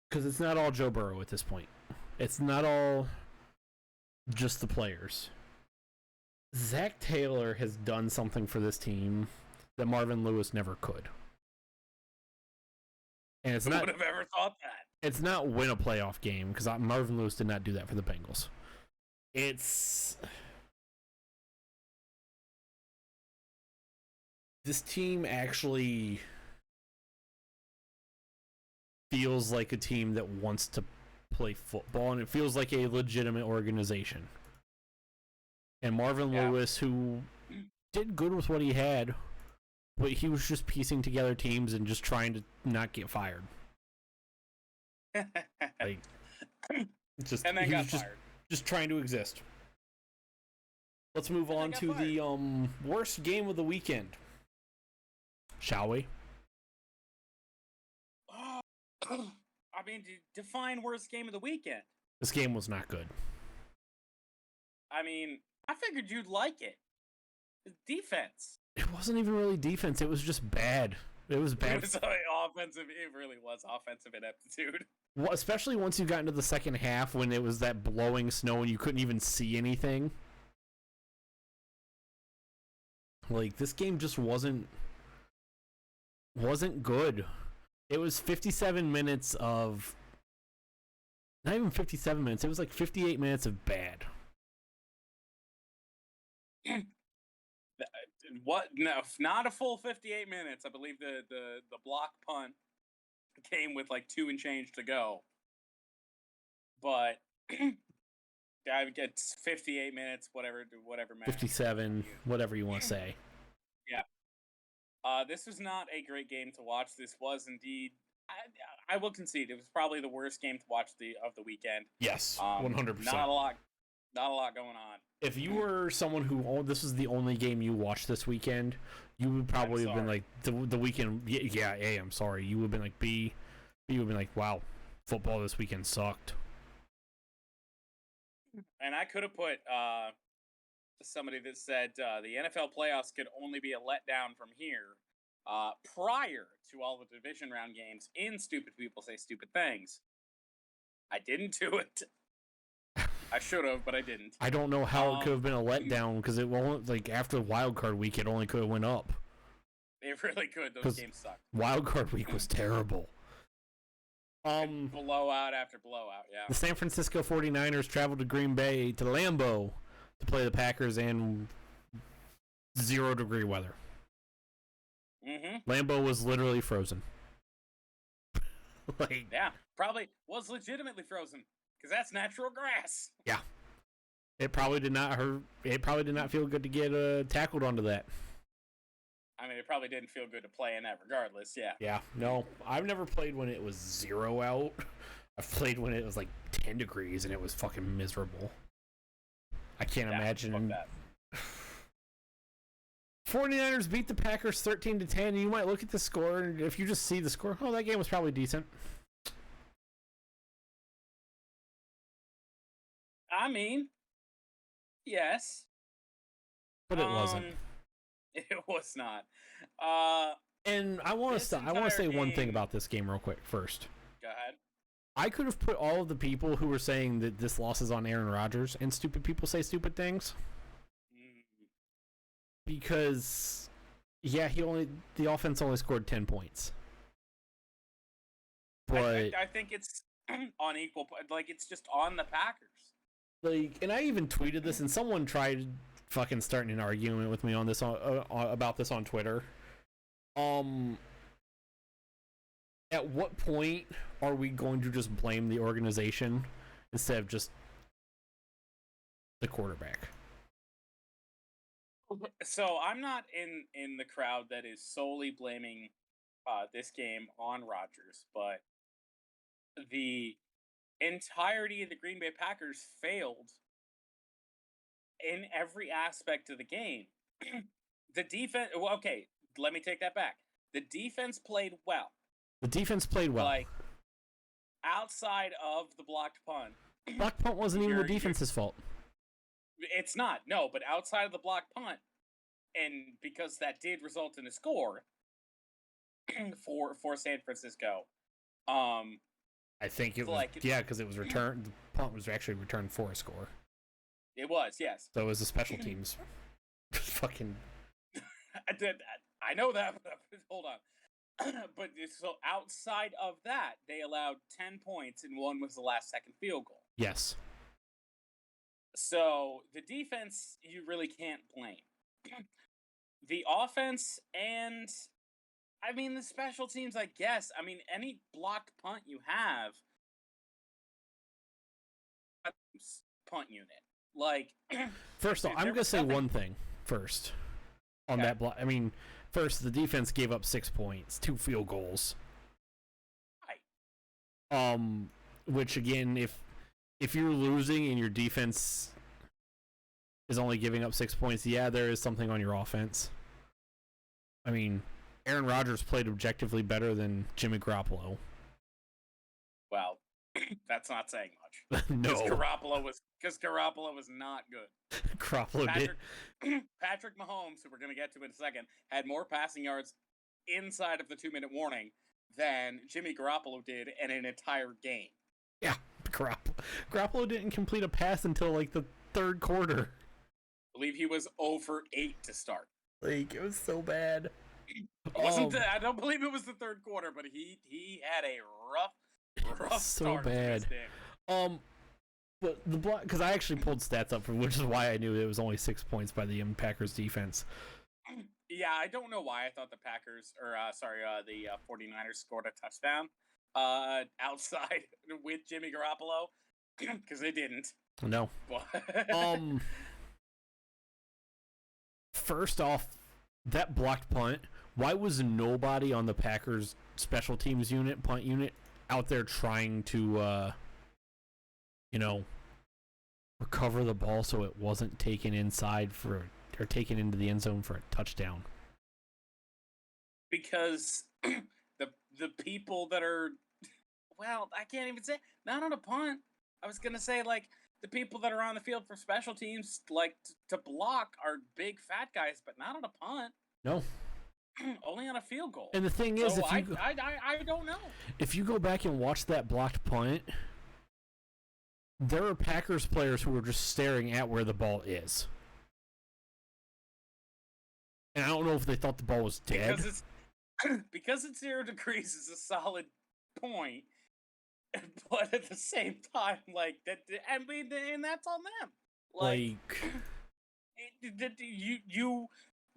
because it's not all Joe Burrow at this point. It's not all just the players. Zach Taylor has done something for this team that Marvin Lewis never could. And it's not. Who would have ever thought that? It's not win a playoff game, because Marvin Lewis did not do that for the Bengals. It's. This team actually feels like a team that wants to play football, and it feels like a legitimate organization. And Marvin Lewis, who did good with what he had, but he was just piecing together teams and just trying to not get fired. Like, just, and then got fired. Just trying to exist. Let's move on to the worst game of the weekend. Shall we? I mean, define worst game of the weekend. This game was not good. I mean, I figured you'd like it. Defense. It wasn't even really defense. It was just bad. It was bad. It was offensive. It really was offensive ineptitude. Well, especially once you got into the second half when it was that blowing snow and you couldn't even see anything. Like, this game just wasn't good. It was 57 minutes of... Not even 57 minutes. It was like 58 minutes of bad. What? No, not a full 58 minutes. I believe the block punt came with like 2 and change to go. But I would get 58 minutes, whatever. 57, whatever you want to say. Yeah. This was not a great game to watch. This was indeed, I will concede, it was probably the worst game to watch of the weekend. Yes, 100%. Not a lot going on. If you were someone who this was the only game you watched this weekend, you would probably have been like the weekend. Yeah, A. I'm sorry. You would have been like B. You would have been like, wow, football this weekend sucked. And I could have put somebody that said the NFL playoffs could only be a letdown from here prior to all the division round games in Stupid People Say Stupid Things. I didn't do it. I should have, but I didn't. I don't know how it could have been a letdown, because it won't, like, after wild card week, it only could have went up. It really could. Those games sucked. Wild card week was terrible. Blowout after blowout, yeah. The San Francisco 49ers traveled to Green Bay to Lambeau to play the Packers in 0-degree weather. Mm-hmm. Lambeau was literally frozen. Yeah, probably was legitimately frozen. Because that's natural grass. Yeah. It probably did not hurt. It probably did not feel good to get tackled onto that. I mean, it probably didn't feel good to play in that regardless, yeah. Yeah, no. I've never played when it was 0 out. I've played when it was like 10 degrees and it was fucking miserable. I can't imagine. Fuck that. 49ers beat the Packers 13-10, and you might look at the score, and if you just see the score, that game was probably decent. I mean, yes. But it wasn't. It was not. And I want to say one thing about this game real quick first. Go ahead. I could have put all of the people who were saying that this loss is on Aaron Rodgers and Stupid People Say Stupid Things. Because, yeah, the offense only scored 10 points. But I think it's on equal, like, it's just on the Packers. Like, and I even tweeted this, and someone tried fucking starting an argument with me on this about this on Twitter. At what point are we going to just blame the organization instead of just the quarterback? So I'm not in the crowd that is solely blaming this game on Rodgers, but the entirety of the Green Bay Packers failed in every aspect of the game. The defense, well, okay, let me take that back. The defense played well. Like, outside of the blocked punt. Blocked punt wasn't even the defense's fault. It's not, no, but outside of the blocked punt, and because that did result in a score for San Francisco, I think it was, like, yeah, because it was returned. The punt was actually returned for a score. It was, yes. So it was a special teams fucking. I know that. Hold on. But so outside of that, they allowed 10 points, and one was the last second field goal. Yes. So the defense, you really can't blame. The offense and, I mean, the special teams, I guess. I mean, any blocked punt you have, punt unit. Like, first off, I'm going to say one thing first on that block. I mean, first, the defense gave up 6 points, 2 field goals. Right. Which, again, if you're losing and your defense is only giving up 6 points, yeah, there is something on your offense. I mean, Aaron Rodgers played objectively better than Jimmy Garoppolo. Well, that's not saying much. No. Because Garoppolo was not good. Garoppolo did. Patrick Mahomes, who we're going to get to in a second, had more passing yards inside of the 2-minute warning than Jimmy Garoppolo did in an entire game. Yeah, Garoppolo didn't complete a pass until like the third quarter. I believe he was 0 for 8 to start. Like, it was so bad. I don't believe it was the third quarter, but he had a rough start. So bad. But the block, because I actually pulled stats up, which is why I knew it was only 6 points by the Packers defense. Yeah, I don't know why I thought the Packers, the 49ers scored a touchdown outside with Jimmy Garoppolo, because they didn't. No. First off, that blocked punt, why was nobody on the Packers special teams punt unit, out there trying to, recover the ball so it wasn't taken inside or taken into the end zone for a touchdown? Because the people that are, well, I can't even say, not on a punt. I was going to say, like, the people that are on the field for special teams, like, to block are big fat guys, but not on a punt. No. Only on a field goal. And the thing is, I don't know. If you go back and watch that blocked punt, there are Packers players who were just staring at where the ball is. And I don't know if they thought the ball was dead. Because it's 0 degrees is a solid point. But at the same time, like, that, I mean, and that's on them.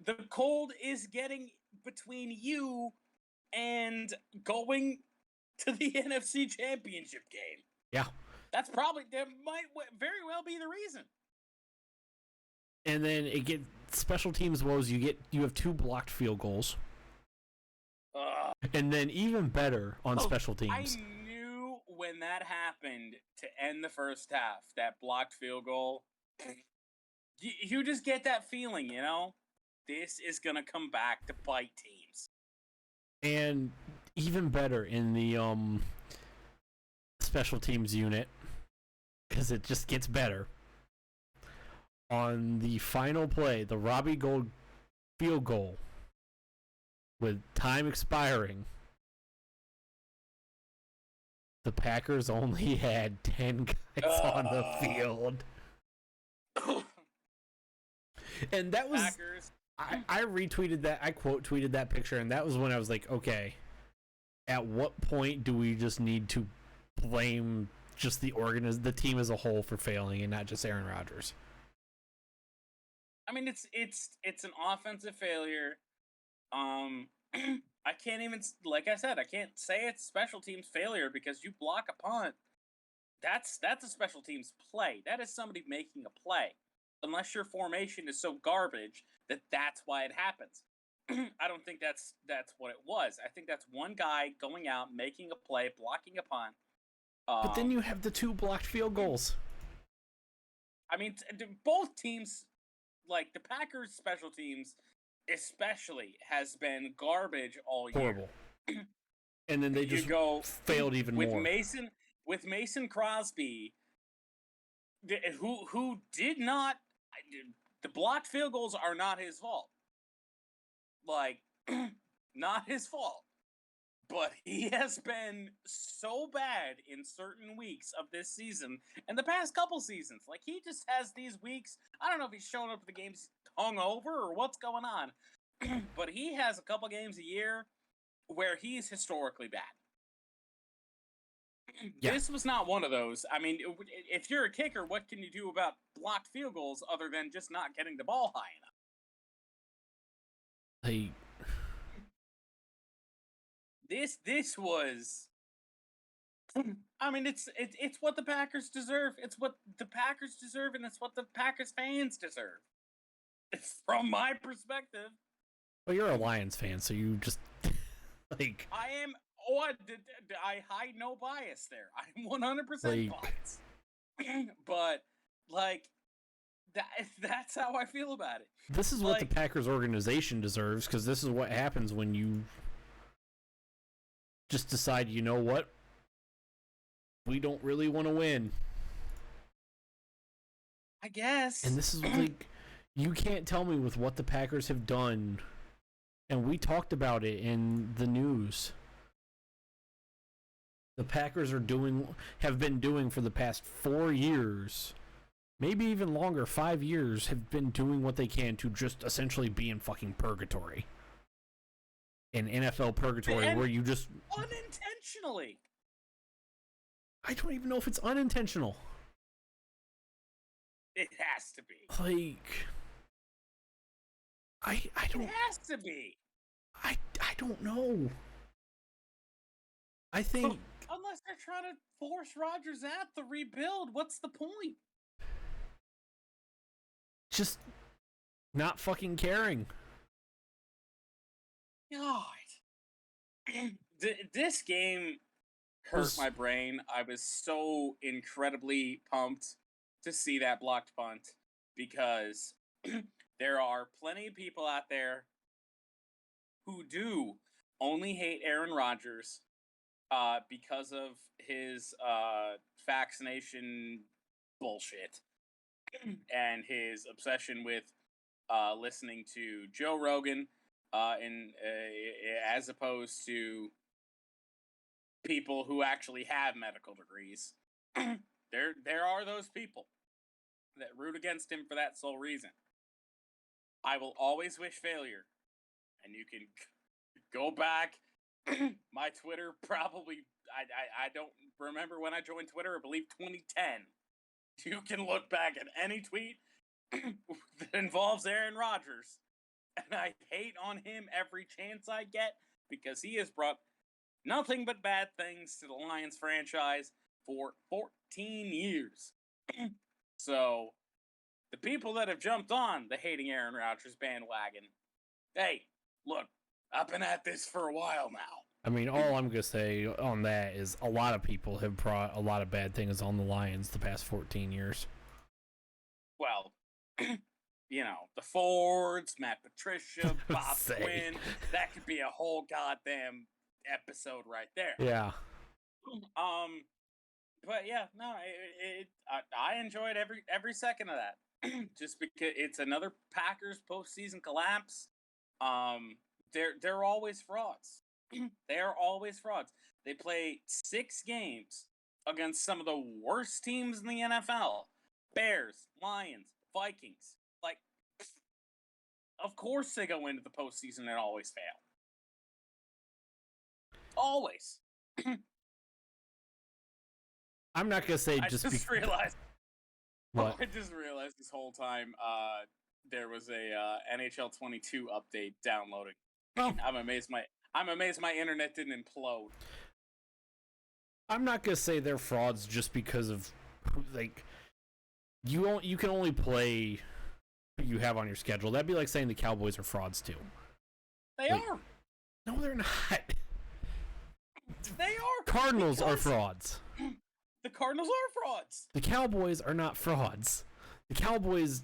The cold is getting between you and going to the NFC Championship game. Yeah. That might very well be the reason. And then it gets special teams woes. You have 2 blocked field goals. And then even better on special teams. I knew when that happened to end the first half, that blocked field goal, you just get that feeling, this is going to come back to bite teams. And even better in the special teams unit, because it just gets better. On the final play, the Robbie Gould field goal, with time expiring, the Packers only had 10 guys on the field. And that was... Packers. I retweeted that, I quote tweeted that picture, and that was when I was like, okay, at what point do we just need to blame just the team as a whole for failing and not just Aaron Rodgers? I mean, it's an offensive failure. I can't even, like I said, I can't say it's special teams failure because you block a punt. That's a special teams play. That is somebody making a play. Unless your formation is so garbage that's why it happens. I don't think that's what it was. I think that's one guy going out, making a play, blocking a punt. But then you have the 2 blocked field goals. I mean, both teams, like the Packers special teams especially, has been garbage all year. Horrible. And then they just failed even more. With Mason Crosby, who did not... The blocked field goals are not his fault. Like, not his fault. But he has been so bad in certain weeks of this season and the past couple seasons. Like, he just has these weeks. I don't know if he's showing up to the games hungover or what's going on. But he has a couple games a year where he's historically bad. Yeah. This was not one of those. I mean, if you're a kicker, what can you do about blocked field goals other than just not getting the ball high enough? This was. I mean, it's what the Packers deserve. It's what the Packers deserve, and it's what the Packers fans deserve. From my perspective. Well, you're a Lions fan, so you just like. I am. Oh, I hide no bias there. I'm 100% biased. But like, that's how I feel about it. This is what the Packers organization deserves, because this is what happens when you just decide, you know what? We don't really want to win. I guess. And this is like, you can't tell me with what the Packers have done, and we talked about it in the news. The Packers have been doing for the past 4 years, maybe even longer, 5 years, have been doing what they can to just essentially be in fucking purgatory. In NFL purgatory, where you just unintentionally. I don't even know if it's unintentional. It has to be. Like, I don't. It has to be. I don't know. I think unless they're trying to force Rodgers out the rebuild, what's the point? Just not fucking caring. God, this game hurt my brain. I was so incredibly pumped to see that blocked punt because there are plenty of people out there who do only hate Aaron Rodgers because of his vaccination bullshit and his obsession with listening to Joe Rogan. As opposed to people who actually have medical degrees. There are those people that root against him for that sole reason. I will always wish failure. And you can go back. My Twitter probably, I don't remember when I joined Twitter, I believe 2010. You can look back at any tweet that involves Aaron Rodgers. And I hate on him every chance I get because he has brought nothing but bad things to the Lions franchise for 14 years. So, the people that have jumped on the hating Aaron Rodgers bandwagon, hey, look, I've been at this for a while now. I mean, all I'm going to say on that is a lot of people have brought a lot of bad things on the Lions the past 14 years. Well, you know, the Fords, Matt Patricia, Bob Quinn. That could be a whole goddamn episode right there. Yeah. But yeah, no, I enjoyed every second of that. Just because it's another Packers postseason collapse. They're always frauds. They're always frauds. They play 6 games against some of the worst teams in the NFL. Bears, Lions, Vikings. Like, of course they go into the postseason and always fail. Always. I'm not going to say realized. What? I just realized this whole time there was a NHL 22 update downloading. Oh. I'm amazed my internet didn't implode. I'm not going to say they're frauds just because of, like, you can only play who you have on your schedule. That'd be like saying the Cowboys are frauds too. They are. No, they're not. They are. Cardinals are frauds. The Cardinals are frauds. The Cowboys are not frauds. The Cowboys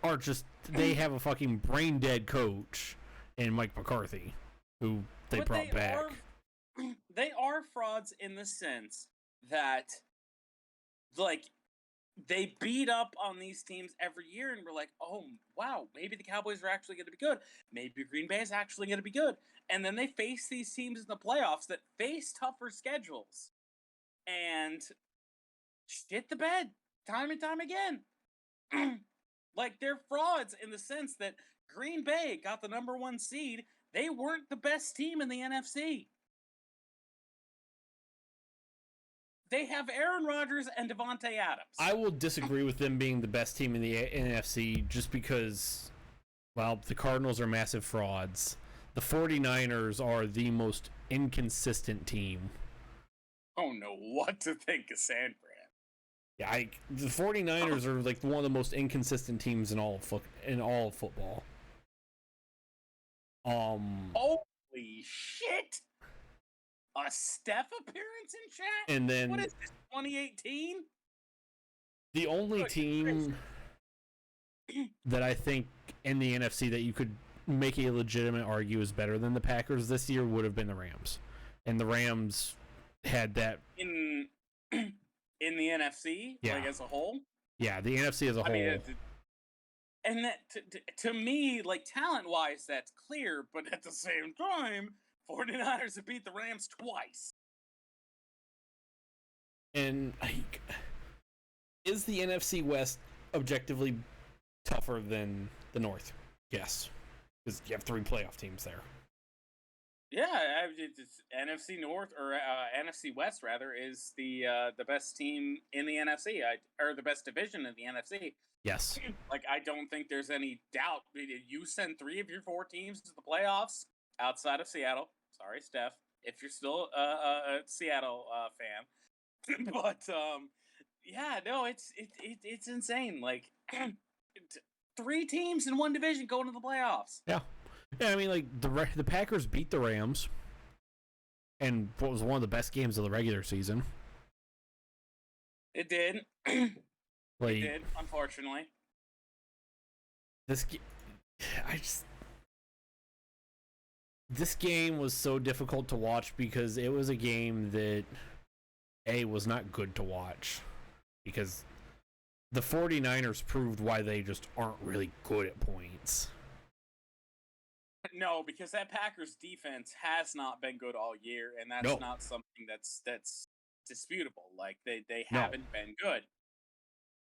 are just, they have a fucking brain dead coach in Mike McCarthy, who they brought back. They are frauds in the sense that, like, they beat up on these teams every year, and we're like, oh, wow, maybe the Cowboys are actually going to be good. Maybe Green Bay is actually going to be good. And then they face these teams in the playoffs that face tougher schedules and shit the bed time and time again. Like, they're frauds in the sense that Green Bay got the number 1 seed. They weren't the best team in the NFC. They have Aaron Rodgers and Devontae Adams. I will disagree with them being the best team in the NFC just because, well, the Cardinals are massive frauds. The 49ers are the most inconsistent team. I don't know what to think of San Fran. Yeah, the 49ers are like one of the most inconsistent teams in all of football. Holy shit! A Steph appearance in chat? And then what is this, 2018? The only team that I think in the NFC that you could make a legitimate argue is better than the Packers this year would have been the Rams. And the Rams had that in the NFC, like as a whole. Yeah, the NFC as a whole. Mean, and that to me, like talent-wise, that's clear. But at the same time, 49ers have beat the Rams twice. And like, is the NFC West objectively tougher than the North? Yes, because you have 3 playoff teams there. Yeah, it's NFC North or NFC West rather is the best team in the NFC, or the best division in the NFC. Yes. Like, I don't think there's any doubt. You send 3 of your 4 teams to the playoffs outside of Seattle. Sorry, Steph, if you're still a Seattle fan. But yeah, no, it's insane. Like 3 teams in one division going to the playoffs. Yeah. Yeah, I mean, like, the Packers beat the Rams, and what was one of the best games of the regular season. It did. Like, it did, unfortunately. This game was so difficult to watch because it was a game that, was not good to watch. Because the 49ers proved why they just aren't really good at points. No, because that Packers defense has not been good all year, and that's not something that's disputable. Like, they haven't been good.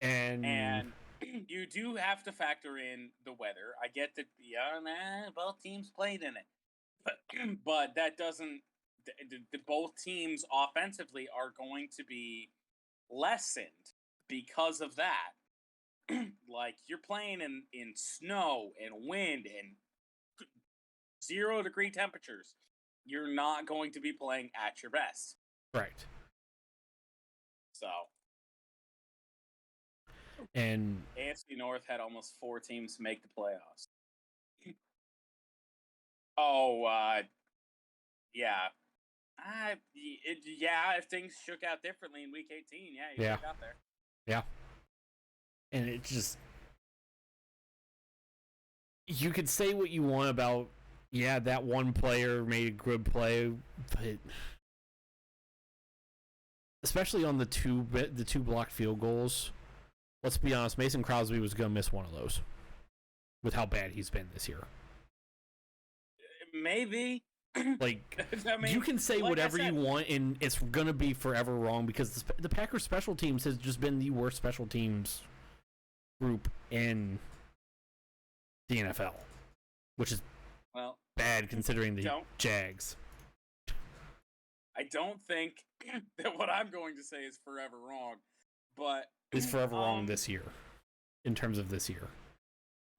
And you do have to factor in the weather. I get that, both teams played in it. But that doesn't... both teams offensively are going to be lessened because of that. Like, you're playing in snow and wind and 0-degree temperatures. You're not going to be playing at your best. Right. So. And AFC North had almost 4 teams make the playoffs. Yeah. If things shook out differently in Week 18, you could have got there. Yeah. And it just... You could say what you want about, that one player made a good play, but... Especially on the two blocked field goals, let's be honest, Mason Crosby was going to miss one of those with how bad he's been this year. Maybe. Like, you can say whatever you want, and it's going to be forever wrong because the Packers special teams has just been the worst special teams group in the NFL, which is bad considering the Jags. I don't think that what I'm going to say is forever wrong, but... It's forever wrong this year, in terms of this year.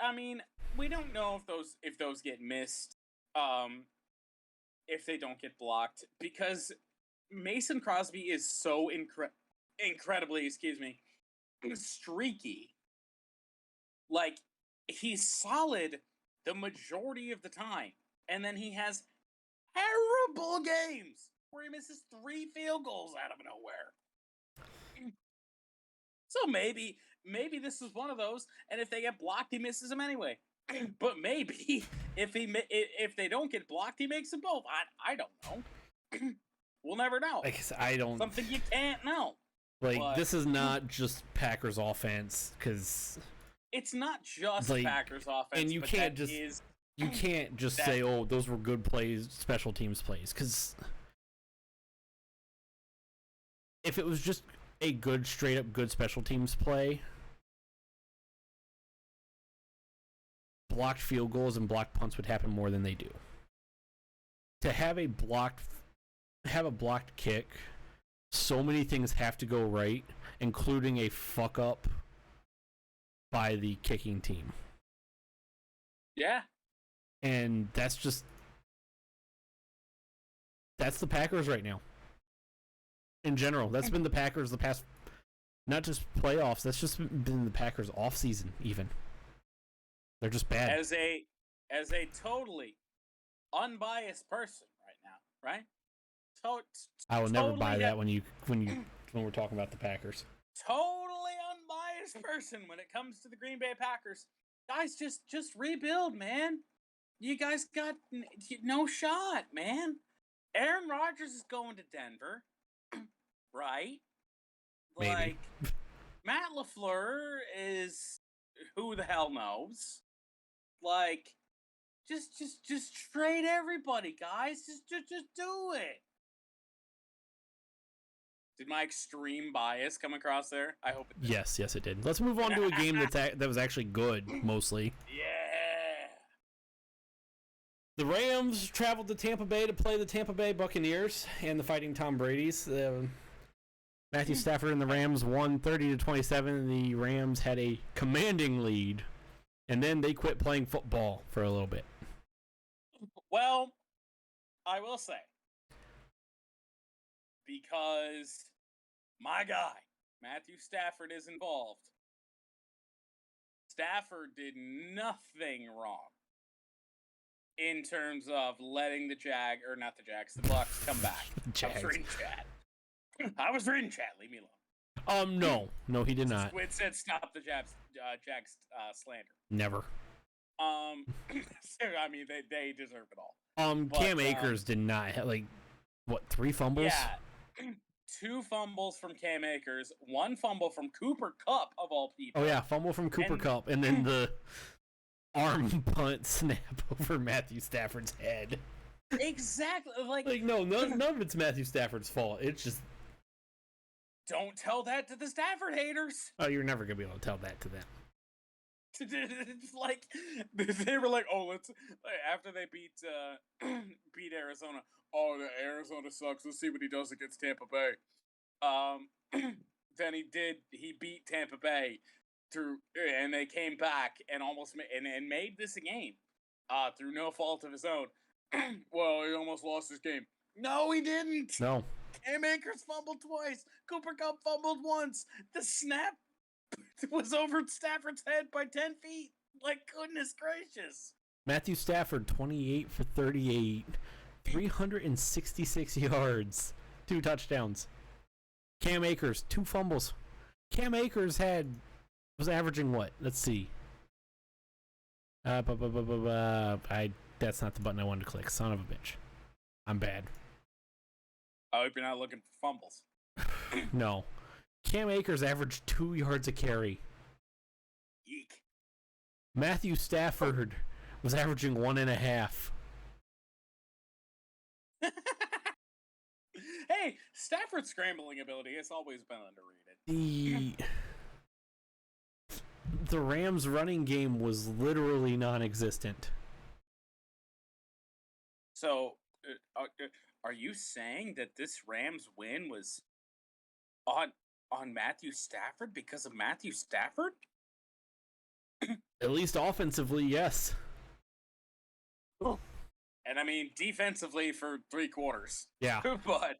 I mean, we don't know if those get missed, if they don't get blocked, because Mason Crosby is so incredibly, streaky. Like, he's solid the majority of the time, and then he has terrible games where he misses 3 field goals out of nowhere. So maybe this is one of those, and if they get blocked, he misses them anyway. But maybe if they don't get blocked, he makes them both. I don't know. We'll never know. I don't. Something you can't know. Like, this is not just Packers offense, because it's not just Packers offense, and you can't just say, "Oh, those were good plays, special teams plays," because if it was just a good, straight up good special teams play, blocked field goals and blocked punts would happen more than they do. To have a blocked kick, so many things have to go right, including a fuck up by the kicking team. Yeah. And that's the Packers right now. In general, that's been the Packers the past, not just playoffs, that's just been the Packers off season even. They're just bad. As a totally unbiased person right now, right? I will never buy that when we're talking about the Packers. Totally unbiased person when it comes to the Green Bay Packers. Guys, just rebuild, man. You guys got no shot, man. Aaron Rodgers is going to Denver, right? Maybe. Like, Matt LaFleur is who the hell knows? Like, just trade everybody, guys. Just do it. Did my extreme bias come across there? I hope it did. Yes, it did. Let's move on to a game that was actually good, mostly. Yeah. The Rams traveled to Tampa Bay to play the Tampa Bay Buccaneers and the Fighting Tom Brady's. Matthew Stafford and the Rams won 30-27. The Rams had a commanding lead, and then they quit playing football for a little bit. Well, I will say, because my guy, Matthew Stafford, is involved, Stafford did nothing wrong in terms of letting the Bucs come back. I was reading chat. Leave me alone. No, he did not. Squid said stop the Jags slander. Never. So, I mean, they deserve it all. But, Cam Akers did not have, 3 fumbles? Yeah. 2 fumbles from Cam Akers, 1 fumble from Cooper Kupp, of all people. Oh, yeah, fumble from Cooper Kupp, and then the arm punt snap over Matthew Stafford's head. Exactly. None of it's Matthew Stafford's fault. It's just... Don't tell that to the Stafford haters. Oh, you're never going to be able to tell that to them. It's like, they were like, oh, let's... After they beat Arizona, oh, the Arizona sucks. Let's see what he does against Tampa Bay. Then he beat Tampa Bay and they came back and almost made this a game through no fault of his own. Well, he almost lost his game. No, he didn't. No. Cam Akers fumbled twice. Cooper Kupp fumbled once. The snap was over Stafford's head by 10 feet. Like, goodness gracious. Matthew Stafford, 28 for 38, 366 yards, 2 touchdowns. Cam Akers, 2 fumbles. Cam Akers was averaging what? Let's see. That's not the button I wanted to click. Son of a bitch. I'm bad. I hope you're not looking for fumbles. No. Cam Akers averaged 2 yards a carry. Yeek. Matthew Stafford was averaging 1.5. Hey, Stafford's scrambling ability has always been underrated. The Rams' running game was literally non-existent. So, are you saying that this Rams win was on Matthew Stafford because of Matthew Stafford? At least offensively, yes. And I mean defensively for 3 quarters. Yeah. But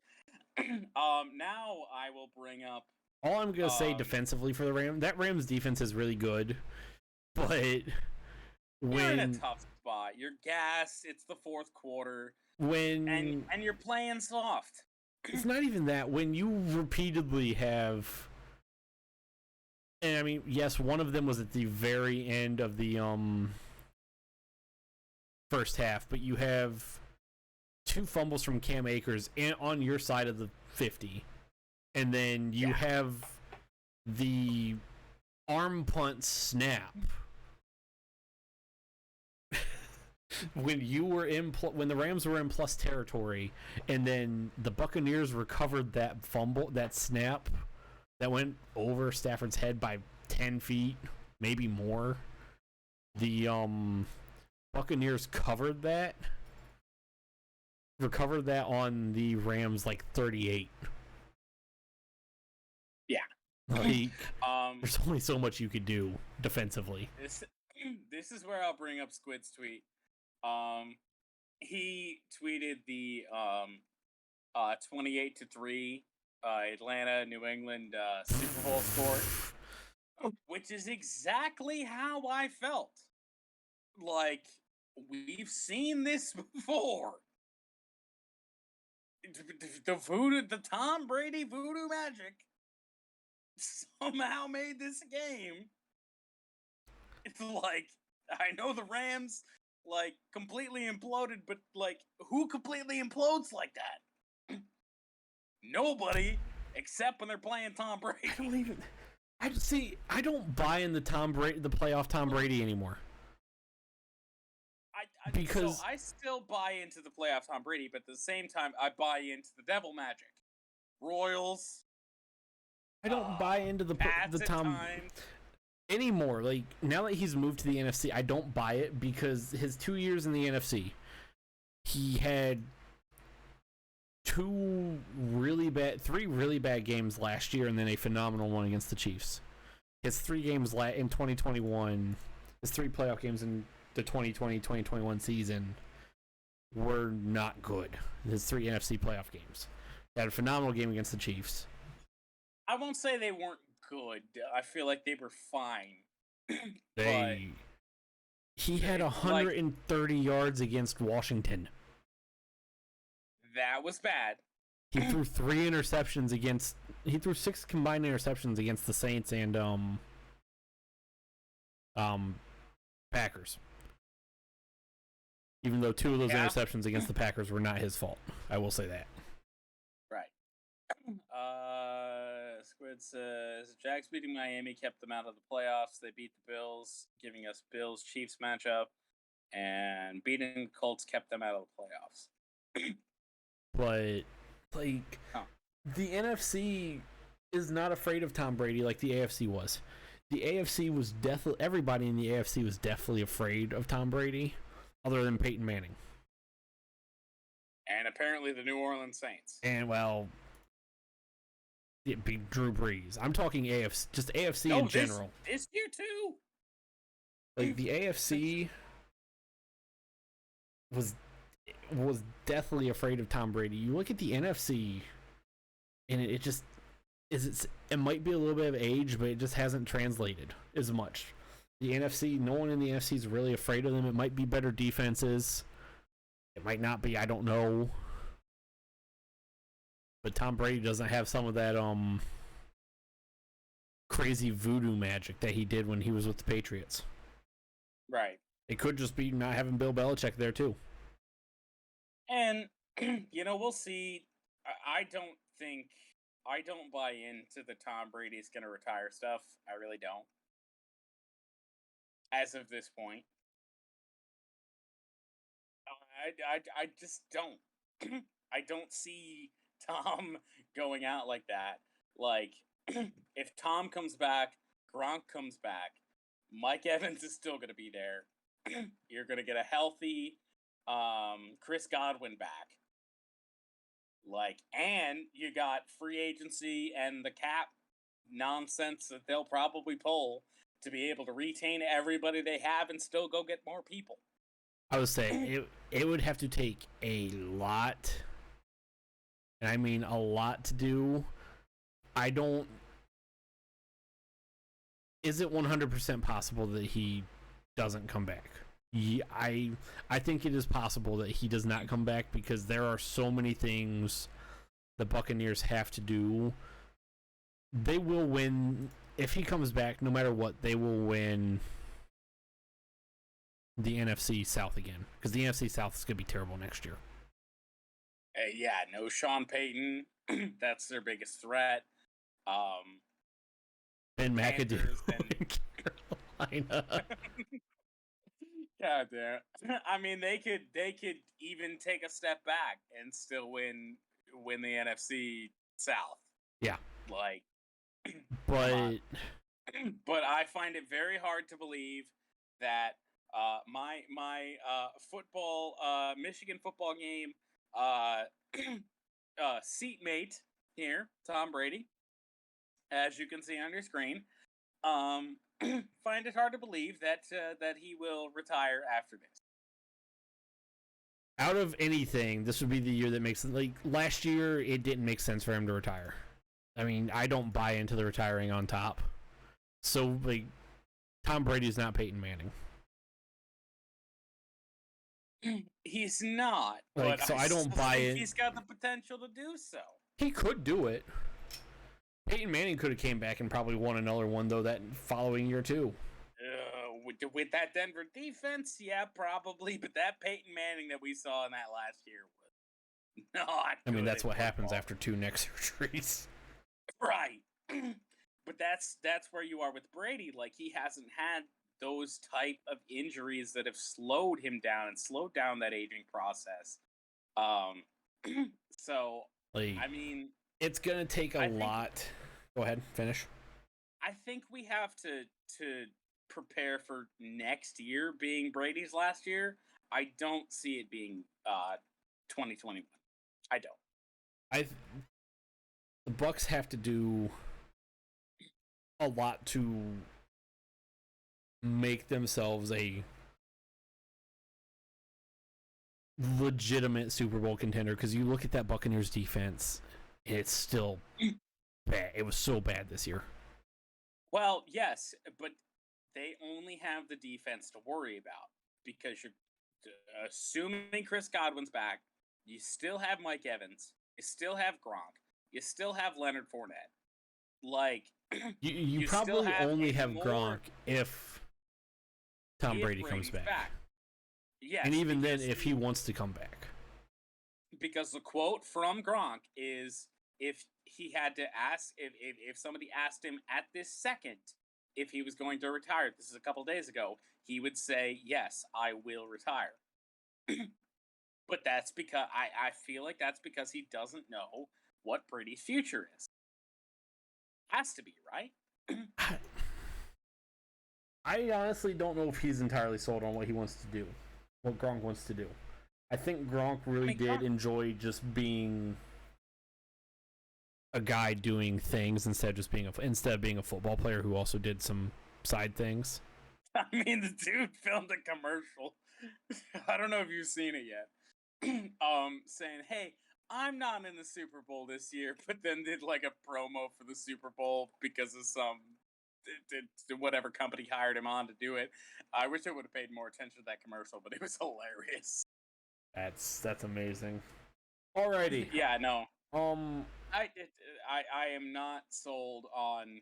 now I will bring up. All I'm gonna say defensively for the Rams, that Rams defense is really good, but you're in a tough spot. You're gassed. It's the 4th quarter. And you're playing soft. It's not even that. When you repeatedly have, and I mean, yes, one of them was at the very end of the first half, but you have 2 fumbles from Cam Akers on your side of the 50, And then you have the arm punt snap. When the Rams were in plus territory, and then the Buccaneers recovered that fumble, that snap that went over Stafford's head by 10 feet, maybe more. The Buccaneers recovered that on the Rams like 38. Yeah. Like, there's only so much you could do defensively. This is where I'll bring up Squid's tweet. He tweeted the 28-3 Atlanta New England Super Bowl score, which is exactly how I felt. Like, we've seen this before. The Tom Brady voodoo magic somehow made this game. It's like, I know the Rams like completely imploded, but like, who completely implodes like that? Nobody, except when they're playing Tom Brady. I don't buy in the playoff Tom Brady anymore. So I still buy into the playoff Tom Brady, but at the same time, I buy into the devil magic. Royals. I don't buy into the Tom anymore. Like, now that he's moved to the NFC, I don't buy it, because his 2 years in the NFC, he had three really bad games last year, and then a phenomenal one against the Chiefs. His 3 games in 2021, his 3 playoff games in the 2020-2021 season were not good. His 3 NFC playoff games. He had a phenomenal game against the Chiefs. I won't say they weren't good. I feel like they were fine. He had 130 yards against Washington. That was bad. He threw 3 interceptions against. He threw 6 combined interceptions against the Saints and Packers. Even though 2 of those interceptions against the Packers were not his fault, I will say that. Right. Squid says Jags beating Miami kept them out of the playoffs. They beat the Bills, giving us Bills-Chiefs matchup, and beating the Colts kept them out of the playoffs. But the NFC is not afraid of Tom Brady like the AFC was. The AFC was definitely, everybody in the AFC was definitely afraid of Tom Brady, other than Peyton Manning. And apparently the New Orleans Saints. And, well, Drew Brees. I'm talking AFC, just AFC in general. This year, too. Like, the AFC was deathly afraid of Tom Brady. You look at the NFC, and it just it might be a little bit of age, but it just hasn't translated as much. The NFC, no one in the NFC is really afraid of them. It might be better defenses. It might not be. I don't know. But Tom Brady doesn't have some of that crazy voodoo magic that he did when he was with the Patriots. Right. It could just be not having Bill Belichick there too. And we'll see. I don't buy into the Tom Brady's gonna retire stuff. I really don't. As of this point. I just don't. I don't see Tom going out like that. Like, if Tom comes back, Gronk comes back, Mike Evans is still going to be there. You're going to get a healthy Chris Godwin back. Like, and you got free agency and the cap nonsense that they'll probably pull to be able to retain everybody they have and still go get more people. I would say it would have to take a lot, and I mean a lot, to do. Is it 100% possible that he doesn't come back? I think it is possible that he does not come back, because there are so many things the Buccaneers have to do. They will win. If he comes back, no matter what, they will win the NFC South again, because the NFC South is going to be terrible next year. Yeah, no Sean Payton. That's their biggest threat. Ben McAdoo in Carolina. God damn. I mean, they could even take a step back and still win the NFC South. Yeah. Like, but I find it very hard to believe that my football Michigan football game seatmate here, Tom Brady, as you can see on your screen, find it hard to believe that he will retire after this. Out of anything, this would be the year that makes it. Like last year, it didn't make sense for him to retire. I mean, I don't buy into the retiring on top. So, like, Tom Brady's not Peyton Manning. He's not. Like, but so I don't buy it. He's got the potential to do so. He could do it. Peyton Manning could have came back and probably won another one, though, that following year, too. With that Denver defense, yeah, probably. But that Peyton Manning that we saw in that last year was not. I mean, that's what happens after 2 neck surgeries. Right. But that's where you are with Brady. Like, he hasn't had those type of injuries that have slowed him down and slowed down that aging process. So, like, I mean, it's gonna take a lot. Go ahead, finish. I think we have to prepare for next year being Brady's last year. I don't see it being 2021. I don't. The Bucs have to do a lot to make themselves a legitimate Super Bowl contender, because you look at that Buccaneers defense, it's still bad. It was so bad this year. Well, yes, but they only have the defense to worry about because you're assuming Chris Godwin's back. You still have Mike Evans. You still have Gronk. You still have Leonard Fournette. Like, you probably only have Gronk if Tom Brady comes back. Yes, and even then, if he wants to come back. Because the quote from Gronk is, if he had to ask, if somebody asked him at this second if he was going to retire, this is a couple days ago, he would say, yes, I will retire. But that's because, I feel like that's because he doesn't know what Brady's future is. Has to be, right? I honestly don't know if he's entirely sold on what he wants to do, what Gronk wants to do. I think Gronk really did enjoy just being a guy doing things instead of being a football player who also did some side things. I mean, the dude filmed a commercial. I don't know if you've seen it yet. Saying, "Hey, I'm not in the Super Bowl this year," but then did like a promo for the Super Bowl because of whatever company hired him on to do it. I wish I would have paid more attention to that commercial, but it was hilarious. That's amazing. Alrighty. Yeah, no. I am not sold on.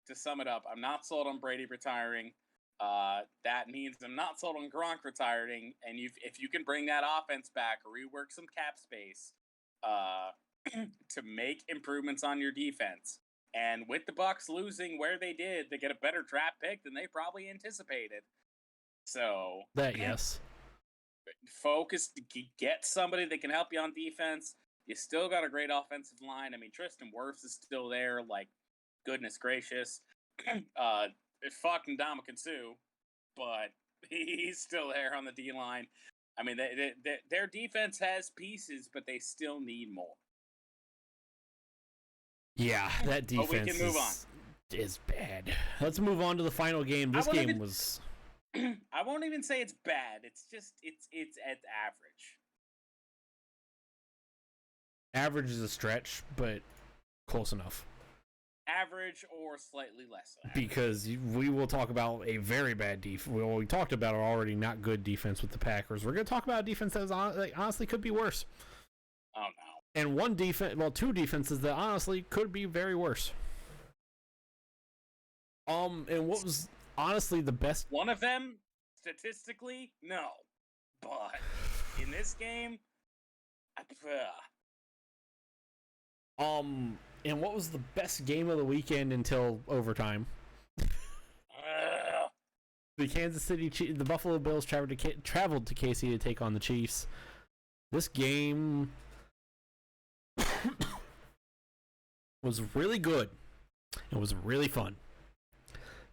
To sum it up, I'm not sold on Brady retiring. That means I'm not sold on Gronk retiring. And if you can bring that offense back, rework some cap space, to make improvements on your defense. And with the Bucs losing where they did, they get a better draft pick than they probably anticipated. So yes. Focus, get somebody that can help you on defense. You still got a great offensive line. I mean, Tristan Wirfs is still there. Like, goodness gracious. Fucking Ndamukong Suh, but he's still there on the D-line. I mean, their defense has pieces, but they still need more. Yeah, that defense is bad. Let's move on to the final game. This game was... I won't even say it's bad. It's just, it's at average. Average is a stretch, but close enough. Average or slightly less than average. Because we will talk about a very bad defense. Well, we talked about an already not good defense with the Packers. We're going to talk about a defense that honestly could be worse. Oh, no. And two defenses that honestly could be very worse. And what was honestly the best... One of them, statistically, no. But in this game, And what was the best game of the weekend until overtime? The Buffalo Bills traveled to KC to take on the Chiefs. This game was really good. It was really fun.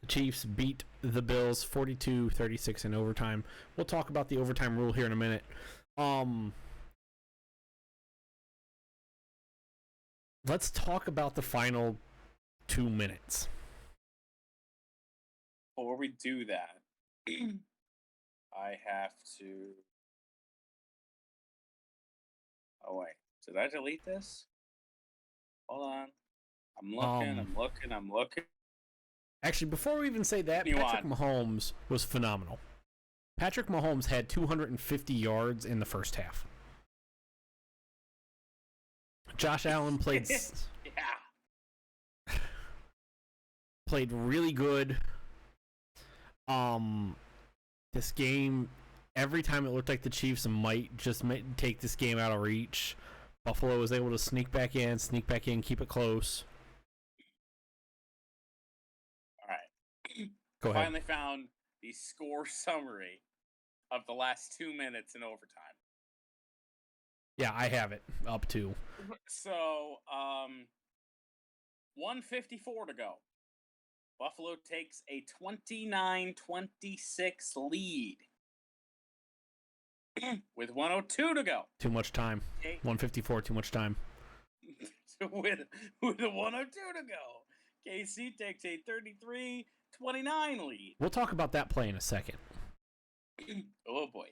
The Chiefs beat the Bills 42-36 in overtime. We'll talk about the overtime rule here in a minute. Let's talk about the final 2 minutes. Before we do that, I have to... Oh, wait. Did I delete this? Hold on. I'm looking. Actually, before we even say that, Patrick Mahomes was phenomenal. Patrick Mahomes had 250 yards in the first half. Josh Allen played played really good. This game, every time it looked like the Chiefs might just take this game out of reach, Buffalo was able to sneak back in, keep it close. All right. Go ahead. Finally found the score summary of the last 2 minutes in overtime. Yeah, I have it up to. So, 1:54 to go. Buffalo takes a 29-26 lead. With 1:02 to go. Too much time. 1:54, too much time. with 1:02 to go. KC takes a 33-29 lead. We'll talk about that play in a second. Oh, boy.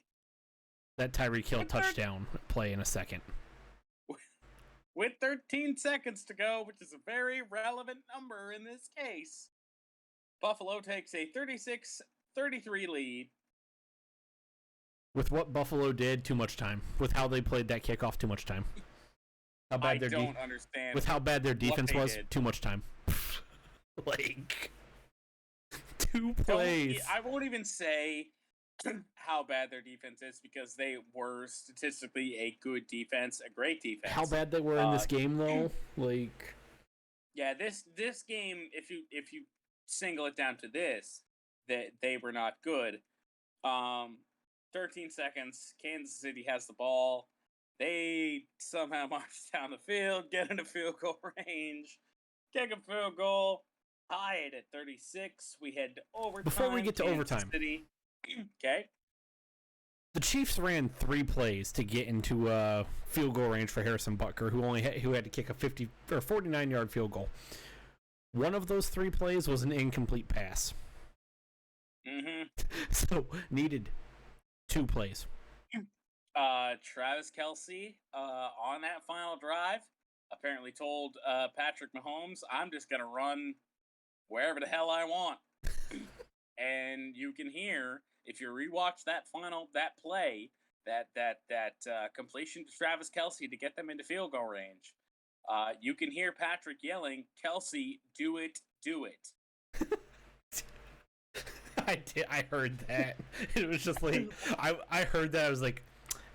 That Tyreek Hill touchdown play in a second. With 13 seconds to go, which is a very relevant number in this case, Buffalo takes a 36-33 lead. With what Buffalo did, too much time. With how they played that kickoff, too much time. How bad understand. With how bad their defense was, too much time. Like, 2 plays. I won't even say how bad their defense is because they were statistically a good defense, a great defense. How bad they were in this game, though, like. Yeah, this game, if you single it down to this, that they were not good. 13 seconds. Kansas City has the ball. They somehow march down the field, get into field goal range, kick a field goal, tie it at 36. We head to overtime. Before we get to overtime, okay. The Chiefs ran 3 plays to get into field goal range for Harrison Butker, who had to kick a 50 or 49-yard field goal. One of those 3 plays was an incomplete pass. Mm-hmm. So needed 2 plays. Travis Kelce on that final drive apparently told Patrick Mahomes, "I'm just gonna run wherever the hell I want." And you can hear, if you rewatch that play, that completion to Travis Kelce to get them into field goal range, you can hear Patrick yelling, "Kelce, do it, do it." I heard that. It was just like I heard that. I was like,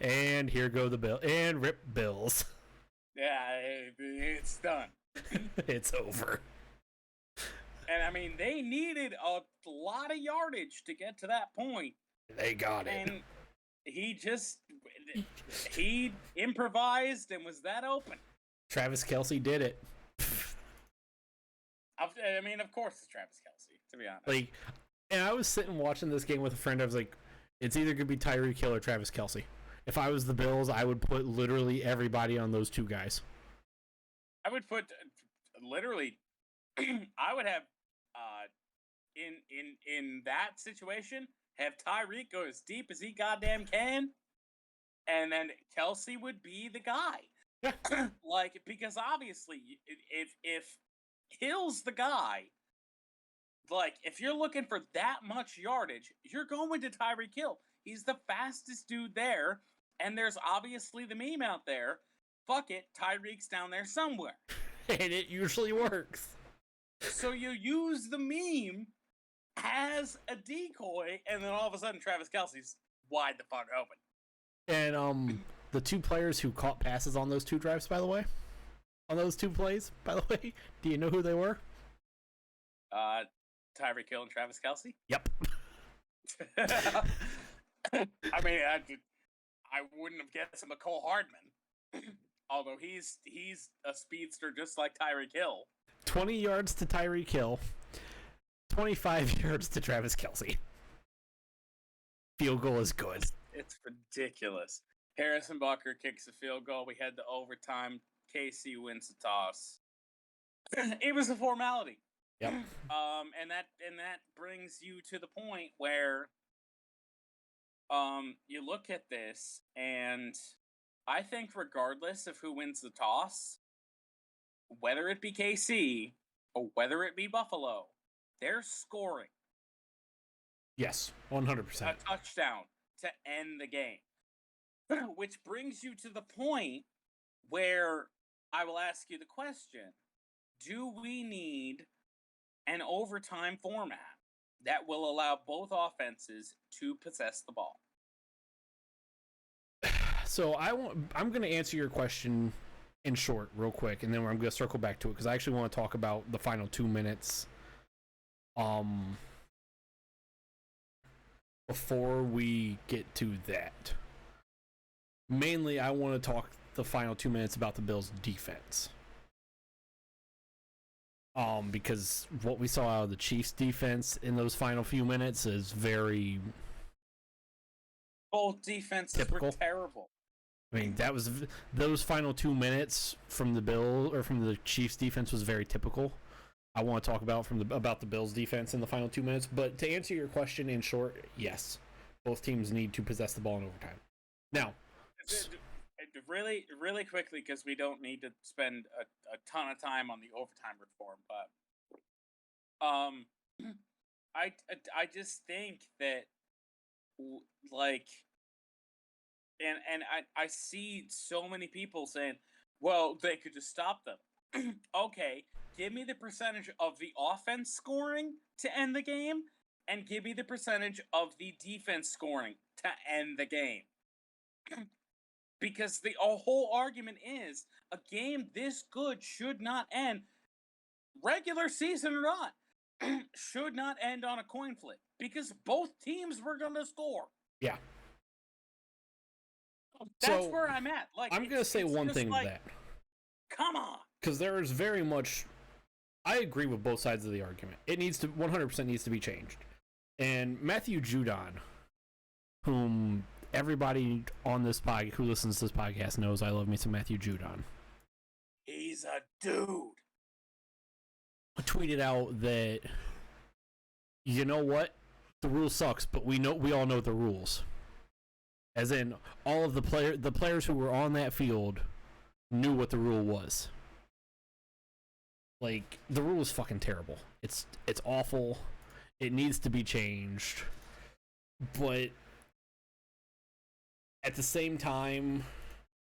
and here go the Bill and rip Bills. Yeah, it's done. It's over. And I mean, they needed a lot of yardage to get to that point. They got it. And he improvised and was that open. Travis Kelce did it. I mean, of course it's Travis Kelce, to be honest. Like, and I was sitting watching this game with a friend. I was like, it's either going to be Tyreek Hill or Travis Kelce. If I was the Bills, I would put literally everybody on those 2 guys. I would put literally, I would have, in that situation, have Tyreek go as deep as he goddamn can, and then Kelce would be the guy. Yeah. Like, because obviously, if Hill's the guy, like, if you're looking for that much yardage, you're going to Tyreek Hill. He's the fastest dude there, and there's obviously the meme out there. Fuck it, Tyreek's down there somewhere. And it usually works. So you use the meme as a decoy, and then all of a sudden Travis Kelce's wide the fuck open. And the two players who caught passes on those two drives, by the way, on those two plays, by the way, do you know who they were? Tyreek Hill and Travis Kelce. Yep. I mean, I wouldn't have guessed McCole Hardman, although he's a speedster just like Tyreek Hill. 20 yards to Tyreek Hill, 25 yards to Travis Kelce. Field goal is good. It's ridiculous. Harrison Butker kicks a field goal. We head to overtime. KC wins the toss. It was a formality. Yep. And that brings you to the point where you look at this, and I think regardless of who wins the toss, whether it be KC or whether it be Buffalo, they're scoring. Yes, 100%. A touchdown to end the game. Which brings you to the point where I will ask you the question, do we need an overtime format that will allow both offenses to possess the ball? So I'm going to answer your question in short real quick, and then I'm going to circle back to it because I actually want to talk about the final 2 minutes before we get to that. Mainly, I want to talk the final 2 minutes about the Bills' defense. Because what we saw out of the Chiefs' defense in those final few minutes is very both defenses typical. Were terrible. I mean, those final 2 minutes from the Chiefs' defense was very typical. I want to talk about about the Bills' defense in the final 2 minutes. But to answer your question in short, yes, both teams need to possess the ball in overtime. Now, really, really quickly, because we don't need to spend a ton of time on the overtime reform, but I just think that like, and I see so many people saying, well, they could just stop them. Okay, give me the percentage of the offense scoring to end the game, and give me the percentage of the defense scoring to end the game. Because the whole argument is a game this good should not end, regular season or not, should not end on a coin flip because both teams were going to score. Yeah. That's where I'm at. Like, I'm going to say one thing to that. Come on. Because there is very much, I agree with both sides of the argument. It 100% needs to be changed. And Matthew Judon, whom everybody on this podcast who listens to this podcast knows I love me some Matthew Judon. He's a dude. Tweeted out that, you know what, the rule sucks, but we all know the rules. As in, all of the players who were on that field knew what the rule was. Like, the rule is fucking terrible. It's awful. It needs to be changed. But at the same time,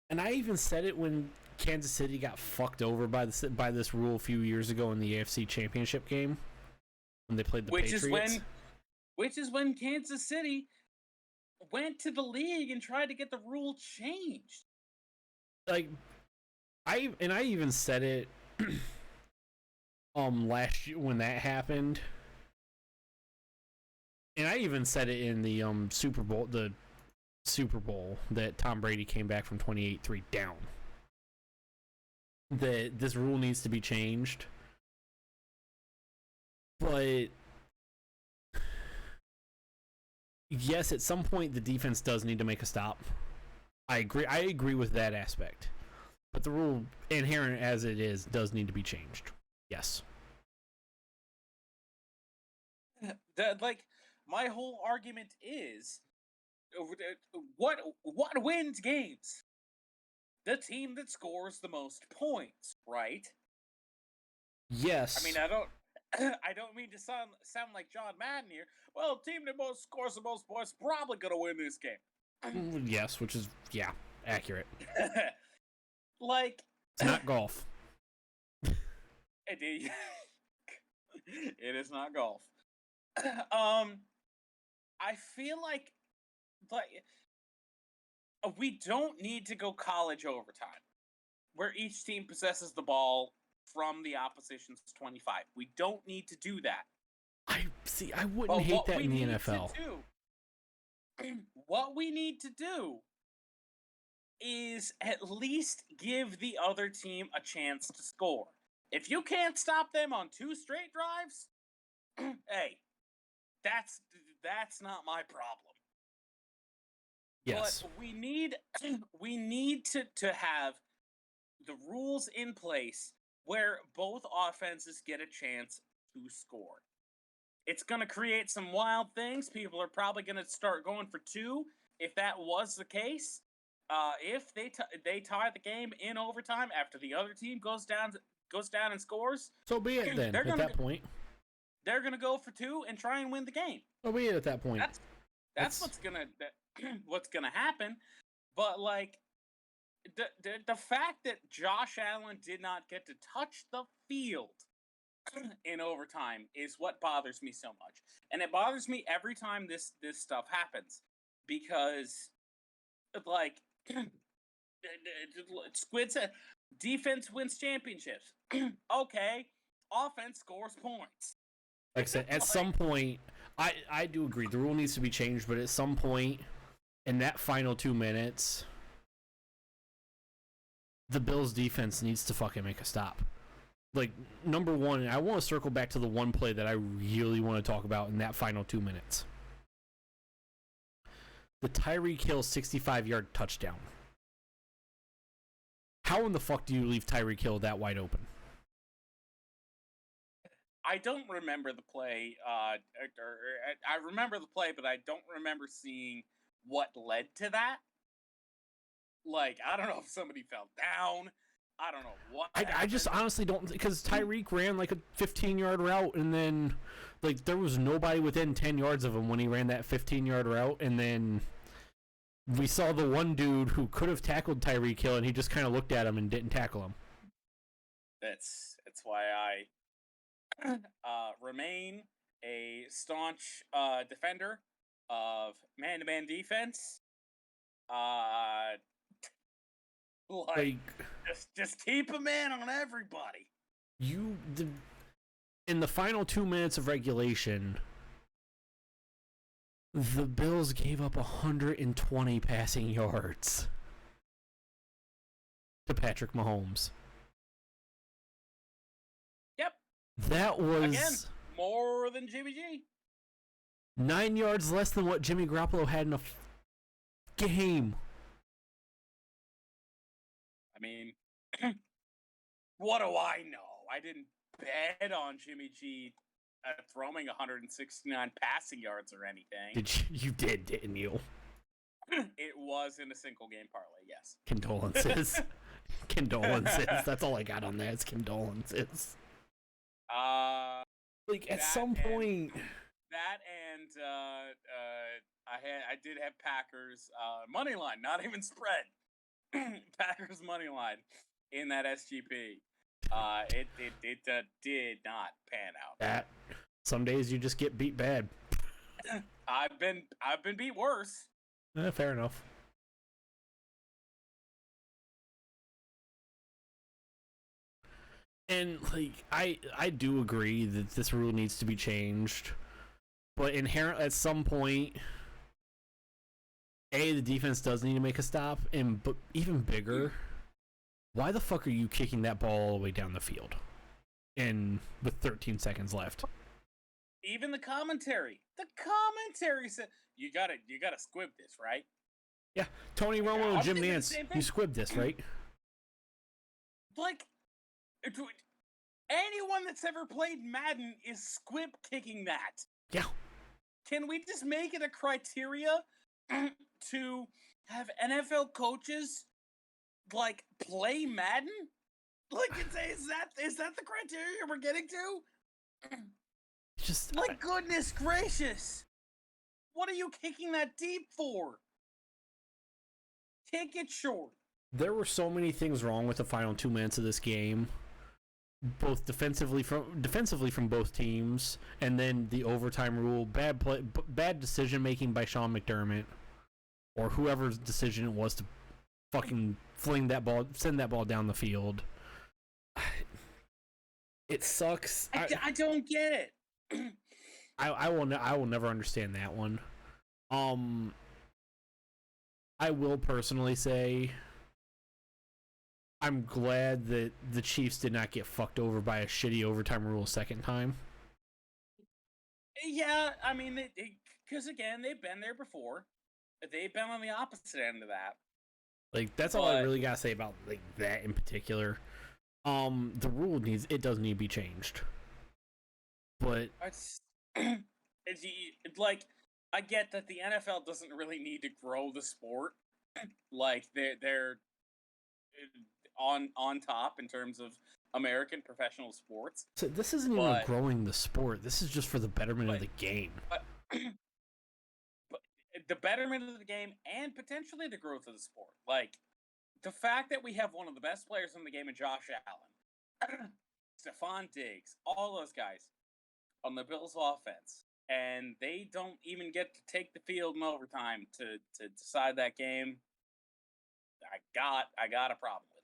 and I even said it when Kansas City got fucked over by this rule a few years ago in the AFC Championship game when they played the Patriots. Which is when Kansas City went to the league and tried to get the rule changed. Like, I even said it last year when that happened. And I even said it in the Super Bowl that Tom Brady came back from 28-3 down. That this rule needs to be changed. But yes, at some point the defense does need to make a stop. I agree with that aspect. But the rule, inherent as it is, does need to be changed. Yes. My whole argument is, what wins games? The team that scores the most points, right? Yes. I mean, I don't mean to sound like John Madden here. Well, team that scores the most points probably gonna win this game. Yes, which is accurate. Like, it's not golf. It is not golf. I feel like we don't need to go college overtime, where each team possesses the ball from the opposition's 25. We don't need to do that. I wouldn't hate that in the NFL. What we need to do is at least give the other team a chance to score. If you can't stop them on 2 straight drives, hey, that's not my problem. Yes. But we need to have the rules in place where both offenses get a chance to score. It's going to create some wild things. People are probably going to start going for 2 if that was the case. If they tie the game in overtime after the other team goes down and scores, so be it then. At that point, they're going to go for 2 and try and win the game. So be it at that point. That's what's gonna happen. But like the fact that Josh Allen did not get to touch the field in overtime is what bothers me so much, and it bothers me every time this stuff happens, because like Squid said, defense wins championships. Okay, offense scores points. Like I said, at some point, I do agree the rule needs to be changed, but at some point in that final 2 minutes, the Bills defense needs to fucking make a stop. Like, number one, I want to circle back to the one play that I really want to talk about in that final 2 minutes. The Tyreek Hill 65-yard touchdown. How in the fuck do you leave Tyreek Hill that wide open? I don't remember the play. I remember the play, but I don't remember seeing what led to that. Like, I don't know if somebody fell down. I don't know what. I just honestly don't, because Tyreek ran like a 15-yard route, and then like there was nobody within 10 yards of him when he ran that 15-yard route, and then we saw the one dude who could have tackled Tyreek Hill, and he just kind of looked at him and didn't tackle him. That's why I remain a staunch defender of man-to-man defense. Just keep a man on everybody. In the final 2 minutes of regulation, the Bills gave up 120 passing yards to Patrick Mahomes. Yep. That was again more than Jimmy G. 9 yards less than what Jimmy Garoppolo had in a game. I mean, what do I know? I didn't bet on Jimmy G throwing 169 passing yards or anything. You did, didn't you? It was in a single game parlay, yes. Condolences. Condolences. That's all I got on that. It's condolences. Like at some point. That and I did have Packers money line, not even spread. Packers money line in that SGP. It did not pan out. That some days you just get beat bad. I've been beat worse. Fair enough. And like I do agree that this rule needs to be changed, but inherent at some point, the defense does need to make a stop, and but even bigger, why the fuck are you kicking that ball all the way down the field, and with 13 seconds left? Even the commentary said you gotta squib this, right? Yeah, Tony Romo and Jim Nance, you squibbed this, right? Like, anyone that's ever played Madden is squib kicking that. Yeah. Can we just make it a criteria to have NFL coaches like play Madden? Like, is that the criteria we're getting to? Just like, goodness gracious, what are you kicking that deep for? Kick it short. There were so many things wrong with the final 2 minutes of this game, both defensively from both teams, and then the overtime rule, bad decision making by Sean McDermott, or whoever's decision it was to fucking send that ball down the field. It sucks. I don't get it. I will never understand that one. I will personally say I'm glad that the Chiefs did not get fucked over by a shitty overtime rule second time. Yeah, I mean, because again, they've been there before. They've been on the opposite end of that. Like, that's all I really gotta say about like that in particular. The rule does need to be changed. But it's like, I get that the NFL doesn't really need to grow the sport. Like they're on top in terms of American professional sports. So this isn't even growing the sport. This is just for the betterment of the game. But the betterment of the game and potentially the growth of the sport. Like, the fact that we have one of the best players in the game in Josh Allen, Stephon Diggs, all those guys on the Bills offense, and they don't even get to take the field in overtime to decide that game. I got a problem with it.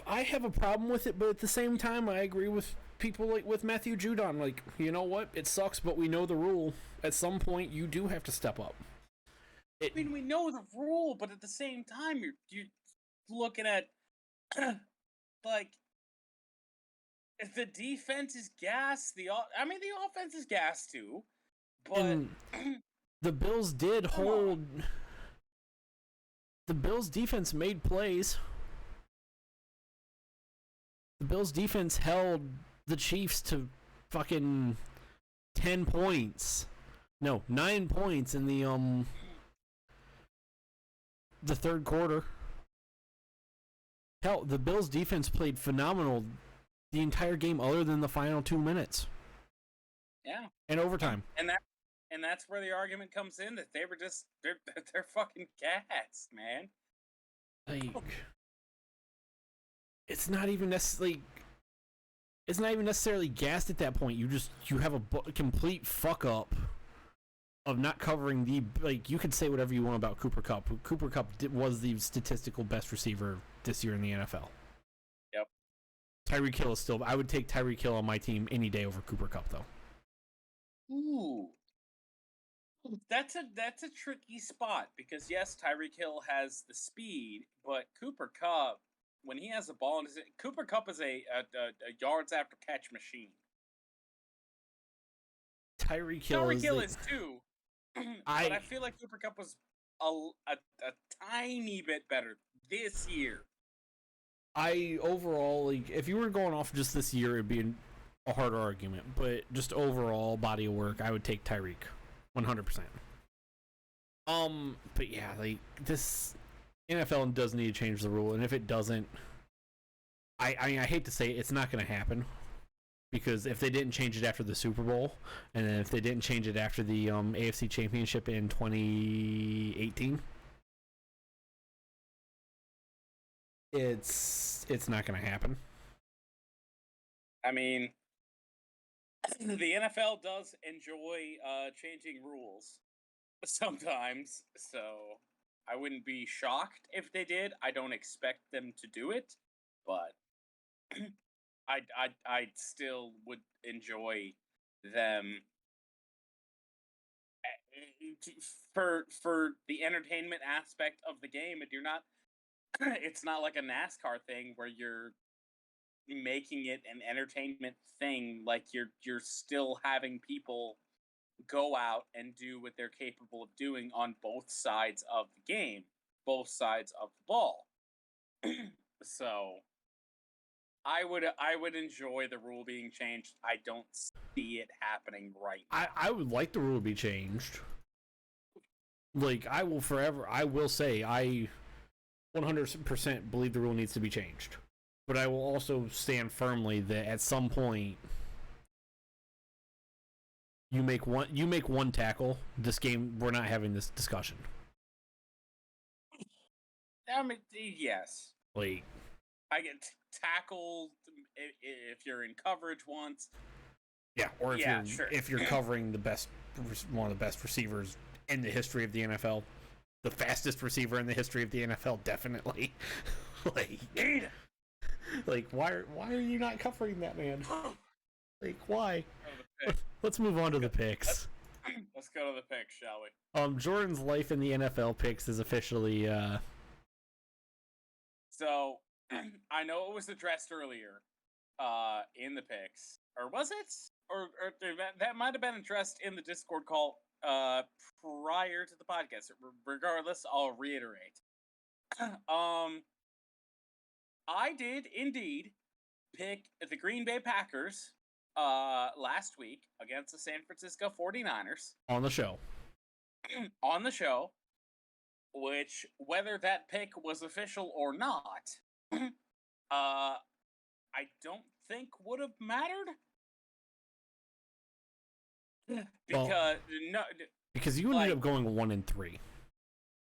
I have a problem with it, but at the same time, I agree with people like with Matthew Judon. Like, you know what? It sucks, but we know the rule. At some point, you do have to step up. I mean, we know the rule, but at the same time, you're looking at like, if the defense is gassed, the offense is gassed too. But and the Bills did hold. The Bills defense made plays. The Bills defense held the Chiefs to fucking 10 points. No, 9 points in the third quarter. Hell, the Bills defense played phenomenal the entire game other than the final 2 minutes. Yeah. And overtime. And that's where the argument comes in that they were just they're fucking cats, man. Like, it's not even necessarily gassed at that point. You have a complete fuck up of not covering the, like, you could say whatever you want about Cooper Kupp. Cooper Kupp was the statistical best receiver this year in the NFL. Yep. Tyreek Hill is still, I would take Tyreek Hill on my team any day over Cooper Kupp, though. Ooh. That's a tricky spot because yes, Tyreek Hill has the speed, but Cooper Kupp, when he has the ball, Cooper Kupp is a yards after catch machine. Tyreek Hill is too, but I feel like Cooper Kupp was a tiny bit better this year. Overall, like, if you were going off just this year, it'd be a harder argument, but just overall body of work, I would take Tyreek 100%. But yeah, like, this NFL does need to change the rule, and if it doesn't, I mean, I hate to say it, it's not going to happen, because if they didn't change it after the Super Bowl, and then if they didn't change it after the AFC Championship in 2018, it's not going to happen. I mean, the NFL does enjoy changing rules sometimes, so I wouldn't be shocked if they did. I don't expect them to do it, but I still would enjoy them for the entertainment aspect of the game. And you're not, it's not like a NASCAR thing where you're making it an entertainment thing. Like, you're still having people go out and do what they're capable of doing on both sides of the game, both sides of the ball. So I would enjoy the rule being changed. I don't see it happening right now. I would like the rule to be changed. Like, I will say I 100% believe the rule needs to be changed. But I will also stand firmly that at some point you make one tackle, this game, we're not having this discussion. I mean, yes. Like, I get tackled if you're in coverage once. Yeah, or if you're covering one of the best receivers in the history of the NFL. The fastest receiver in the history of the NFL, definitely. like why are you not covering that man? Like, why? Let's move on to the picks. Let's go to the picks, shall we? Jordan's life in the NFL picks is officially So I know it was addressed earlier in the picks. Or was it? Or that might have been addressed in the Discord call prior to the podcast. Regardless, I'll reiterate. I did indeed pick the Green Bay Packers last week against the San Francisco 49ers. On the show. On the show, which, whether that pick was official or not, I don't think would have mattered. Because you ended up going 1-3.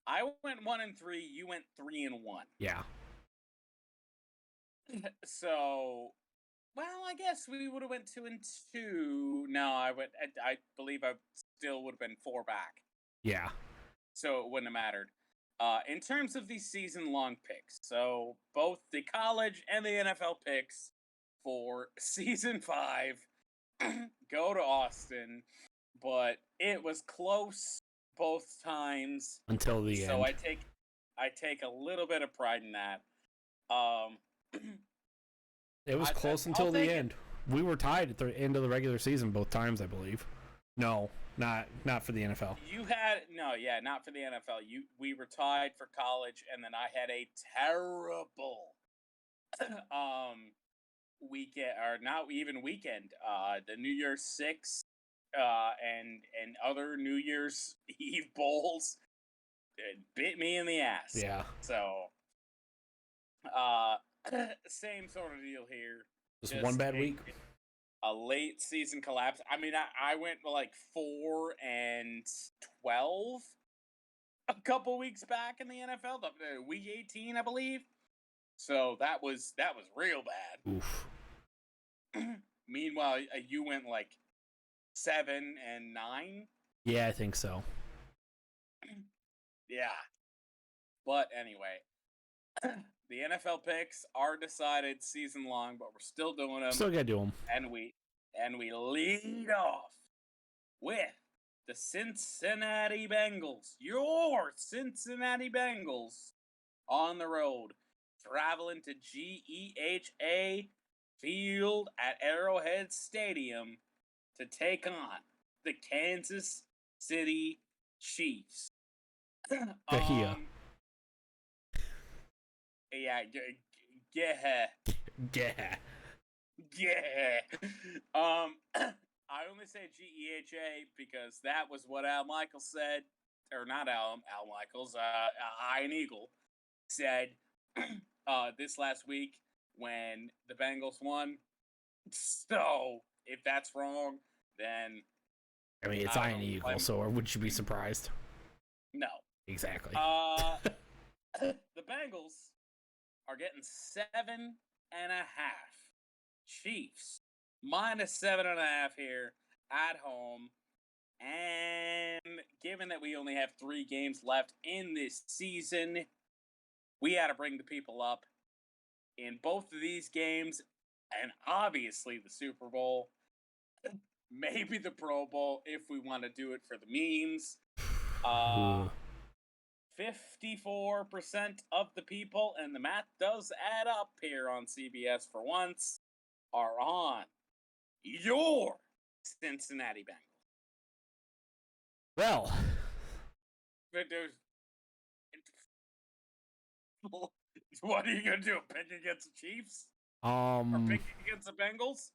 I went 1-3. You went 3-1. Yeah. So, well, I guess we would have went 2-2. No, I believe I still would have been 4 back. Yeah. So it wouldn't have mattered. In terms of these season-long picks, so both the college and the NFL picks for season 5 go to Austin, but it was close both times until the end. So I take a little bit of pride in that. It was close until the end. We were tied at the end of the regular season both times, I believe. No, not for the NFL. Not for the NFL. We were tied for college, and then I had a terrible weekend, or not even weekend. The New Year's 6 and other New Year's Eve bowls, it bit me in the ass. Yeah. So, same sort of deal here. Just one bad week. A late season collapse. I mean, I went like 4-12 a couple weeks back in the NFL, week 18, I believe. So that was real bad. Oof. Meanwhile, you went like 7-9. Yeah, I think so. Yeah. But anyway, the NFL picks are decided season long, but we're still doing them. Still gotta do them. And we lead off with the Cincinnati Bengals. Your Cincinnati Bengals on the road, traveling to GEHA Field at Arrowhead Stadium to take on the Kansas City Chiefs. Yeah. I only say GEHA because that was what Al Michaels said, or not Al Michaels, Iron Eagle said this last week when the Bengals won. So if that's wrong, then I mean, it's Iron Eagle, so or would you be surprised? No. Exactly. The Bengals are getting 7.5. Chiefs -7.5 here at home. And given that we only have 3 games left in this season, we had to bring the people up in both of these games, and obviously the Super Bowl, maybe the Pro Bowl if we want to do it for the memes. 54% of the people, and the math does add up here on CBS for once, are on your Cincinnati Bengals. Well, what are you gonna do? Pick against the Chiefs? Or pick against the Bengals?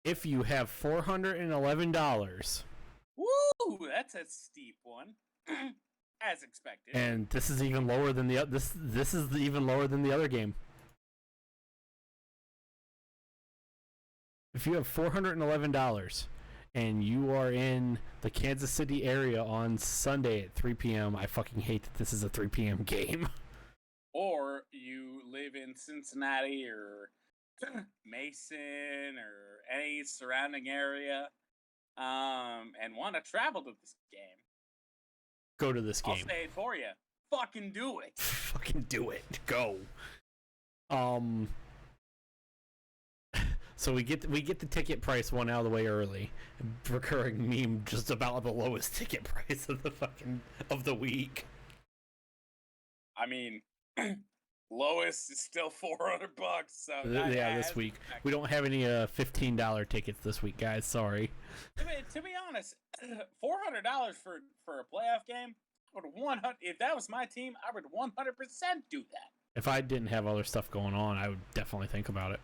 If you have $411. Woo! That's a steep one, as expected. And this is even lower than this is even lower than the other game. If you have $411 and you are in the Kansas City area on Sunday at 3 p.m., I fucking hate that this is a 3 p.m. game. Or you live in Cincinnati or Mason or any surrounding area, and want to travel to this game, go to this game. I'll say it for you. Fucking do it. Fucking do it. Go. So we get the ticket price one out of the way early. Recurring meme, just about the lowest ticket price of the week. I mean, lowest is still $400. So this week we don't have any $15 tickets this week, guys. Sorry. To be honest, $400 for a playoff game. If that was my team, I would 100% do that. If I didn't have other stuff going on, I would definitely think about it.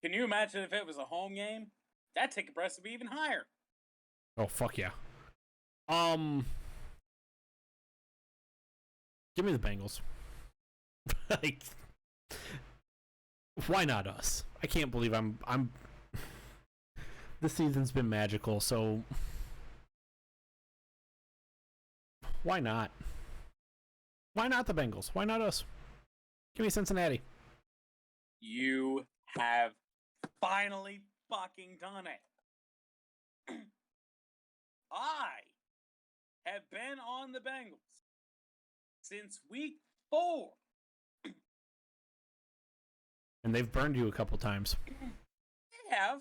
Can you imagine if it was a home game? That ticket price would be even higher. Oh, fuck yeah. Give me the Bengals. Like, why not us? I can't believe I'm this season's been magical, so why not? Why not the Bengals? Why not us? Give me Cincinnati. You have finally fucking done it. I have been on the Bengals since week 4. And they've burned you a couple times. They have.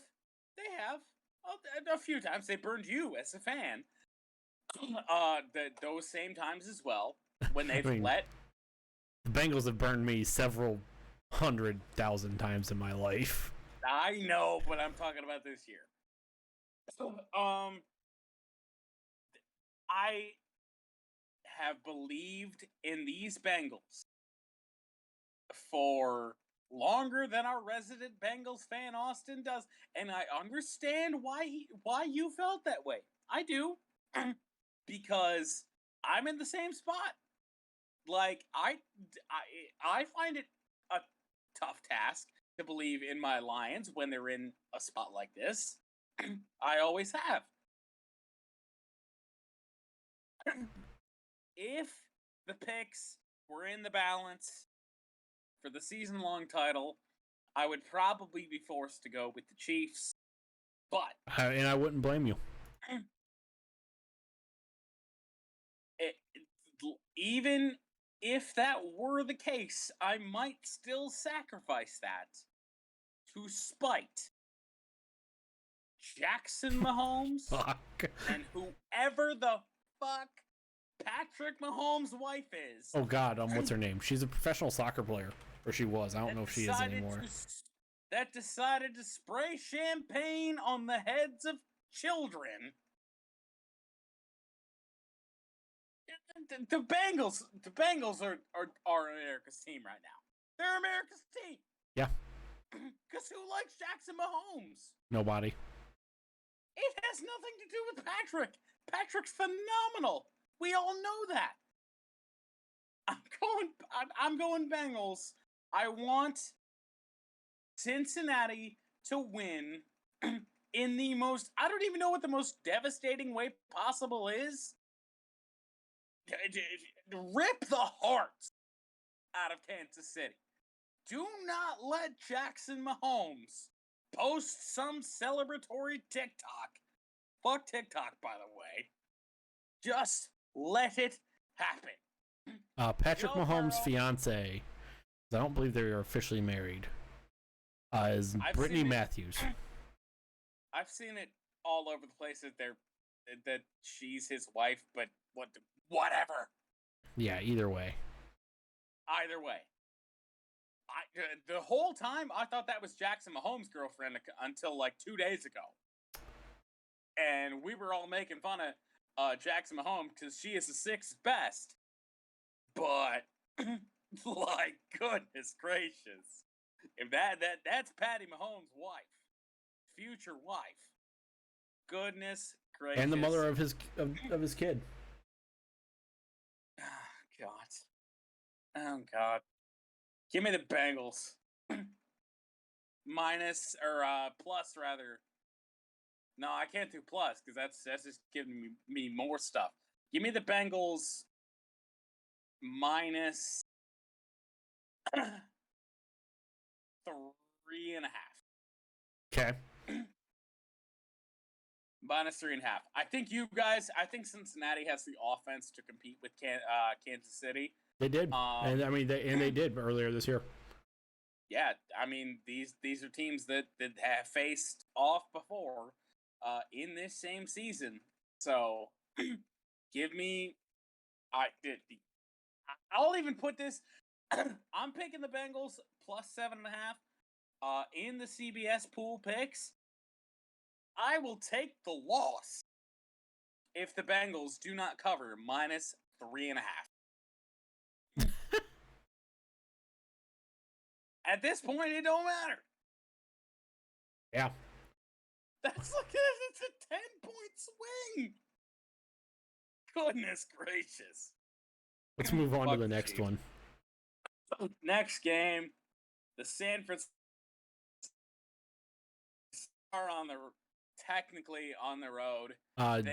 A few times. They burned you as a fan. Those same times as well. When they've let. The Bengals have burned me several 100,000 times in my life. I know, but I'm talking about this year. I have believed in these Bengals for longer than our resident Bengals fan Austin does, and I understand why you felt that way. I do, because I'm in the same spot. Like I find it a tough task to believe in my Lions when they're in a spot like this. I always have. If the picks were in the balance for the season-long title, I would probably be forced to go with the Chiefs. But and I wouldn't blame you. Even if that were the case, I might still sacrifice that to spite Jackson Mahomes and whoever the fuck Patrick Mahomes' wife is. Oh God, what's her name? She's a professional soccer player, or she was. I don't know if she is anymore. That decided to spray champagne on the heads of children. The Bengals are America's team right now. They're America's team. Yeah. Because who likes Jackson Mahomes? Nobody. It has nothing to do with Patrick. Patrick's phenomenal. We all know that. I'm going Bengals. I want Cincinnati to win in the most, I don't even know what the most devastating way possible is. Rip the heart out of Kansas City. Do not let Jackson Mahomes post some celebratory TikTok. Fuck TikTok, by the way. Just let it happen. Patrick Mahomes' fiance, I don't believe they are officially married, is Brittany Matthews. I've seen it all over the place that she's his wife, but whatever. Yeah, either way. Either way. The whole time, I thought that was Jackson Mahomes' girlfriend until like 2 days ago. And we were all making fun of Jackson Mahomes because she is the sixth best. But, like, goodness gracious. If that's Patty Mahomes' wife. Future wife. Goodness gracious. And the mother of his kid. Oh, God. Give me the Bengals. Minus, or plus, rather. No, I can't do plus, because that's just giving me more stuff. Give me the Bengals minus 3.5. Okay. -3.5. I think Cincinnati has the offense to compete with Kansas City. They did, and I mean, they did earlier this year. Yeah, I mean, these are teams that have faced off before in this same season. So, give me, I'll even put this. I'm picking the Bengals +7.5 in the CBS pool picks. I will take the loss if the Bengals do not cover -3.5. At this point, it don't matter. Yeah. It's a 10-point swing. Goodness gracious. Let's move on to the next one. Next game, the San Francisco are technically on the road.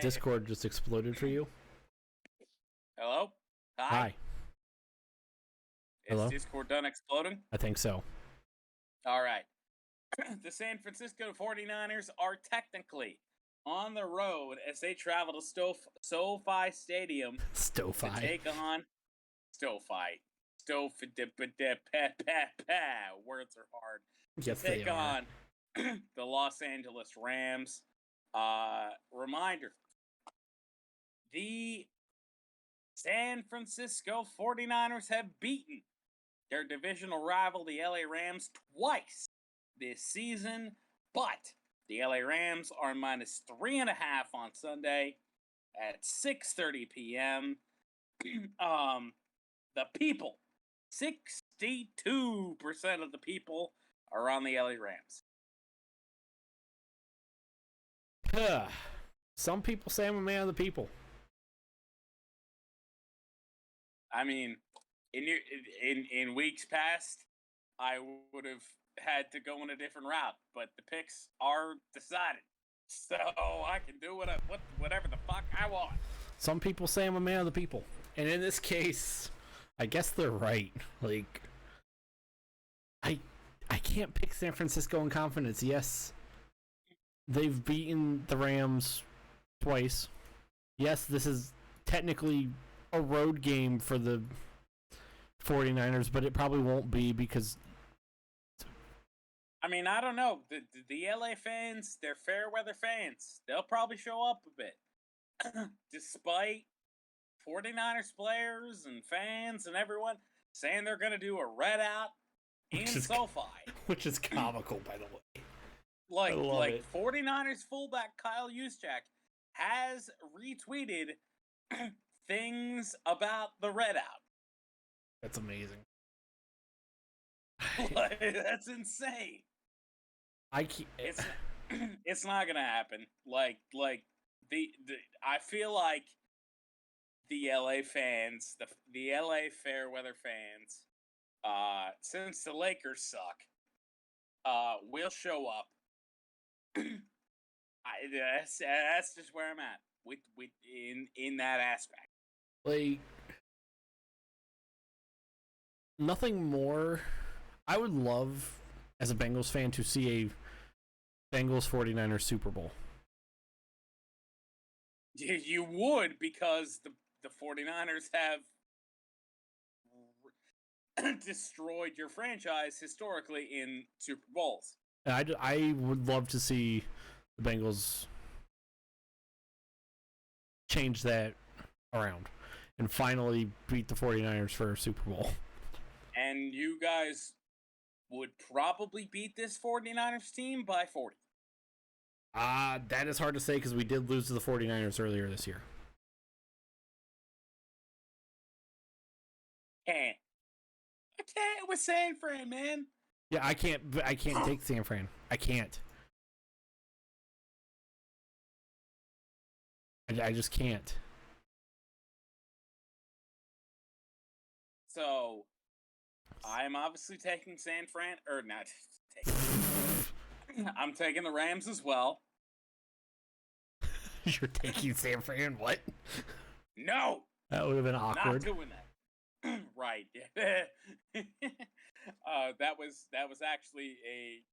Discord just exploded for you. Hello? Hi. Hello? Is Discord done exploding? I think so. All right. The San Francisco 49ers are technically on the road as they travel to SoFi Stadium to take on SoFi. Words are hard. Yes, to take on the Los Angeles Rams. Reminder. The San Francisco 49ers have beaten their divisional rival, the LA Rams, twice this season, but the LA Rams are -3.5 on Sunday at 6:30 p.m. The people, 62% of the people are on the LA Rams. Some people say I'm a man of the people. I mean, in weeks past, I would have had to go in a different route, but the picks are decided, so I can do whatever the fuck I want. Some people say I'm a man of the people, and in this case, I guess they're right. Like, I can't pick San Francisco in confidence. Yes, they've beaten the Rams twice. Yes, this is technically a road game for the 49ers, but it probably won't be because... I mean, I don't know. The LA fans, they're fair weather fans. They'll probably show up a bit. Despite 49ers players and fans and everyone saying they're going to do a red out in SoFi. Which is comical, by the way. Like 49ers fullback Kyle Juszczyk has retweeted things about the red out. That's amazing. That's insane. It's not gonna happen. Like I feel like the LA fans, the LA fair weather fans, since the Lakers suck, will show up. That's just where I'm at with in that aspect. Like, nothing more. I would love, as a Bengals fan, to see a Bengals 49ers Super Bowl. You would, because the 49ers have destroyed your franchise historically in Super Bowls. I would love to see the Bengals change that around and finally beat the 49ers for a Super Bowl. And you guys would probably beat this 49ers team by 40. That is hard to say because we did lose to the 49ers earlier this year. I can't with San Fran, man. Yeah, I can't take San Fran. I can't. I just can't. So, I'm obviously taking San Fran, or not taking. I'm taking the Rams as well. You're taking San Fran? What? No. That would have been awkward. Not doing that. Right. That was actually a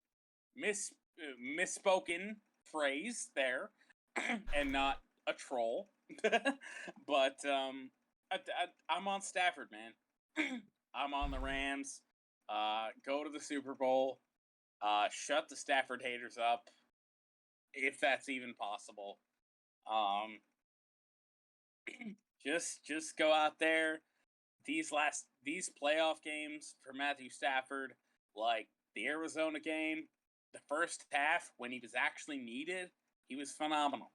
misspoken phrase there. and not a troll. But I'm on Stafford, man. I'm on the Rams. Go to the Super Bowl. Shut the Stafford haters up, if that's even possible. Just go out there. These playoff games for Matthew Stafford, like the Arizona game, the first half when he was actually needed, he was phenomenal.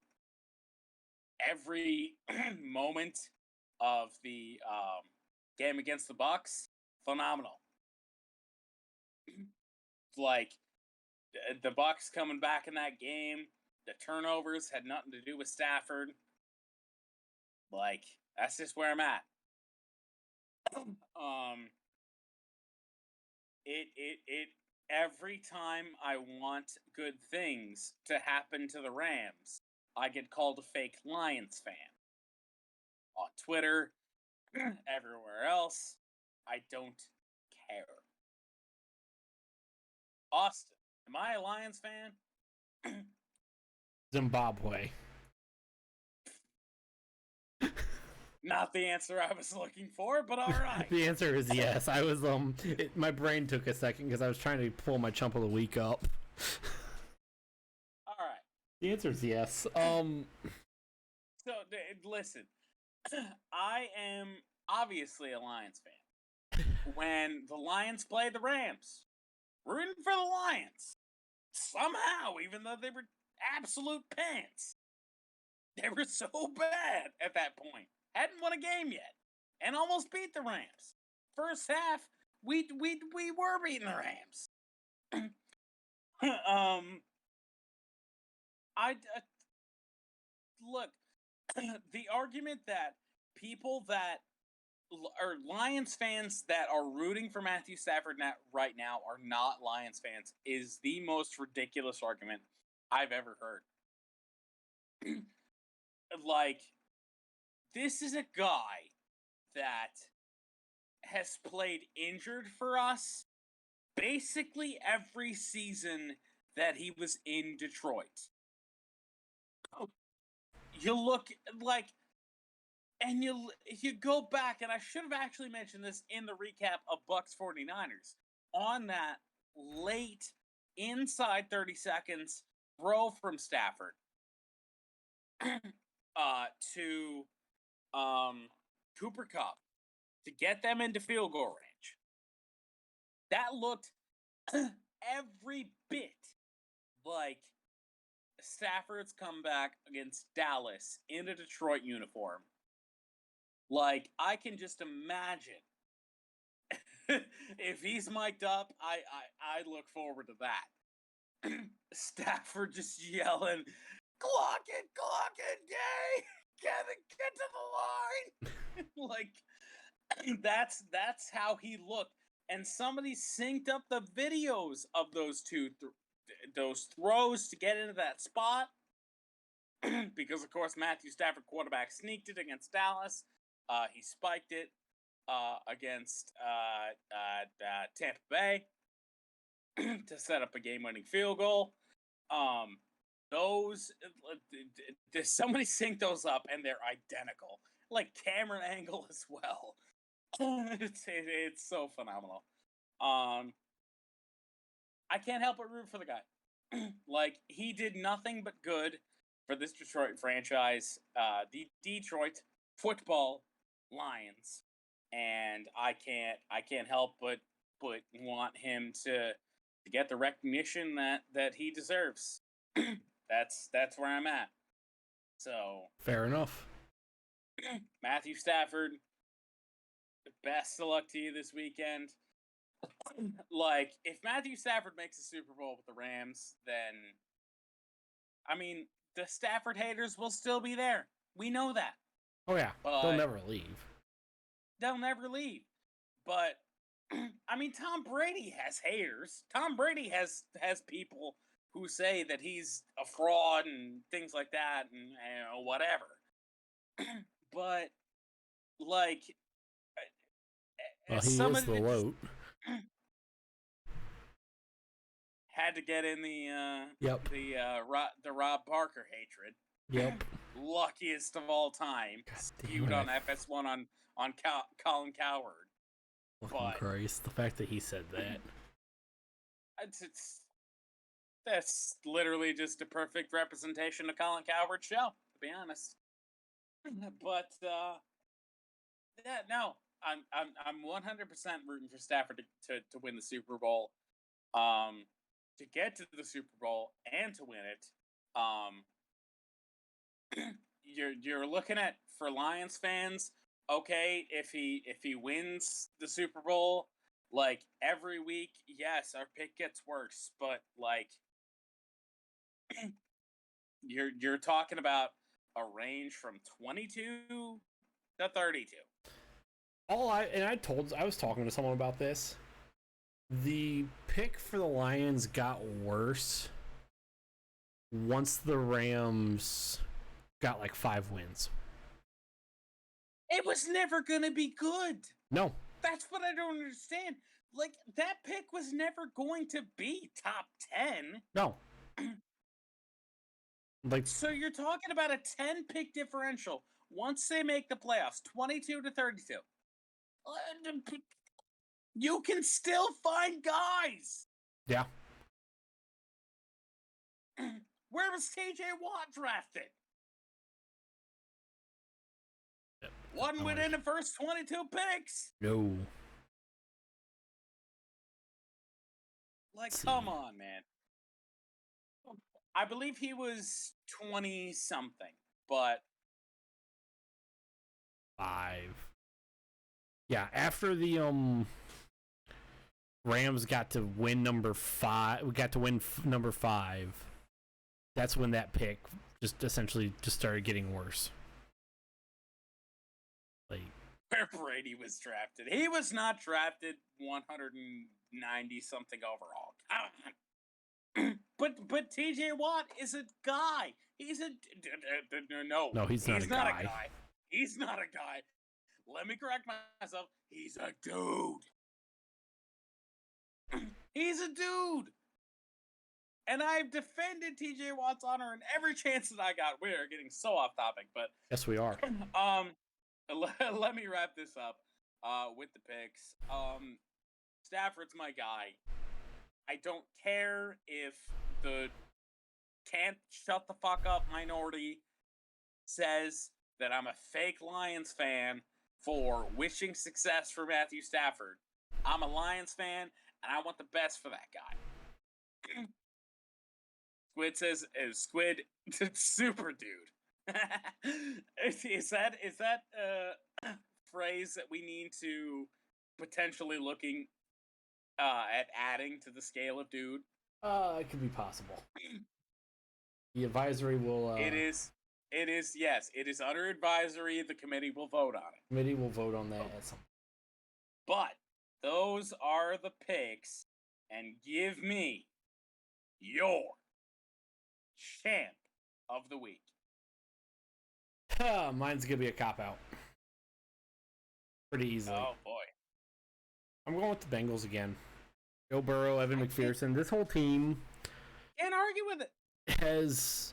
Every moment of the game against the Bucs, phenomenal. Like the Bucs coming back in that game, the turnovers had nothing to do with Stafford. Like that's just where I'm at. It every time I want good things to happen to the Rams, I get called a fake Lions fan. On Twitter, everywhere else, I don't care. Austin, am I a Lions fan? Zimbabwe. Not the answer I was looking for, but all right. The answer is yes. I was my brain took a second because I was trying to pull my chump of the week up. All right. The answer is yes. So listen, I am obviously a Lions fan. When the Lions play the Rams, rooting for the Lions. Somehow, even though they were absolute pants, they were so bad at that point. Hadn't won a game yet, and almost beat the Rams. First half, we were beating the Rams. Look, the argument that people that are Lions fans that are rooting for Matthew Stafford right now are not Lions fans is the most ridiculous argument I've ever heard. Like, this is a guy that has played injured for us basically every season that he was in Detroit. You look like, and you go back, and I should have actually mentioned this in the recap of Bucs 49ers on that late inside 30 seconds throw from Stafford to Cooper Kupp to get them into field goal range. That looked every bit like Stafford's comeback against Dallas in a Detroit uniform. Like, I can just imagine if he's mic'd up, I look forward to that. Stafford just yelling, "Clock it, gay! Get to the line!" Like, that's how he looked. And somebody synced up the videos of those those throws to get into that spot. Because, of course, Matthew Stafford, quarterback, sneaked it against Dallas. He spiked it against Tampa Bay to set up a game-winning field goal. Somebody synced those up, and they're identical. Like, camera angle as well. It's so phenomenal. I can't help but root for the guy. Like, he did nothing but good for this Detroit franchise. The Detroit football Lions, and I can't help but want him to get the recognition that he deserves. That's where I'm at. So fair enough. Matthew Stafford, best of luck to you this weekend. Like, if Matthew Stafford makes a Super Bowl with the Rams, then I mean the Stafford haters will still be there. We know that. Oh yeah, they'll never leave. They'll never leave. But I mean, Tom Brady has haters. Tom Brady has people who say that he's a fraud and things like that, and whatever. But like, well, he is the LOAT. Had to get in the Rob Parker hatred. Yep. Luckiest of all time. Skewed on FS1 on Colin Cowherd. Fucking Christ. The fact that he said that. That's literally just a perfect representation of Colin Cowherd's show, to be honest. But yeah, no, I'm 100% rooting for Stafford to win the Super Bowl, to get to the Super Bowl and to win it. You're looking at, for Lions fans, okay, if he wins the Super Bowl, like every week, yes, our pick gets worse, but like you're talking about a range from 22 to 32. I was talking to someone about this. The pick for the Lions got worse once the Rams got like 5 wins. It was never gonna be good. No. That's what I don't understand. Like, that pick was never going to be top 10. No. Like, so you're talking about a 10 pick differential once they make the playoffs, 22 to 32. You can still find guys. Yeah. Where was TJ Watt drafted? Wasn't within the first 22 picks. No. Like, come on, man. I believe he was 20-something, but 5. Yeah, after the Rams got to win number 5, we got to win number 5. That's when that pick just essentially just started getting worse. Like, where Brady was drafted. He was not drafted 190 something overall. But TJ Watt is a guy. He's a no, he's not a guy. He's not a guy. Let me correct myself. He's a dude. He's a dude. And I've defended TJ Watt's honor in every chance that I got. We are getting so off topic, but yes, we are. Let me wrap this up with the picks. Stafford's my guy. I don't care if the can't shut the fuck up minority says that I'm a fake Lions fan for wishing success for Matthew Stafford. I'm a Lions fan, and I want the best for that guy. Squid says, Squid, super dude. Is that a phrase that we need to potentially looking at adding to the scale of dude? It could be possible. The advisory will. It is. Yes, it is under advisory. The committee will vote on it. Committee will vote on that at some. But those are the picks, and give me your champ of the week. Mine's gonna be a cop out. Pretty easily. Oh boy. I'm going with the Bengals again. Joe Burrow, Evan McPherson. This whole team. Can't argue with it. Has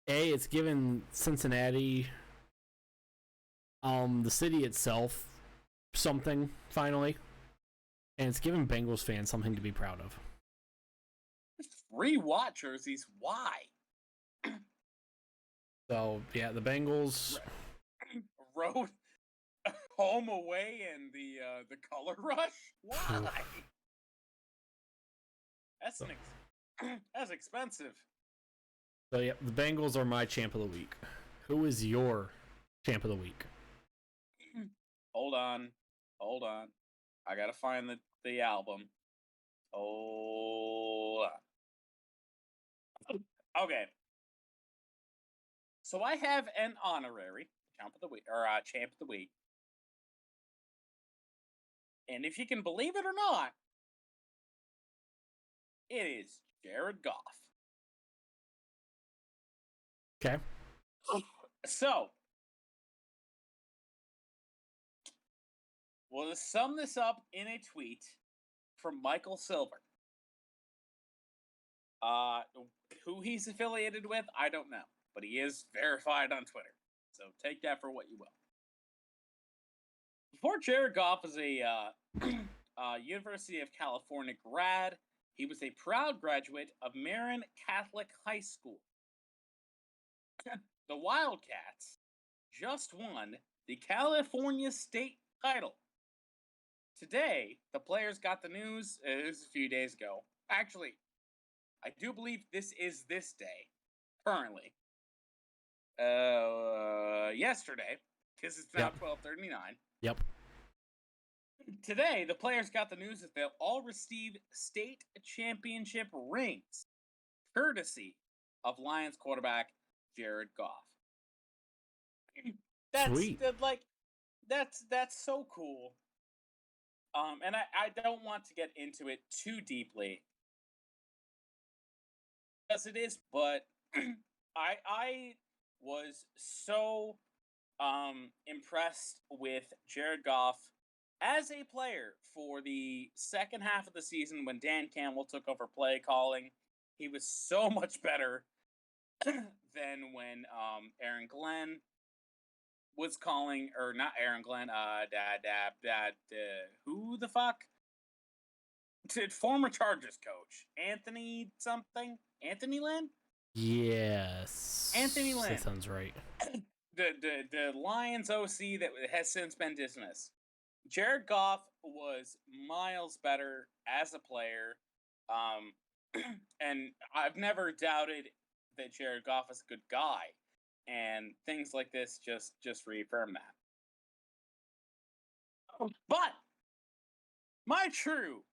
it's given Cincinnati, the city itself, something finally, and it's given Bengals fans something to be proud of. 3 Watt jerseys. Why? So yeah, the Bengals Road, home, away, and the color rush. Why? That's expensive. So yeah, the Bengals are my champ of the week. Who is your champ of the week? Hold on. I gotta find the album. Hold on. Okay. So I have an honorary champ of the week, or champ of the week. And if you can believe it or not, it is Jared Goff. Okay. So, we'll sum this up in a tweet from Michael Silver. Who he's affiliated with, I don't know. But he is verified on Twitter. So take that for what you will. Before Jared Goff was a University of California grad, he was a proud graduate of Marin Catholic High School. The Wildcats just won the California State title. Today, the players got the news. It was a few days ago. Actually, I do believe this is this day, currently. Yesterday, because it's now 12:39. Yep. Today, the players got the news that they'll all receive state championship rings, courtesy of Lions quarterback Jared Goff. Sweet. That's so cool. And I don't want to get into it too deeply, as it is, but I was so impressed with Jared Goff as a player for the second half of the season when Dan Campbell took over play calling. He was so much better than when Aaron Glenn was calling, or not Aaron Glenn, who the fuck? Former Chargers coach, Anthony something? Anthony Lynn? Yes. Anthony Lynn. That sounds right. The Lions OC that has since been dismissed. Jared Goff was miles better as a player. And I've never doubted that Jared Goff is a good guy. And things like this just reaffirm that. But my true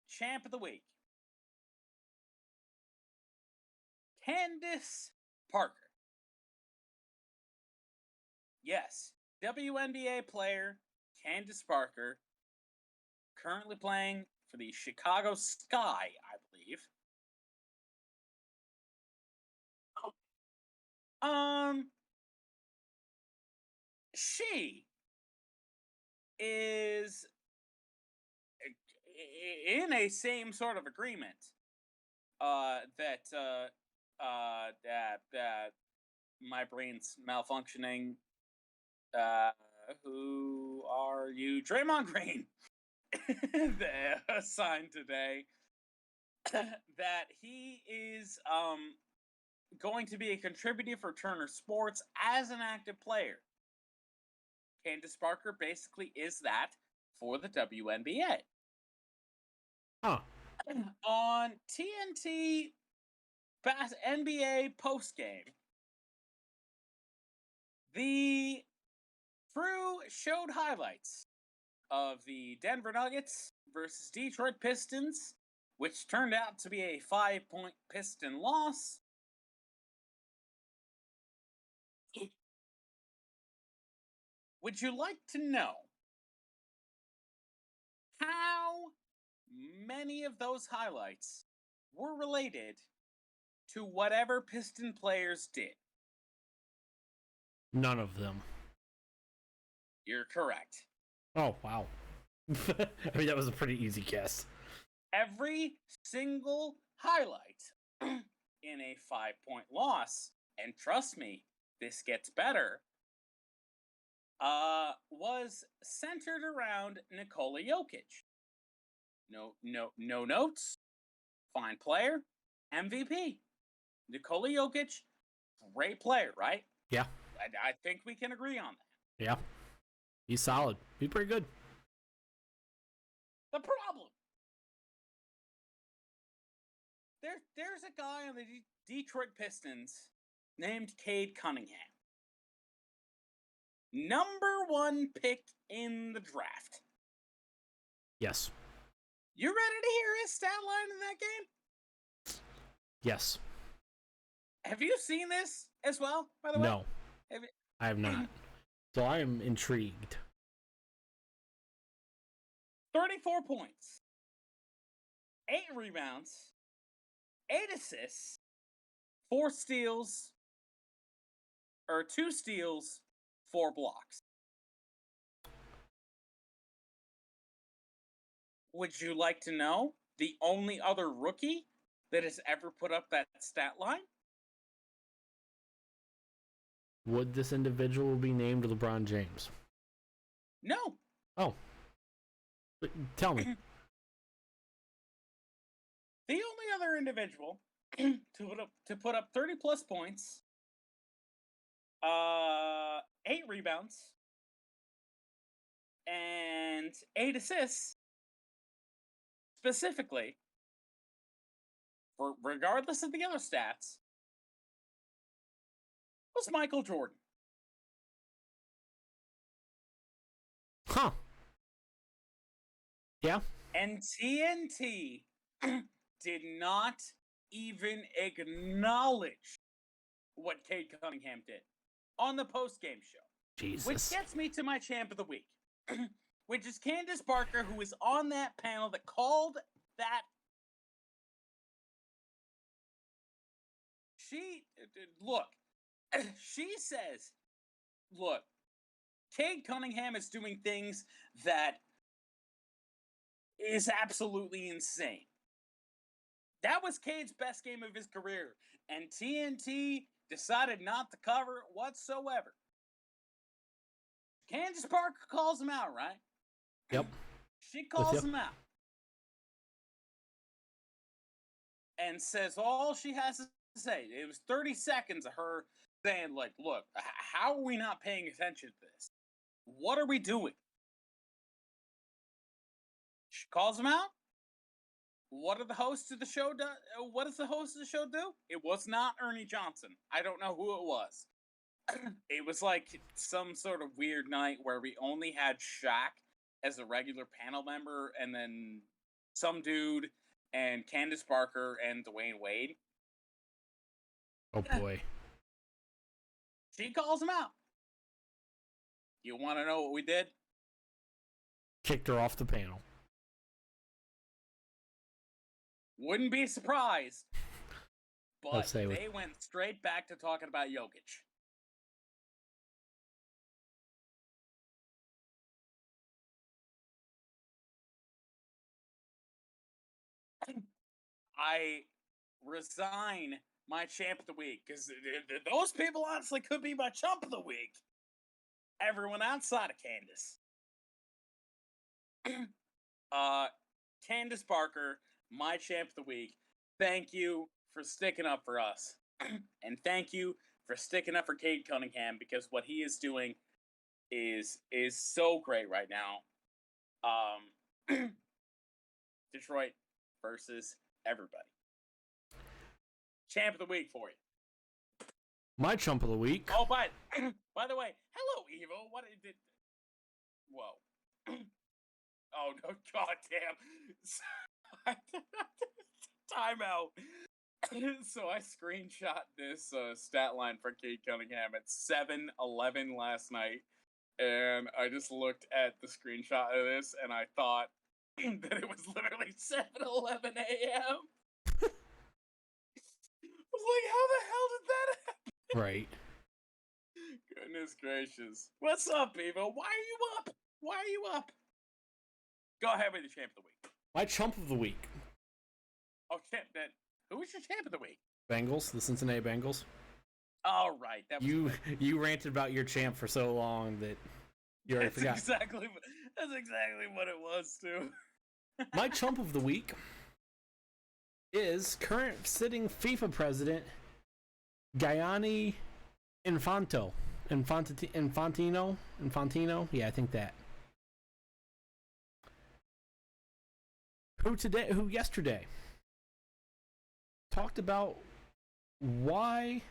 champ of the week, Candace Parker. Yes, WNBA player Candace Parker, currently playing for the Chicago Sky, I believe. She is in a same sort of agreement that my brain's malfunctioning. Who are you? Draymond Green signed today that he is going to be a contributor for Turner Sports as an active player. Candace Parker basically is that for the WNBA. Huh. On TNT NBA postgame, the crew showed highlights of the Denver Nuggets versus Detroit Pistons, which turned out to be a 5-point Piston loss. Would you like to know how many of those highlights were related to whatever Piston players did? None of them. You're correct. Oh, wow. I mean, that was a pretty easy guess. Every single highlight in a 5-point loss, and trust me, this gets better, was centered around Nikola Jokic. No notes. Fine player. MVP. Nikola Jokic, great player, right? Yeah. I think we can agree on that. Yeah. He's solid. He's pretty good. The problem. There's a guy on the Detroit Pistons named Cade Cunningham. Number 1 pick in the draft. Yes. You ready to hear his stat line in that game? Yes. Have you seen this as well, by the way? No. I have not. So I am intrigued. 34 points. 8 rebounds. 8 assists. 4 steals. Or 2 steals. 4 blocks. Would you like to know the only other rookie that has ever put up that stat line. Would this individual be named LeBron James? No. Oh. Tell me. The only other individual to put up 30 plus points, 8 rebounds, and 8 assists, specifically, regardless of the other stats, was Michael Jordan. Huh. Yeah. And TNT did not even acknowledge what Cade Cunningham did on the post-game show. Jesus. Which gets me to my champ of the week, which is Candace Parker, who was on that panel that called that. She says, look, Cade Cunningham is doing things that is absolutely insane. That was Cade's best game of his career, and TNT decided not to cover it whatsoever. Candace Parker calls him out, right? Yep. She calls him out. And says all she has to say. It was 30 seconds of her saying, like, look, how are we not paying attention to this? What are we doing? She calls him out. What did the host of the show do? What does the host of the show do? It was not Ernie Johnson. I don't know who it was. It was like some sort of weird night where we only had Shaq as a regular panel member, and then some dude and Candace Parker and Dwayne Wade. Oh boy. She calls him out. You want to know what we did? Kicked her off the panel. Wouldn't be surprised. But they went straight back to talking about Jokic. I resign my champ of the week because those people honestly could be my chump of the week. Everyone outside of Candace. Candace Parker, my champ of the week. Thank you for sticking up for us. And thank you for sticking up for Cade Cunningham, because what he is doing is so great right now. Detroit versus everybody. Champ of the week for you. My chump of the week. Oh, by the way, hello, Evo. What did? Whoa. Oh no! Goddamn. Timeout. So I screenshot this stat line for Cade Cunningham at 7:11 last night, and I just looked at the screenshot of this, and I thought that it was literally 7:11 a.m. I was like, how the hell did that happen? Right. Goodness gracious. What's up, Evo? Why are you up? Why are you up? Go ahead with your champ of the week. My chump of the week. Oh, champ. Who was your champ of the week? Bengals, the Cincinnati Bengals. All right. That was you ranted about your champ for so long that you already forgot. That's exactly what it was, too. My chump of the week is current sitting FIFA president Gianni Infantino. Yeah, I think that. Who yesterday talked about why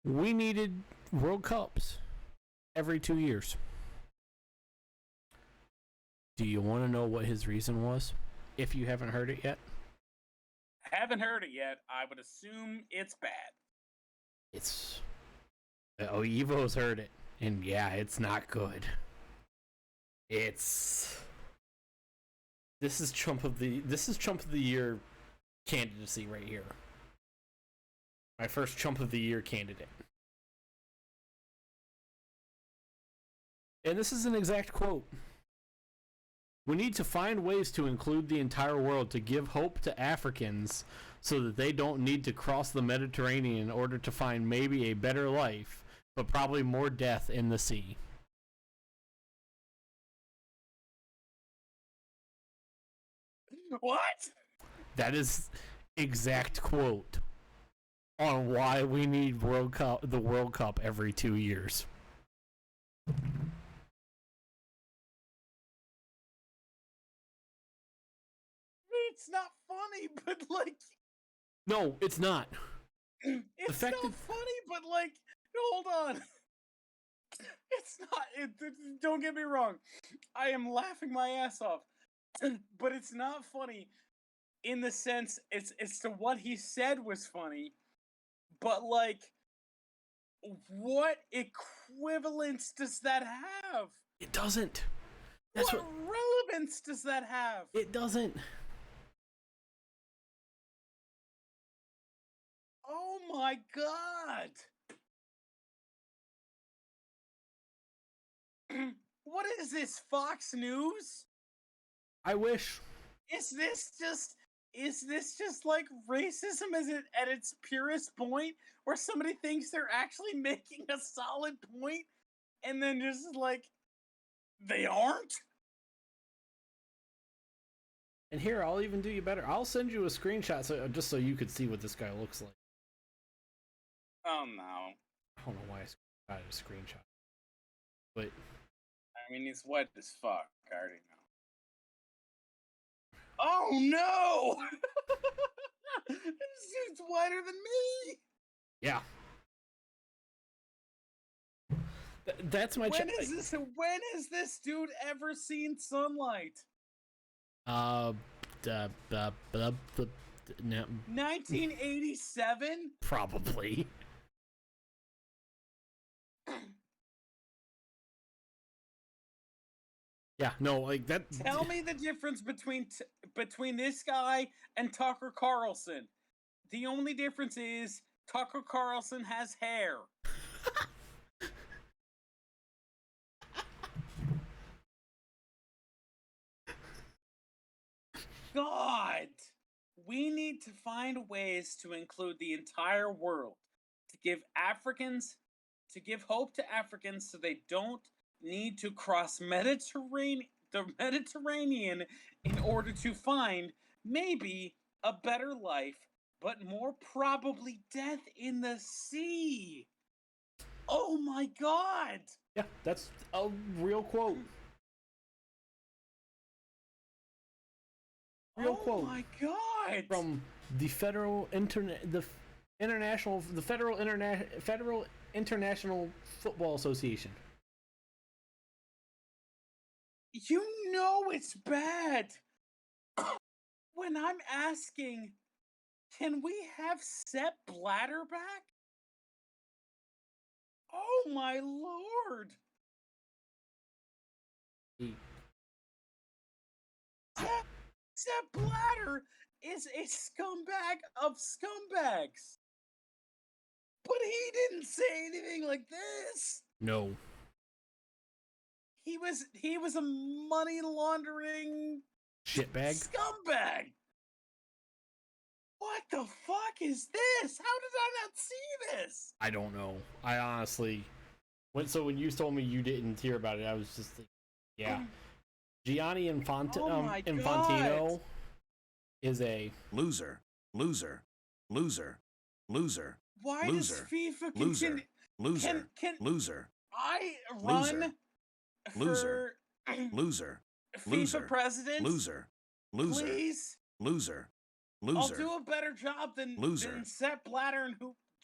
we needed World Cups every 2 years. Do you want to know what his reason was? If you haven't heard it yet. Haven't heard it yet. I would assume it's bad. Evo's heard it, and yeah, it's not good. This is chump of the year candidacy right here. My first chump of the year candidate. And this is an exact quote. We need to find ways to include the entire world to give hope to Africans so that they don't need to cross the Mediterranean in order to find maybe a better life, but probably more death in the sea. What? That is exact quote on why we need the World Cup every 2 years. It's not funny, but like... No, it's not. It's not funny, but like... Hold on. It's not... don't get me wrong. I am laughing my ass off. But it's not funny in the sense... It's to what he said was funny. But like... What equivalence does that have? It doesn't. What relevance does that have? It doesn't. Oh my god! What is this, Fox News? I wish. Is this just like racism at its purest point, where somebody thinks they're actually making a solid point, and then just like, they aren't? And here, I'll even do you better. I'll send you a screenshot just so you could see what this guy looks like. Oh no. I don't know why I got a screenshot. But I mean, he's wet as fuck. I already know. Oh no! This dude's whiter than me! yeah. That's my When has this dude ever seen sunlight? No. 1987? Probably. Yeah, no, like that. Tell me the difference between this guy and Tucker Carlson. The only difference is Tucker Carlson has hair. God, we need to find ways to include the entire world, to give hope to Africans so they don't need to cross the Mediterranean in order to find maybe a better life, but more probably death in the sea. Oh my god! Yeah, that's a real quote. Real quote. Oh my god! From the Federal International Football Association. You know it's bad. When I'm asking, can we have Sepp Blatter back? Oh my lord! Sepp Blatter is a scumbag of scumbags. But he didn't say anything like this. No. He was a money laundering shitbag. Scumbag. What the fuck is this? How did I not see this? I don't know. I honestly when you told me you didn't hear about it, I was just like, yeah. Gianni Infantino is a loser. Why does FIFA continue? Can I run for FIFA president? Please? I'll do a better job than Sepp Blatter and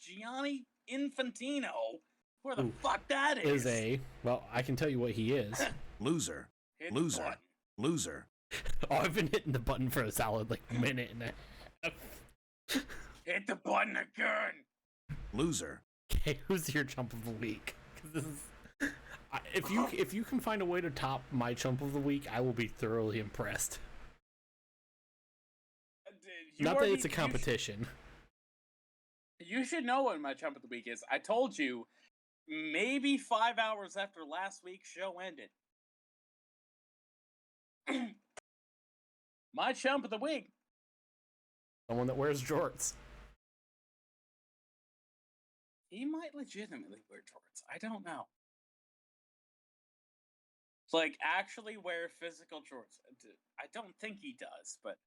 Gianni Infantino. Where the fuck that is? Well, I can tell you what he is. Loser. Oh, I've been hitting the button for a solid minute and a half. Hit the button again. Loser. Okay, who's your chump of the week? If you can find a way to top my chump of the week, I will be thoroughly impressed. Not that it's a competition. You should know what my chump of the week is. I told you, maybe 5 hours after last week's show ended. My chump of the week. Someone that wears jorts. He might legitimately wear jorts. I don't know. Like, actually wear physical jorts. I don't think he does, but...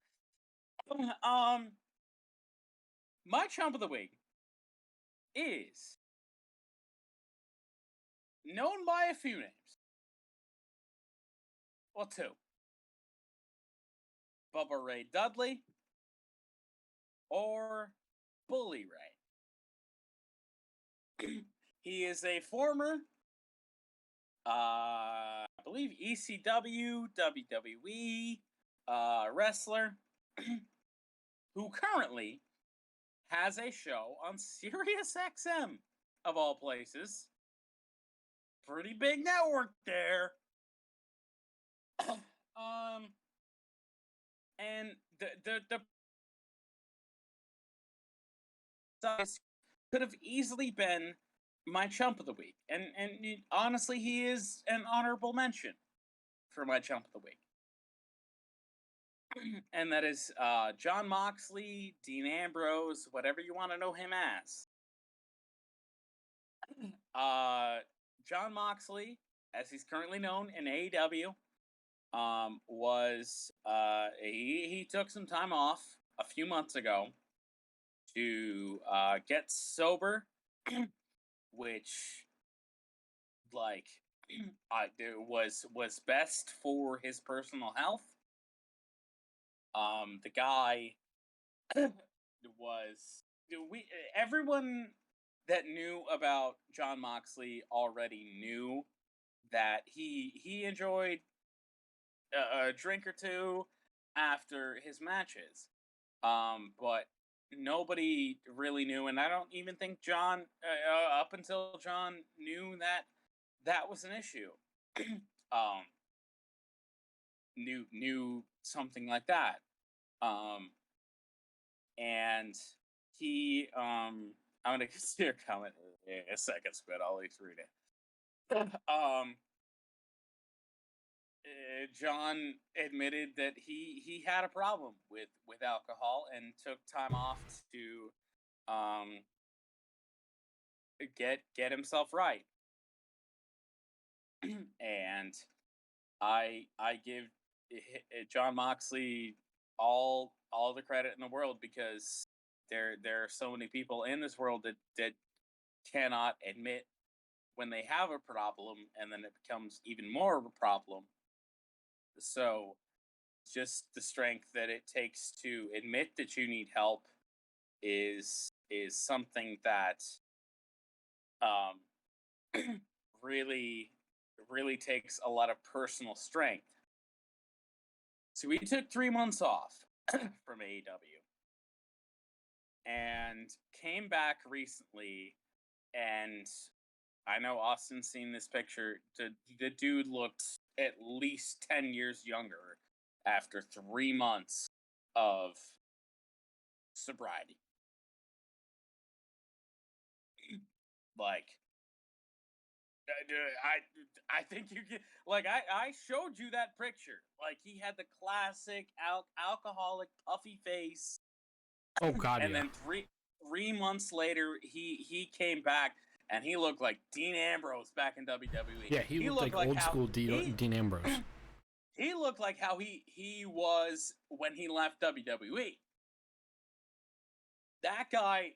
My chump of the week is known by a few names. Well, two. Bubba Ray Dudley or Bully Ray. He is a former, I believe, ECW, WWE wrestler who currently has a show on Sirius XM, of all places. Pretty big network there. And the could have easily been my chump of the week, and honestly, he is an honorable mention for my chump of the week, and that is John Moxley, Dean Ambrose, whatever you want to know him as. John Moxley, as he's currently known in AEW, was he took some time off a few months ago to get sober, which like was best for his personal health. The guy was everyone that knew about John Moxley already knew that he enjoyed a drink or two after his matches, but nobody really knew, and I don't even think John, up until John knew that was an issue, knew something like that, and he, I'm gonna see your comment in a second, Squid. I'll at least read it. John admitted that he had a problem with alcohol and took time off to get himself right. And I give John Moxley all the credit in the world, because there are so many people in this world that cannot admit when they have a problem, and then it becomes even more of a problem. So just the strength that it takes to admit that you need help is something that really takes a lot of personal strength. So we took 3 months off from AEW and came back recently, and I know Austin's seen this picture. The dude looked at least 10 years younger after 3 months of sobriety. Like, I think you get, like, I showed you that picture. Like, he had the classic alcoholic puffy face. Oh God! And yeah. then three months later, he came back, and he looked like Dean Ambrose back in WWE. Yeah, he looked like old school Dean Ambrose. He looked like how he was when he left WWE. That guy,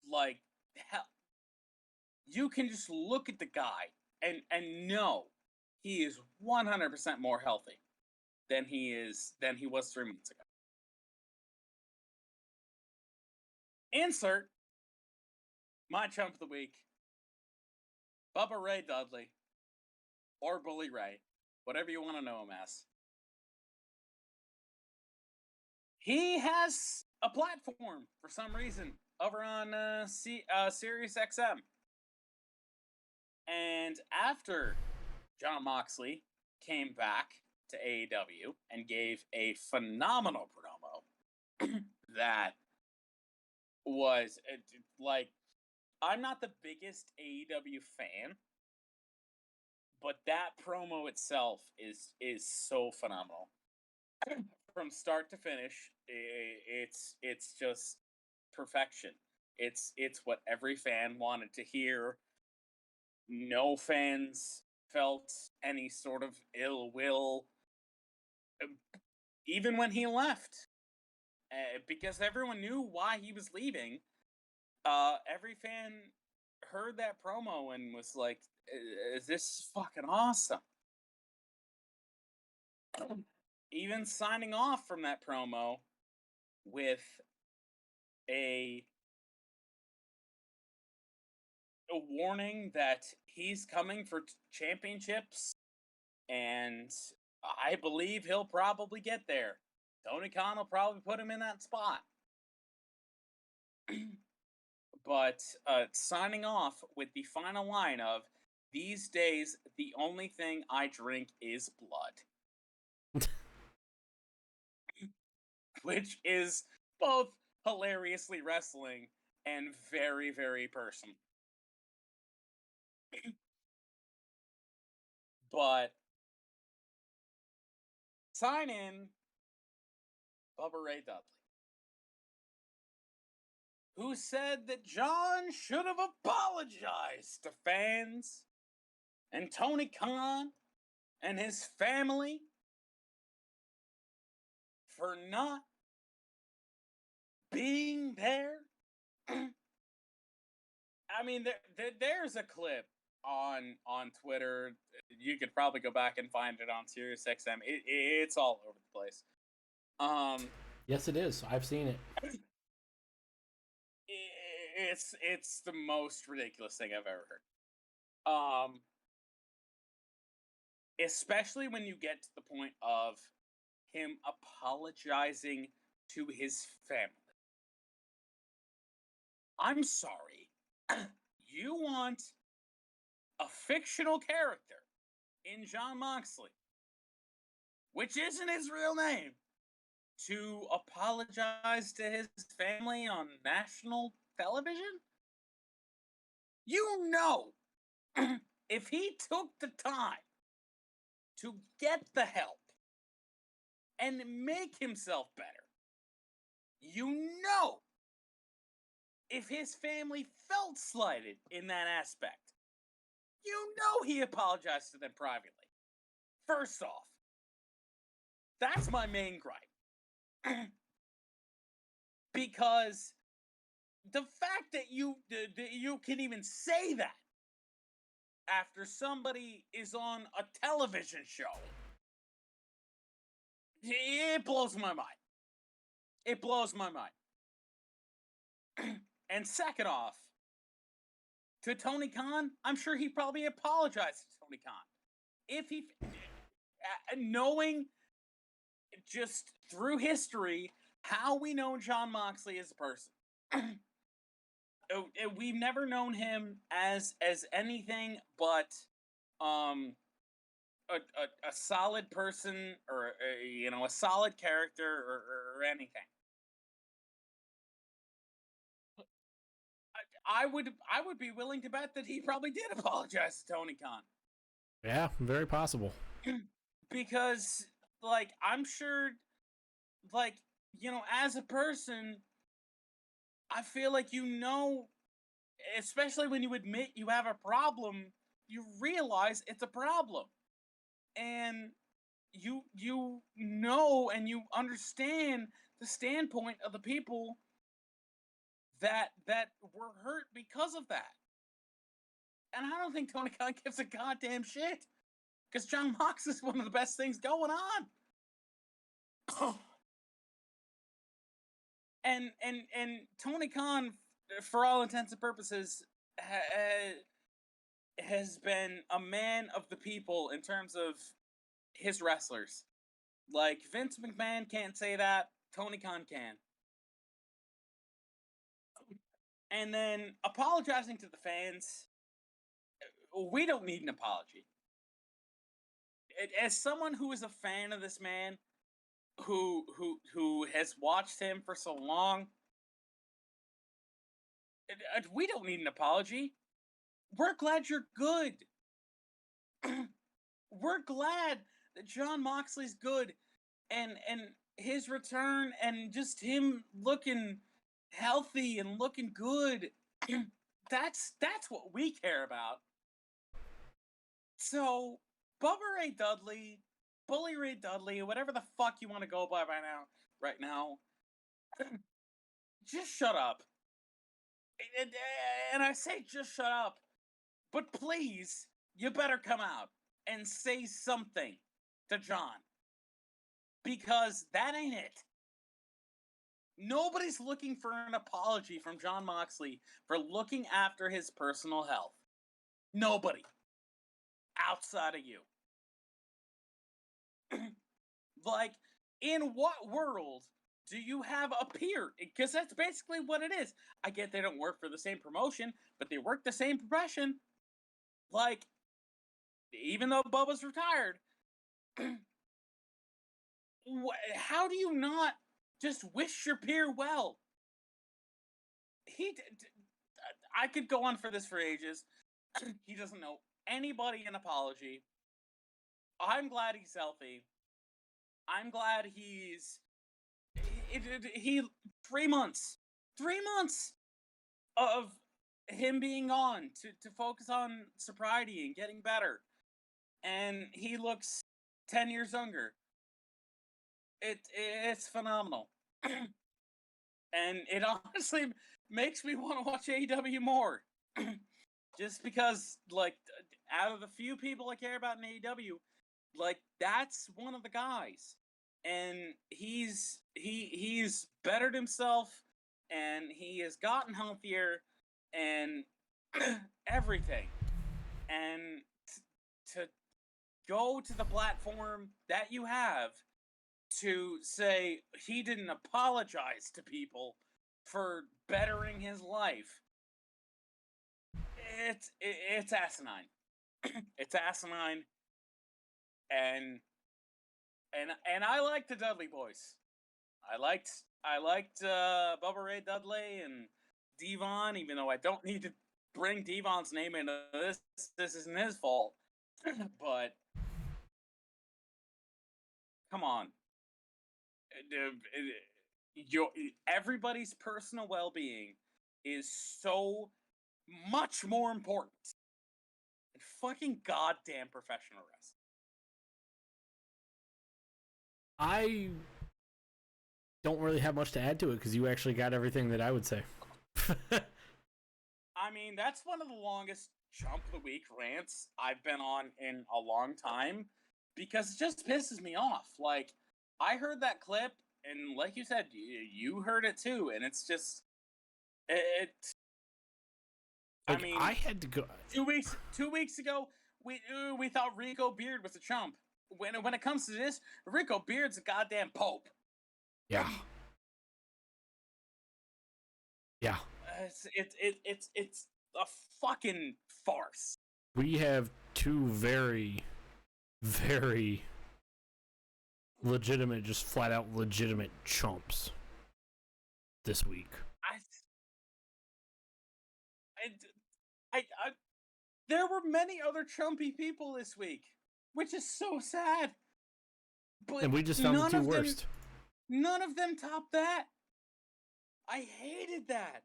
like, hell, you can just look at the guy and know he is 100% more healthy than he was 3 months ago. Insert my chump of the week, Bubba Ray Dudley, or Bully Ray, whatever you want to know him as. He has a platform for some reason over on Sirius XM. And after John Moxley came back to AEW and gave a phenomenal promo that was like, I'm not the biggest AEW fan, But that promo itself is so phenomenal. From start to finish, it's just perfection. It's what every fan wanted to hear. No fans felt any sort of ill will, even when he left, because everyone knew why he was leaving. Every fan heard that promo and was like, "Is this fucking awesome?" Even signing off from that promo with a warning that he's coming for championships, and I believe he'll probably get there. Tony Khan will probably put him in that spot. But signing off with the final line of, "These days, the only thing I drink is blood." Which is both hilariously wrestling and very, very personal. But sign in Bubba Ray Dudley, who said that John should have apologized to fans and Tony Khan and his family for not being there. I mean, there's a clip on Twitter. You could probably go back and find it on SiriusXM. It's all over the place. Yes, it is. I've seen it. It's the most ridiculous thing I've ever heard. Especially when you get to the point of him apologizing to his family. I'm sorry. You want a fictional character in Jon Moxley, which isn't his real name, to apologize to his family on national television? You know, if he took the time to get the help and make himself better, you know, if his family felt slighted in that aspect, you know he apologized to them privately. First off, that's my main gripe. Because the fact that you can even say that after somebody is on a television show, it blows my mind. It blows my mind. And second off, to Tony Khan, I'm sure he probably apologized to Tony Khan. If he, knowing just through history how we know Jon Moxley as a person, we've never known him as anything but a solid person, or a solid character, or anything. I would be willing to bet that he probably did apologize to Tony Khan. Yeah, very possible. Because, like, I'm sure, like, as a person, I feel like especially when you admit you have a problem, you realize it's a problem. And you know and you understand the standpoint of the people that were hurt because of that. And I don't think Tony Khan gives a goddamn shit, because Jon Mox is one of the best things going on. and Tony Khan, for all intents and purposes, has been a man of the people in terms of his wrestlers. Like, Vince McMahon can't say that, Tony Khan can. And then apologizing to the fans, we don't need an apology. As someone who is a fan of this man, who has watched him for so long, we don't need an apology. We're glad you're good. we're glad that Jon Moxley's good, and his return, and just him looking healthy and looking good. That's what we care about. So, Bubba Ray Dudley, Bully Ray Dudley, whatever the fuck you want to go by right now, just shut up. And I say just shut up, but please, you better come out and say something to Jon, because that ain't it. Nobody's looking for an apology from Jon Moxley for looking after his personal health. Nobody. Outside of you. Like, in what world do you have a peer? Because that's basically what it is. I get they don't work for the same promotion, but they work the same profession. Like, even though Bubba's retired, how do you not just wish your peer well? I could go on for this for ages. He doesn't know anybody an apology. I'm glad he's healthy. I'm glad he's... 3 months. 3 months of him being on to focus on sobriety and getting better. And he looks 10 years younger. It's phenomenal. And it honestly makes me want to watch AEW more. Just because, like, out of the few people I care about in AEW, like, that's one of the guys. And he's bettered himself, and he has gotten healthier, and everything. And to go to the platform that you have to say he didn't apologize to people for bettering his life, it's asinine. It's asinine. And I like the Dudley boys. I liked Bubba Ray Dudley and Devon, even though I don't need to bring Devon's name into this. This isn't his fault. But come on. Everybody's personal well-being is so much more important than fucking goddamn professional wrestling. I don't really have much to add to it because you actually got everything that I would say. I mean, that's one of the longest Chump of the Week rants I've been on in a long time, because it just pisses me off. Like, I heard that clip, and like you said, you heard it too, and it's just... Like, I mean, I had to go... 2 weeks ago, we thought Rico Beard was a chump. When it comes to this, Rico Beard's a goddamn pope. Yeah. Yeah. It's a fucking farce. We have two very, very legitimate, just flat out legitimate chumps this week. There were many other chumpy people this week, which is so sad. But and we just found the two worst. None of them topped that. I hated that.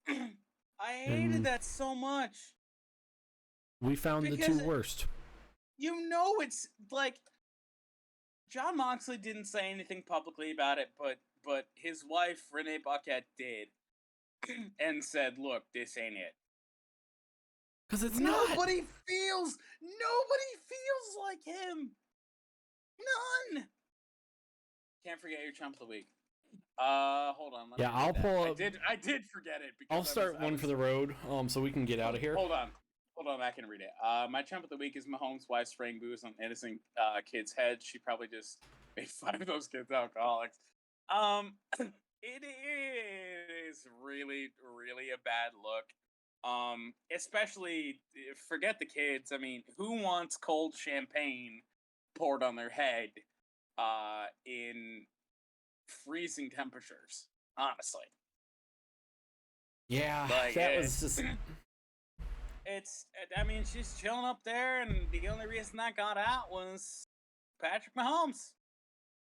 I hated that so much. We found the two worst. You know, it's like Jon Moxley didn't say anything publicly about it, but his wife Renee Buckett did, and said, "Look, this ain't it." Because it's nobody feels like him. None. Can't forget your chump of the week. Hold on. Yeah, I'll pull up. I did forget it. I'll start one for the road, so we can get out of here. Hold on, I can read it. My chump of the week is Mahomes' wife spraying booze on innocent kids' heads. She probably just made 5 of those kids alcoholics. It is really, really a bad look. Especially, forget the kids. I mean, who wants cold champagne poured on their head in freezing temperatures? Honestly. Yeah, like, that was just... I mean, she's chilling up there, and the only reason that got out was Patrick Mahomes.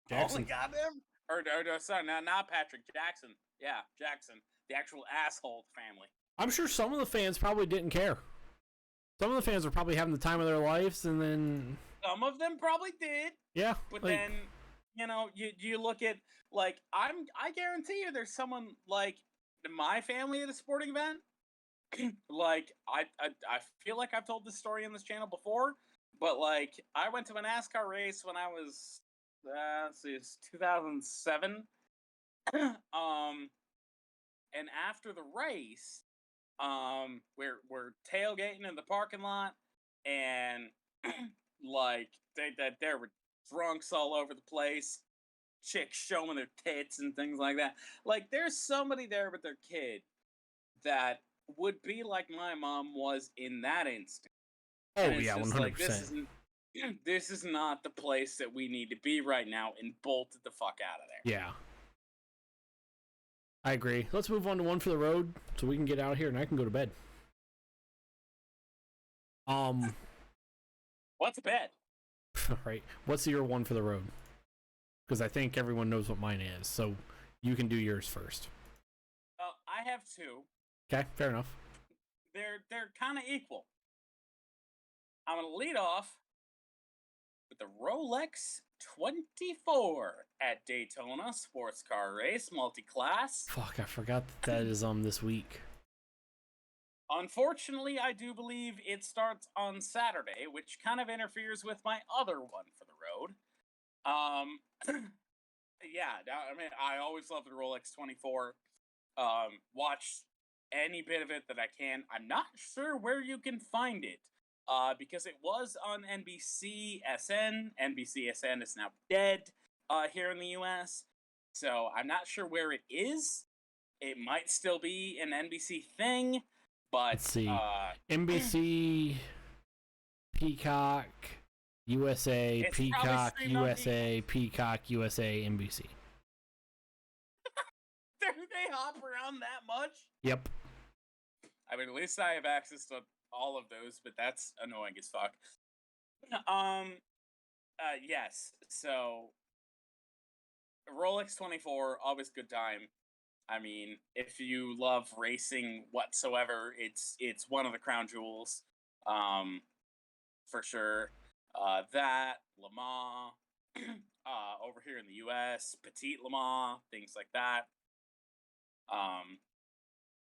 Jackson. Only goddamn. Or sorry, not Patrick, Jackson. Yeah, Jackson, the actual asshole family. I'm sure some of the fans probably didn't care. Some of the fans were probably having the time of their lives, and then some of them probably did. Yeah, but then you look at I guarantee you, there's someone like my family at a sporting event. I feel like I've told this story on this channel before, but I went to a NASCAR race when I was it's 2007. And after the race, we're tailgating in the parking lot, and there were drunks all over the place, chicks showing their tits and things like that. There's somebody there with their kid that would be like my mom was in that instant. Oh yeah, 100%. This is not the place that we need to be right now, and bolted the fuck out of there. Yeah. I agree. Let's move on to one for the road so we can get out of here and I can go to bed. What's a bed? Right. What's your one for the road? Because I think everyone knows what mine is, so you can do yours first. I have two. Okay, fair enough. They're kind of equal. I'm gonna lead off with the Rolex 24 at Daytona sports car race multi-class. Fuck, I forgot that is this week. Unfortunately, I do believe it starts on Saturday, which kind of interferes with my other one for the road. Yeah, I mean, I always love the Rolex 24. Watch any bit of it that I can. I'm not sure where you can find it, because it was on NBCSN. NBCSN is now dead here in the U.S., so I'm not sure where it is. It might still be an NBC thing, but let's see. NBC, Peacock, USA, Peacock, USA, Peacock, USA, NBC. They hop around that much? Yep. I mean, at least I have access to all of those, but that's annoying as fuck. Yes. So, Rolex 24, always good time. I mean, if you love racing whatsoever, it's one of the crown jewels, for sure. That, Le Mans, over here in the U.S., Petit Le Mans, things like that.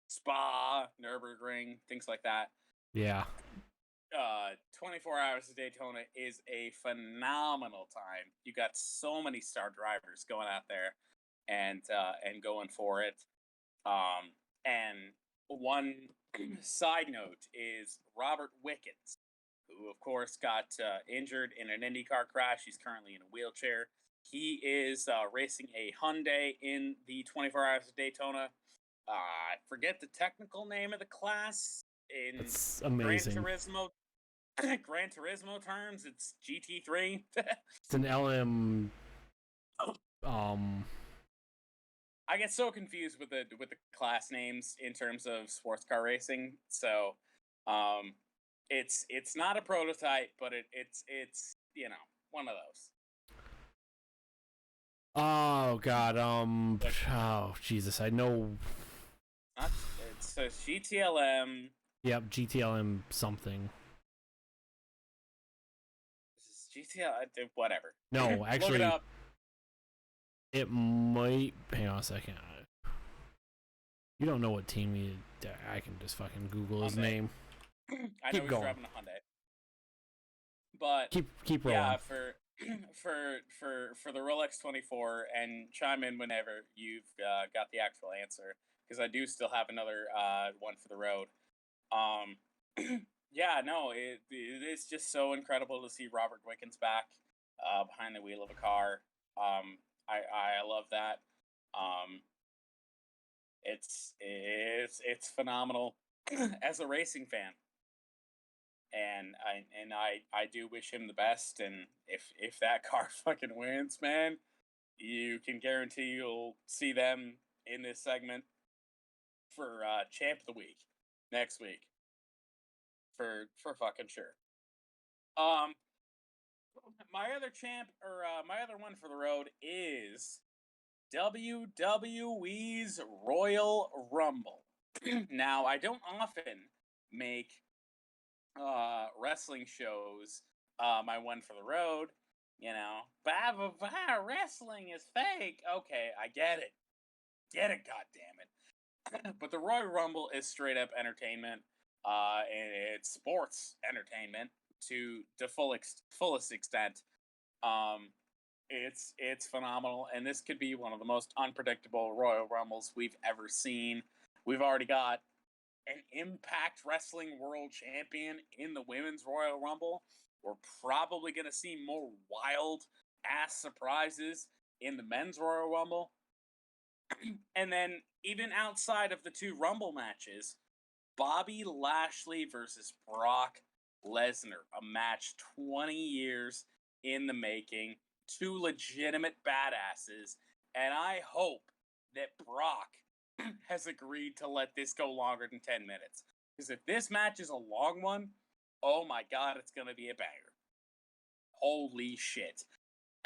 Spa, Nürburgring, things like that. Yeah. 24 Hours of Daytona is a phenomenal time. You got so many star drivers going out there and going for it. And one side note is Robert Wickens, who of course got injured in an IndyCar crash. He's currently in a wheelchair. He is racing a Hyundai in the 24 Hours of Daytona. I forget the technical name of the class. It's amazing. Gran Turismo terms, it's GT3. It's an LM. I get so confused with the class names in terms of sports car racing. So, it's not a prototype, but it's one of those. Oh God. Oh Jesus. I know. It's a GTLM. Yep, GTLM something. This is GTL. Whatever. No, actually, look it up. It might. Hang on a second. You don't know what team he. I can just fucking Google his name. I know he's driving a Hyundai. But keep rolling. Yeah, for the Rolex 24, and chime in whenever you've got the actual answer, because I do still have another one for the road. Yeah, no, it is just so incredible to see Robert Wickens back behind the wheel of a car. I love that. It's phenomenal as a racing fan, and I do wish him the best. And if that car fucking wins, man, you can guarantee you'll see them in this segment for Champ of the Week next week. for fucking sure. My other one for the road is WWE's Royal Rumble. Now, I don't often make wrestling shows my one for the road, but wrestling is fake. Okay, I get it. God damn it. But the Royal Rumble is straight up entertainment, and it's sports entertainment to the fullest extent. It's phenomenal, and this could be one of the most unpredictable Royal Rumbles we've ever seen. We've already got an Impact Wrestling World Champion in the Women's Royal Rumble. We're probably going to see more wild-ass surprises in the Men's Royal Rumble. And then, even outside of the two Rumble matches, Bobby Lashley versus Brock Lesnar, a match 20 years in the making, two legitimate badasses, and I hope that Brock has agreed to let this go longer than 10 minutes. Because if this match is a long one, oh my god, it's going to be a banger. Holy shit.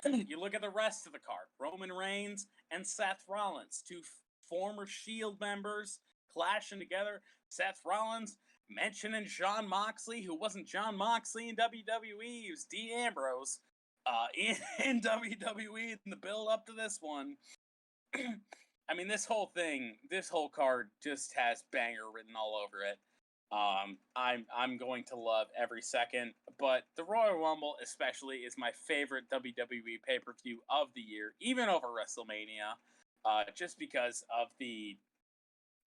You look at the rest of the card. Roman Reigns and Seth Rollins, two former Shield members clashing together. Seth Rollins mentioning Jon Moxley, who wasn't Jon Moxley in WWE, he was Dean Ambrose in WWE in the build up to this one. I mean, this whole card just has banger written all over it. I'm going to love every second, but the Royal Rumble especially is my favorite WWE pay-per-view of the year, even over WrestleMania, just because of the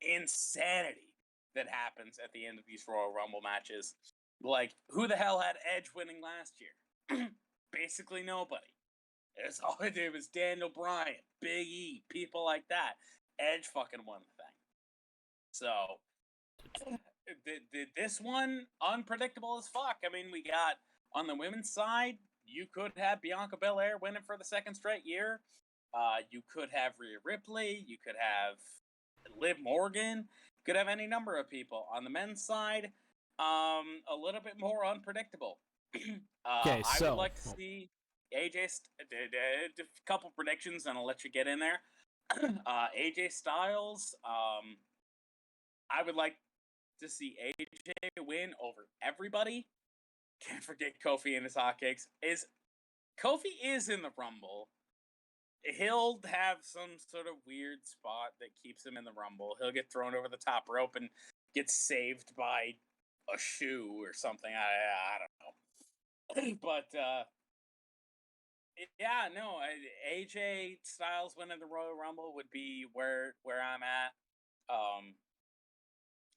insanity that happens at the end of these Royal Rumble matches. Like, who the hell had Edge winning last year? Basically nobody. It's all I did was Daniel Bryan, Big E, people like that. Edge fucking won the thing. So, this one, unpredictable as fuck. I mean, we got, on the women's side, you could have Bianca Belair winning for the second straight year. You could have Rhea Ripley. You could have Liv Morgan. Could have any number of people. On the men's side, a little bit more unpredictable. I would like to see AJ, a couple predictions, and I'll let you get in there. AJ Styles, I would like to see AJ win over everybody. Can't forget Kofi and his hotcakes. Kofi is in the Rumble. He'll have some sort of weird spot that keeps him in the Rumble. He'll get thrown over the top rope and get saved by a shoe or something. I don't know. But, yeah, no, AJ Styles winning the Royal Rumble would be where I'm at.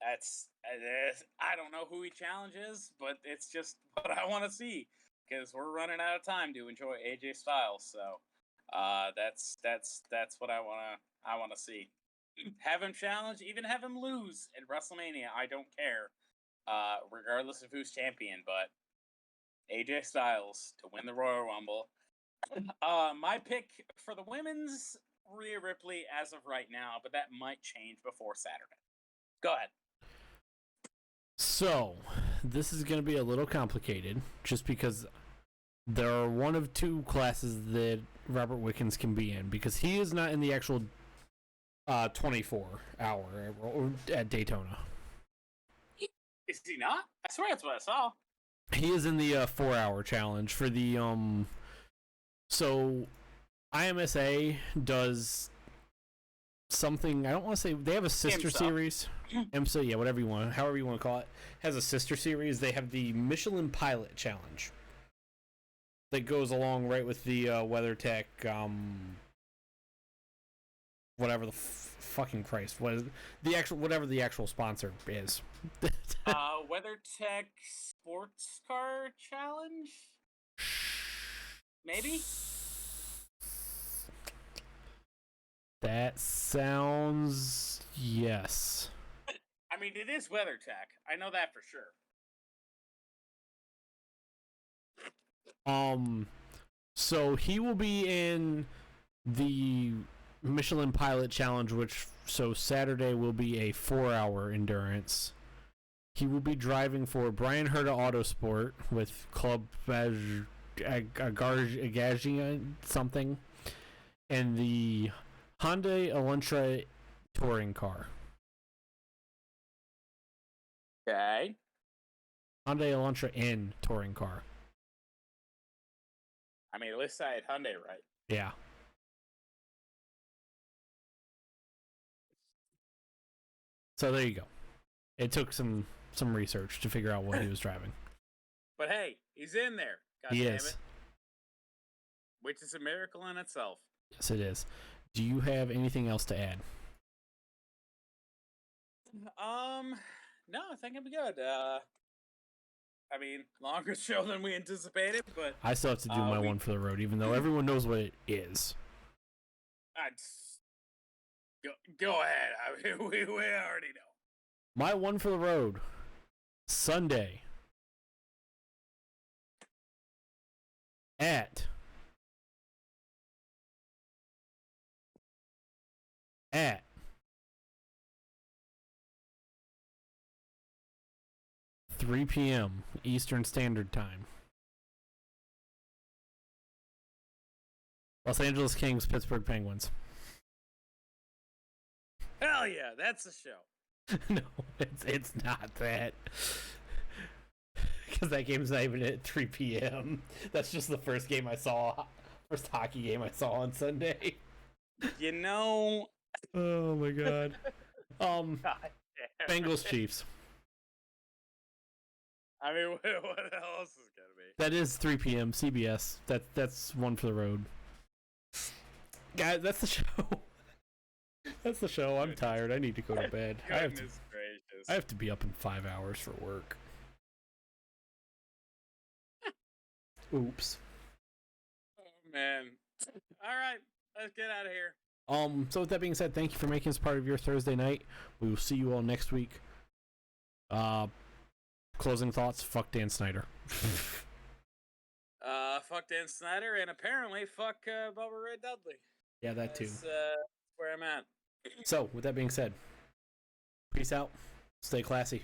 I don't know who he challenges, but it's just what I want to see, because we're running out of time to enjoy AJ Styles. So, that's what I want to see. Have him challenge, even have him lose at WrestleMania. I don't care, regardless of who's champion. But AJ Styles to win the Royal Rumble. My pick for the women's, Rhea Ripley as of right now, but that might change before Saturday. Go ahead. So, this is going to be a little complicated, just because there are one of two classes that Robert Wickens can be in, because he is not in the actual 24-hour at Daytona. Is he not? I swear that's what I saw. He is in the 4-hour challenge for the So, IMSA does something, I don't want to say, they have a sister series. IMSA, yeah, however you want to call it, has a sister series. They have the Michelin Pilot Challenge that goes along right with the WeatherTech, whatever the fucking Christ, what is the actual, whatever the actual sponsor is. WeatherTech Sports Car Challenge? Maybe? That sounds... yes. I mean, it is WeatherTech. I know that for sure. So he will be in the Michelin Pilot Challenge, which, so Saturday will be a 4-hour endurance. He will be driving for Brian Herta Autosport with Club Agagian something, and the Hyundai Elantra touring car. Okay. Hyundai Elantra N touring car. I mean, at least I had Hyundai right. Yeah. So there you go. It took some research to figure out what he was driving. But hey, he's in there. God He damn is. It. Which is a miracle in itself. Yes, it is. Do you have anything else to add? No, I think I'm good. I mean, longer show than we anticipated, but I still have to do my one for the road, even though everyone knows what it is. Go ahead. I mean, we already know. My one for the road, Sunday at 3 p.m. Eastern Standard Time. Los Angeles Kings, Pittsburgh Penguins. Hell yeah, that's the show. No, it's not that. Because that game's not even at 3 p.m. That's just the first hockey game I saw on Sunday. You know. Oh my god. Bengals Chiefs. I mean, what else is gonna be? That is 3 p.m. CBS. That's one for the road. Guys, that's the show. That's the show. I'm tired. I need to go to bed. Goodness gracious. I have to be up in 5 hours for work. Oops. Oh man. All right, let's get out of here. So with that being said, thank you for making this part of your Thursday night. We will see you all next week. Closing thoughts, fuck Dan Snyder. Fuck Dan Snyder, and apparently fuck Bubba Ray Dudley. Yeah, that too. That's where I'm at. So, with that being said, peace out. Stay classy.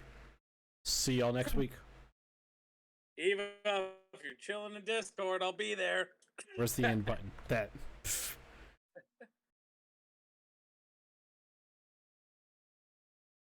See y'all next week. Even if you're chilling in Discord, I'll be there. Where's the end button? That.